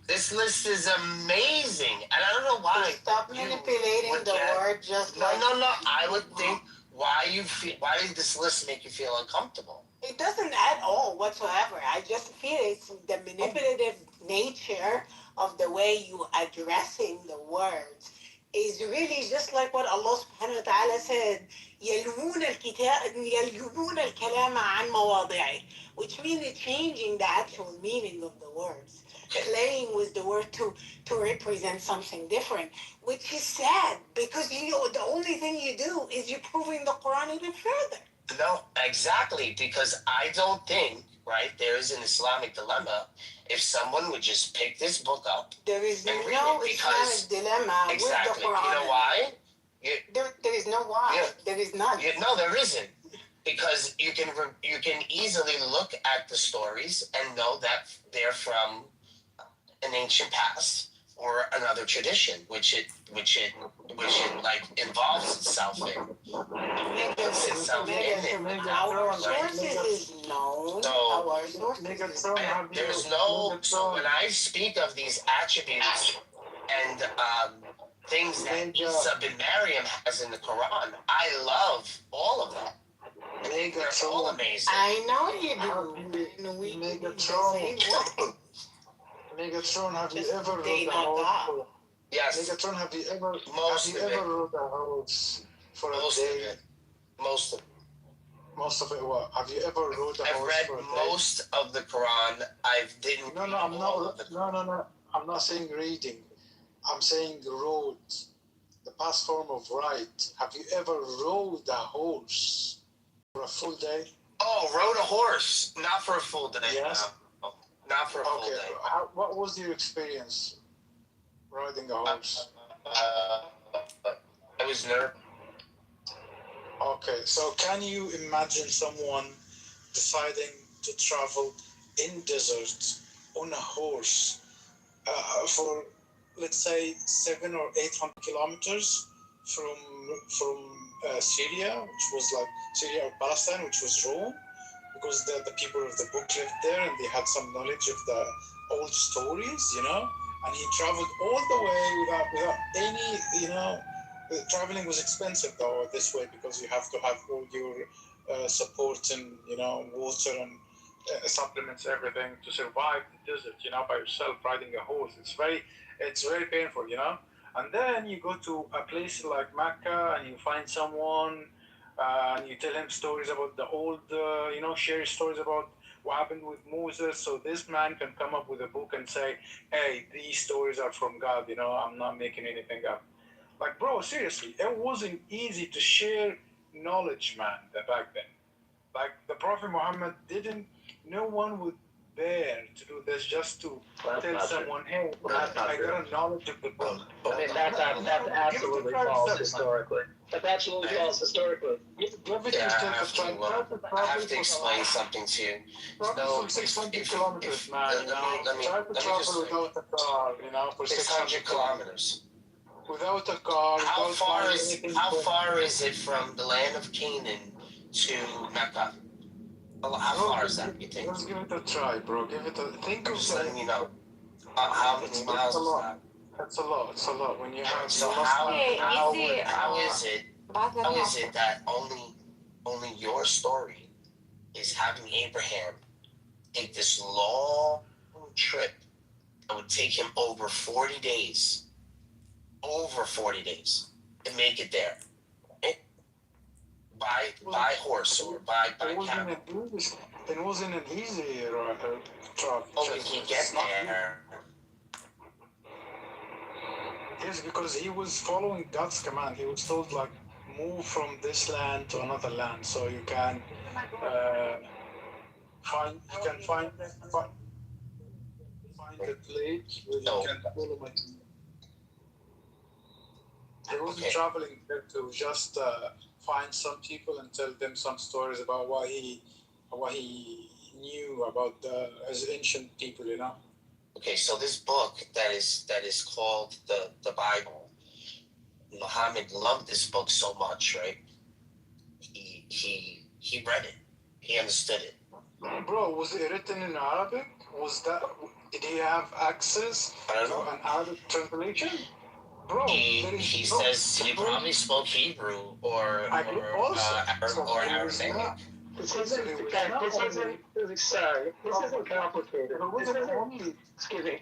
This list is amazing, and I don't know why. Stop manipulating the word just no, like... No. I would think why did this list make you feel uncomfortable? It doesn't at all whatsoever. I just feel it's the manipulative nature of the way you addressing the words is really just like what Allah subhanahu wa ta'ala said, يلوون الكلام عن مواضعه, which means changing the actual meaning of the words, playing with the word to represent something different, which is sad because the only thing you do is you're proving the Quran even further. No, exactly, because I don't think, right, there is an Islamic dilemma if someone would just pick this book up there is and read no it, because Islamic dilemma exactly, with the Quran. You know why? There is no why. Yeah. There is not. No, there isn't, because you can easily look at the stories and know that they're from an ancient past or another tradition, which it like involves itself in. It puts itself in it. Our sources is known. Our sources is known. There's no. So when I speak of these attributes and things that Isa bin Maryam has in the Quran, I love all of them. They're all amazing. I know you do. Megatron, have you ever wrote a horse? Yes. Megatron, have you ever wrote a horse for a day? Most of it. Most of it, what? Have you ever wrote a horse for a day? I've read most of the Quran. I didn't. No, I'm not saying reading. I'm saying rode. The past form of ride. Have you ever rode a horse for a full day? Oh, rode a horse, not for a full day. Yes. No. Not for a full day. What was your experience riding a horse? I was nervous. Okay, so can you imagine someone deciding to travel in desert on a horse for, let's say, 700 or 800 kilometers from Syria, which was like Syria or Palestine, which was Rome, because the people of the book lived there and they had some knowledge of the old stories, and he traveled all the way without any, traveling was expensive though this way because you have to have all your support and, water and supplements, everything to survive the desert, by yourself riding a horse. It's very painful, And then you go to a place like Mecca and you find someone and you tell him stories about the old, share stories about what happened with Moses. So this man can come up with a book and say, hey, these stories are from God, I'm not making anything up. Like, bro, seriously, it wasn't easy to share knowledge, man, back then. Like, the Prophet Muhammad no one would dare to do this just to tell someone, hey, I got a knowledge of the book. That's absolutely false historically. That's absolutely false historically. I have to explain something to you. From 600 kilometers, man, try to travel without a car, for 600 kilometers. Without a car. How far is it from the land of Canaan to Mecca? How far is that, you think? Let's give it a try, bro. Think of just letting you know. How many miles is that? That's a lot. It's a lot. When you have so how is it that only your story is having Abraham take this long trip that would take him over 40 days? Over 40 days to make it there. By horse or by camel. It wasn't an easy travel. Oh, we can get there. Yes, because he was following God's command. He was told, like, move from this land to another land so you can find the plate where you can follow my. He wasn't traveling there to just find some people and tell them some stories about what he knew about his ancient people, you know. Okay, so this book that is called the Bible. Muhammad loved this book so much, right? He read it. He understood it. Bro, was it written in Arabic? Did he have access to an Arabic translation? Bro, he says he probably spoke Hebrew or Aramaic. This isn't complicated. Excuse me.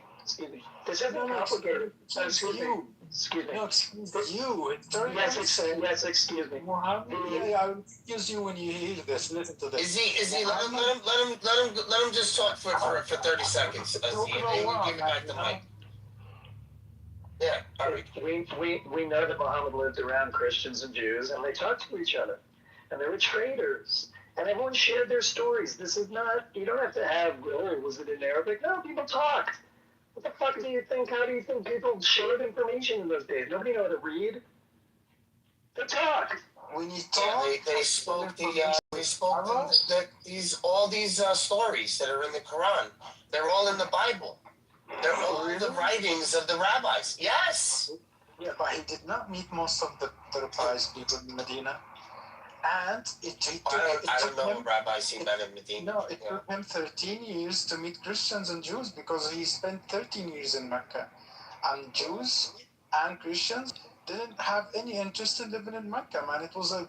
This isn't complicated. Excuse me. No, excuse you. Yes, excuse me. Yeah, I'll excuse you when you hear this. Listen to this. Is he let him just talk for 30 seconds. Give me back the mic. Yeah, all right. We know that Muhammad lived around Christians and Jews, and they talked to each other, and they were traders, and everyone shared their stories. This is not, you don't have to have, was it in Arabic? No, people talked. What the fuck do you think? How do you think people shared information in those days? Nobody knew how to read. They talked. When you talk, they spoke all these stories that are in the Quran. They're all in the Bible. They're all the writings of the rabbis. Yes. Yeah, but he did not meet most of the rabbis people in Medina. And I don't know what rabbis he met in Medina. No, it took him 13 years to meet Christians and Jews because he spent 13 years in Mecca. And Jews and Christians didn't have any interest in living in Mecca, man. It was a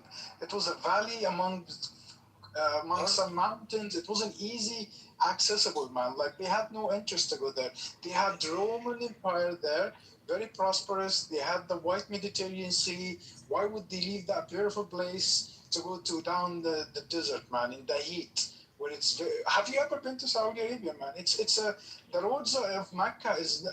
valley among some mountains. It wasn't easy accessible, man. Like, they had no interest to go there. They had the Roman Empire there, very prosperous. They had the White Mediterranean Sea. Why would they leave that beautiful place to go down the desert, man, in the heat? Where it's have you ever been to Saudi Arabia, man? The roads of Mecca is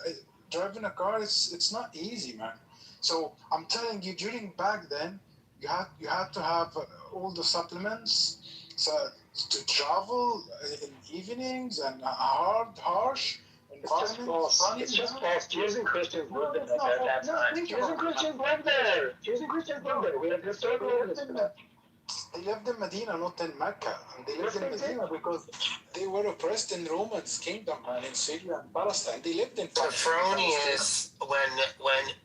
driving a car. It's not easy, man. So I'm telling you, during back then, you had to have all the supplements. So to travel in evenings and harsh environment. It's just false. Jews and Christians lived in Mecca at that time. Jews and Christians lived there. We have historical evidence for that. They lived in Medina, not in Mecca. And they lived in Medina because they were oppressed in Roman's kingdom, man, in Syria and Palestine. They lived in Sophronius, when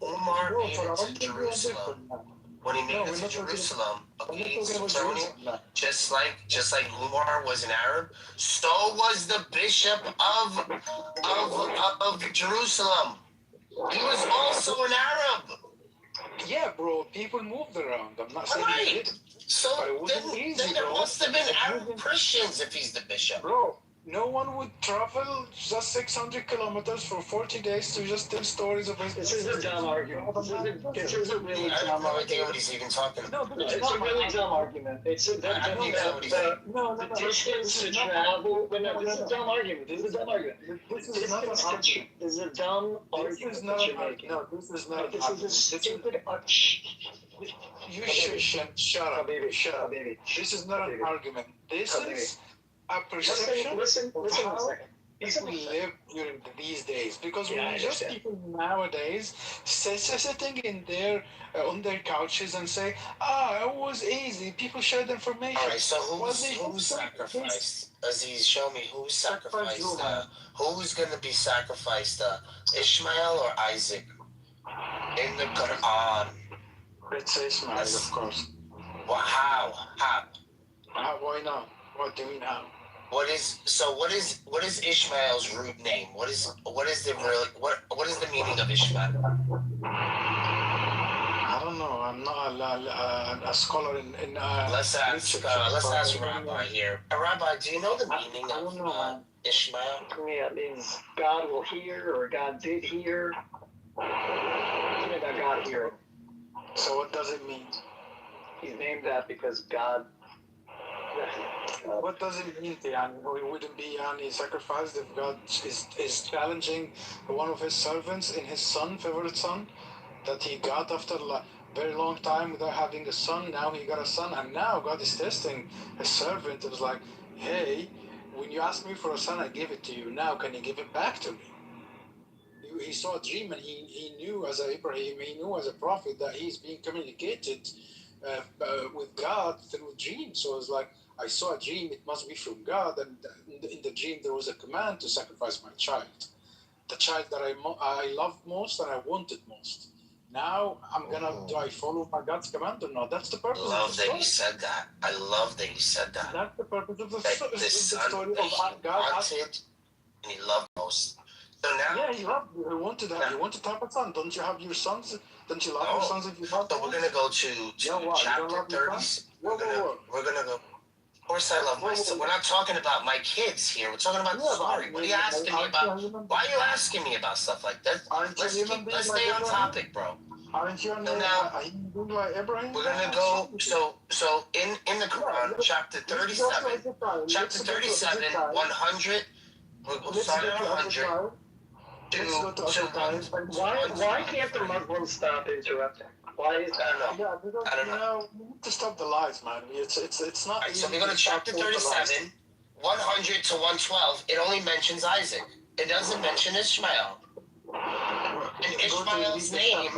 Umar made it to Jerusalem, when he made it to Jerusalem, okay, Sophronius, just like Umar was an Arab, so was the bishop of Jerusalem. He was also an Arab. Yeah, bro, people moved around. I'm not saying they didn't. So then there must have been Arab Christians if he's the bishop. Bro, no one would travel just 600 kilometers for 40 days to just tell stories of his... This is a dumb argument. This is a really dumb argument. I have no idea what he's even talking about. No, it's a really dumb argument. It's the distance to travel. This is a dumb argument. This is a dumb argument. This is not an option. This is a dumb argument that you're making. No, this is not. This is a stupid... You shut up, baby. Shut up, baby. This is not an argument. This is a perception listen of how people live during these days. Because when just people nowadays sitting in on their couches and say, it was easy. People shared information. All right, so who sacrificed? Aziz, show me who sacrificed. Who's going to be sacrificed? Ishmael or Isaac? In the Quran. It's Ishmael, of course. Well, how? Why not? What do you mean how? What is Ishmael's root name? What is the meaning of Ishmael? I don't know. I'm not a scholar in let's ask Rabbi here. Rabbi, do you know the meaning of Ishmael? Yeah, it means God will hear or God did hear. Something about God hearing. So what does it mean? He's named that because God. What does it mean, Tian? We wouldn't be any sacrificed if God is challenging one of his servants in his favorite son, that he got after a very long time without having a son. Now he got a son, and now God is testing his servant. It was like, hey, when you asked me for a son, I gave it to you. Now, can you give it back to me? He saw a dream, and he knew as Abraham, he knew as a prophet that he's being communicated with God through a dream. So it's like, I saw a dream, it must be from God, and in the dream there was a command to sacrifice my child, the child that I loved most and I wanted most. Now do I follow my God's command or not? That's the purpose of the Love story. that you said that. I love that you said that. That's the purpose of the The son story that of he God. wanted and he loved most. So now, Yeah, he loved. He wanted to have a son. Don't you have your sons? Don't you love your sons if you love so them? we're gonna go to chapter 30. We're gonna go. Of course, I love my son. We're not talking about my kids here. We're talking about the story. What are you asking me about? Why are you asking me about stuff like that? Let's stay on topic, bro. Aren't you a human being like Abraham? We're gonna go. So in the Quran, chapter 37, 100. We'll start at 100. Why can't the Muslims stop interrupting? Why is that? I don't know. We need to stop the lies, man. It's not. Right, so we go to chapter 37, 100 to 112. It only mentions Isaac. It doesn't mention Ishmael. And Ishmael's name,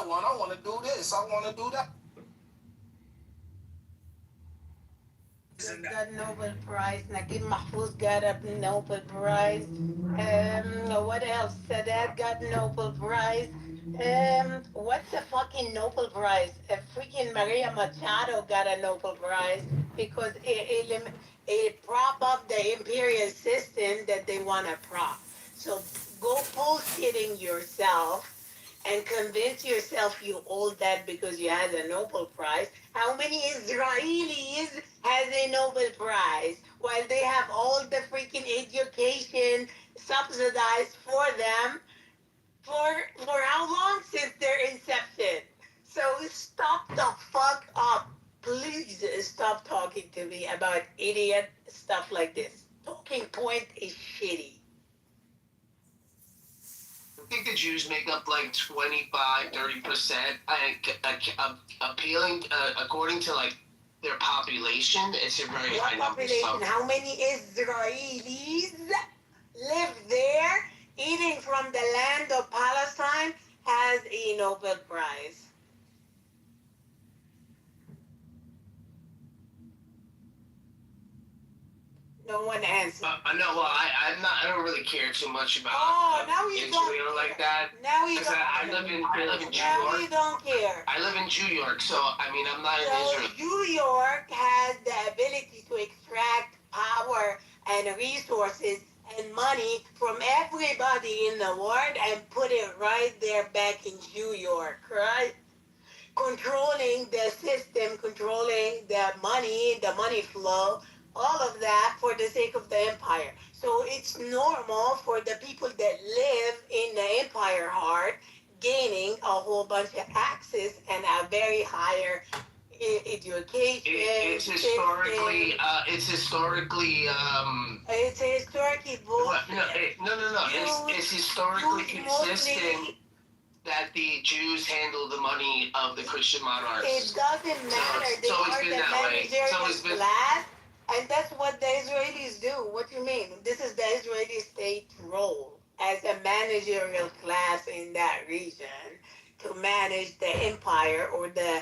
I want to do this. I want to do that. Got Nobel Prize. Naguib Mahfouz got a Nobel Prize. What else? Sadat got Nobel Prize. What's the fucking Nobel Prize? Freaking Maria Machado got a Nobel Prize because it prop up the imperial system that they want to prop. So go bullshitting yourself and convince yourself you owe that because you had a Nobel Prize. How many Israelis has a Nobel Prize while they have all the freaking education subsidized for them for how long since their inception? So stop the fuck up. Please stop talking to me about idiot stuff like this. Talking point is shitty. I think the Jews make up like 25-30%. Appealing according to like their population, it's a very high number. Population? How many Israelis live there? Eating from the land of Palestine has a Nobel Prize. No one answered. No, well, I don't really care too much about now you Israel don't like that. Now you don't. I live in New Now York. you don't care. I live in New York, so I mean, I'm not in Israel. New York has the ability to extract power and resources and money from everybody in the world and put it right there back in New York, right? Controlling the system, controlling the money flow, all of that for the sake of the empire. So it's normal for the people that live in the empire heart gaining a whole bunch of access and a very higher education. It's historically, it's historically bullshit. No. It's historically consistent that the Jews handle the money of the Christian monarchs. It doesn't matter. They are the managerial class, and that's what the Israelis do. What do you mean? This is the Israeli state role as a managerial class in that region to manage the empire or the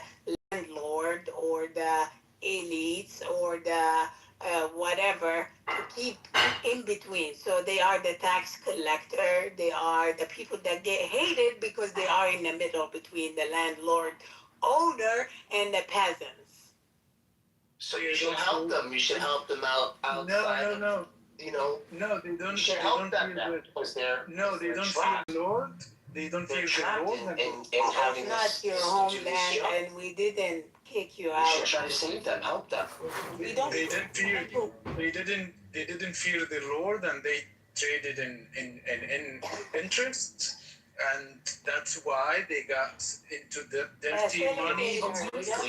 landlord or the elites or the whatever to keep in between. So they are the tax collector. They are the people that get hated because they are in the middle between the landlord owner and the peasants. So you should help them. You should help them out outside. No. You know. No, they don't. You should they help don't them feel because they're. No, they don't feel the Lord. They don't feel the Lord. Having not your homeland, and we didn't kick you out. You should try to save them, help them. We don't. They didn't fear. They didn't fear the Lord, and they traded in interest, and that's why they got into the dirty money.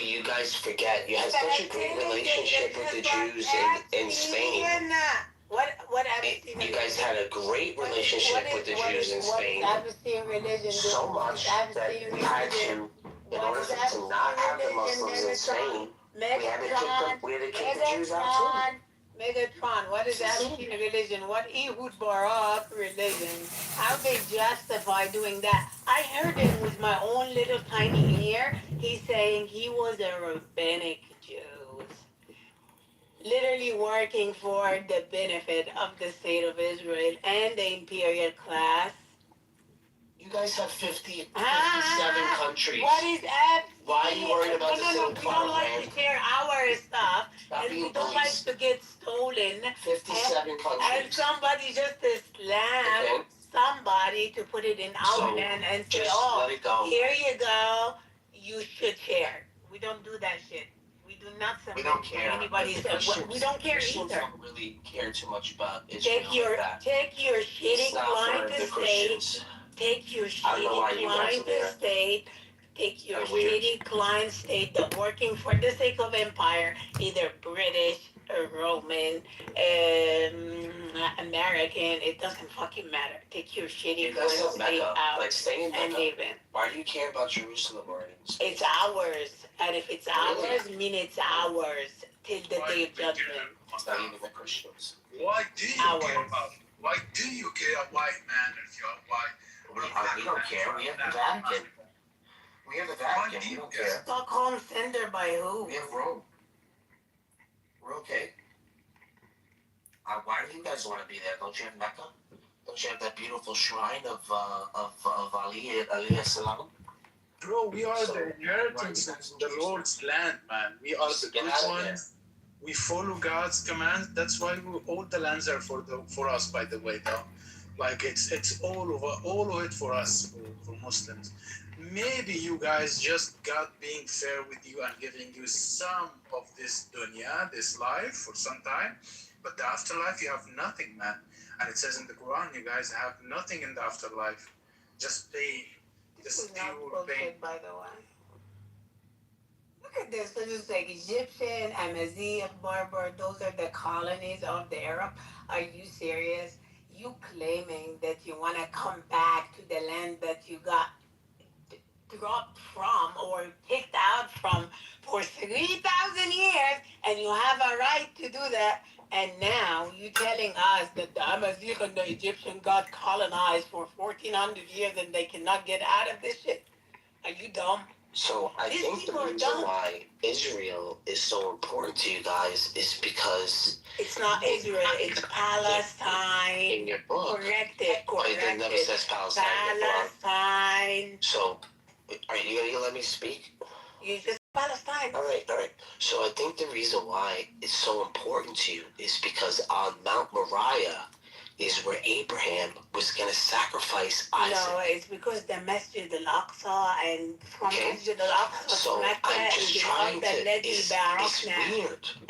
You guys forget you had such a great relationship with the Jews in Spain. What You guys had a great relationship with the Jews in Spain. So much that we had to, in order to not have the Muslims in Spain, we had to kick the Jews out too. Megatron, what is Absinian religion? What Ehud Barak religion? How they justify doing that? I heard it with my own little tiny ear. He's saying he was a rabbinic Jew. Literally working for the benefit of the state of Israel and the imperial class. You guys have 57 countries. What is Why are you worried about the No, we don't like to share our stuff, and we don't like to get stolen. 57 countries. And somebody just to slam somebody to put it in our land and say, oh, here you go, you should share. We don't do that shit. We do not submit We don't care. anybody. We don't care Christians either. don't really care too much about Israel. Take your shitty client to state. Take your shitty client to state. Take your shitty client state that working for the sake of empire, either British or Roman, American, it doesn't fucking matter. Take your shitty client state out and leave it. Why do you care about Jerusalem or anything? It's ours. And if it's ours, mean it's ours till the day of judgment. It's not even the Christians. Why do you care about? Why do you care, white man, if you're white? We don't care. We have the Vatican. We have the Vatican. We don't care. Stockholm Center by who? We have Rome. We're okay. Why do you guys want to be there? Don't you have Mecca? Don't you have that beautiful shrine of Ali alayhi salam? Bro, we are the inheritance of the Lord's land, man. We are the good ones. We follow God's commands. That's why all the lands are for us. By the way, though, like it's all of it for us, for Muslims. Maybe you guys just God being fair with you and giving you some of this dunya, this life, for some time, but the afterlife you have nothing, man. And it says in the Quran, you guys have nothing in the afterlife, just pain. This is not bullshit, by the way. Look at this. This is like Egyptian, Amazigh, Berber. Those are the colonies of the Arab. Are you serious? You claiming that you want to come back to the land that you got dropped from or kicked out from for 3,000 years, and you have a right to do that. And now you telling us that the Amazigh and the Egyptian got colonized for 1,400 years and they cannot get out of this shit? Are you dumb? So I think the reason why Israel is so important to you guys is because it's not Israel, it's Palestine. In your book. Correct it. It never says Palestine. Palestine. So, are you gonna let me speak? You just Palestine. All right. So I think the reason why it's so important to you is because on Mount Moriah is where Abraham was going to sacrifice Isaac. No, it's because the Masjid al-Aqsa and from Masjid al-Aqsa to Mecca is the Ark الذي باركنا.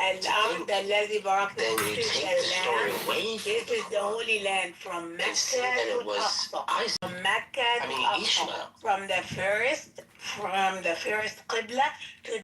الأرض الذي باركنا. This is the land. This is the Holy Land from Mecca to Aqsa. From Mecca to Aqsa. From the first Qibla to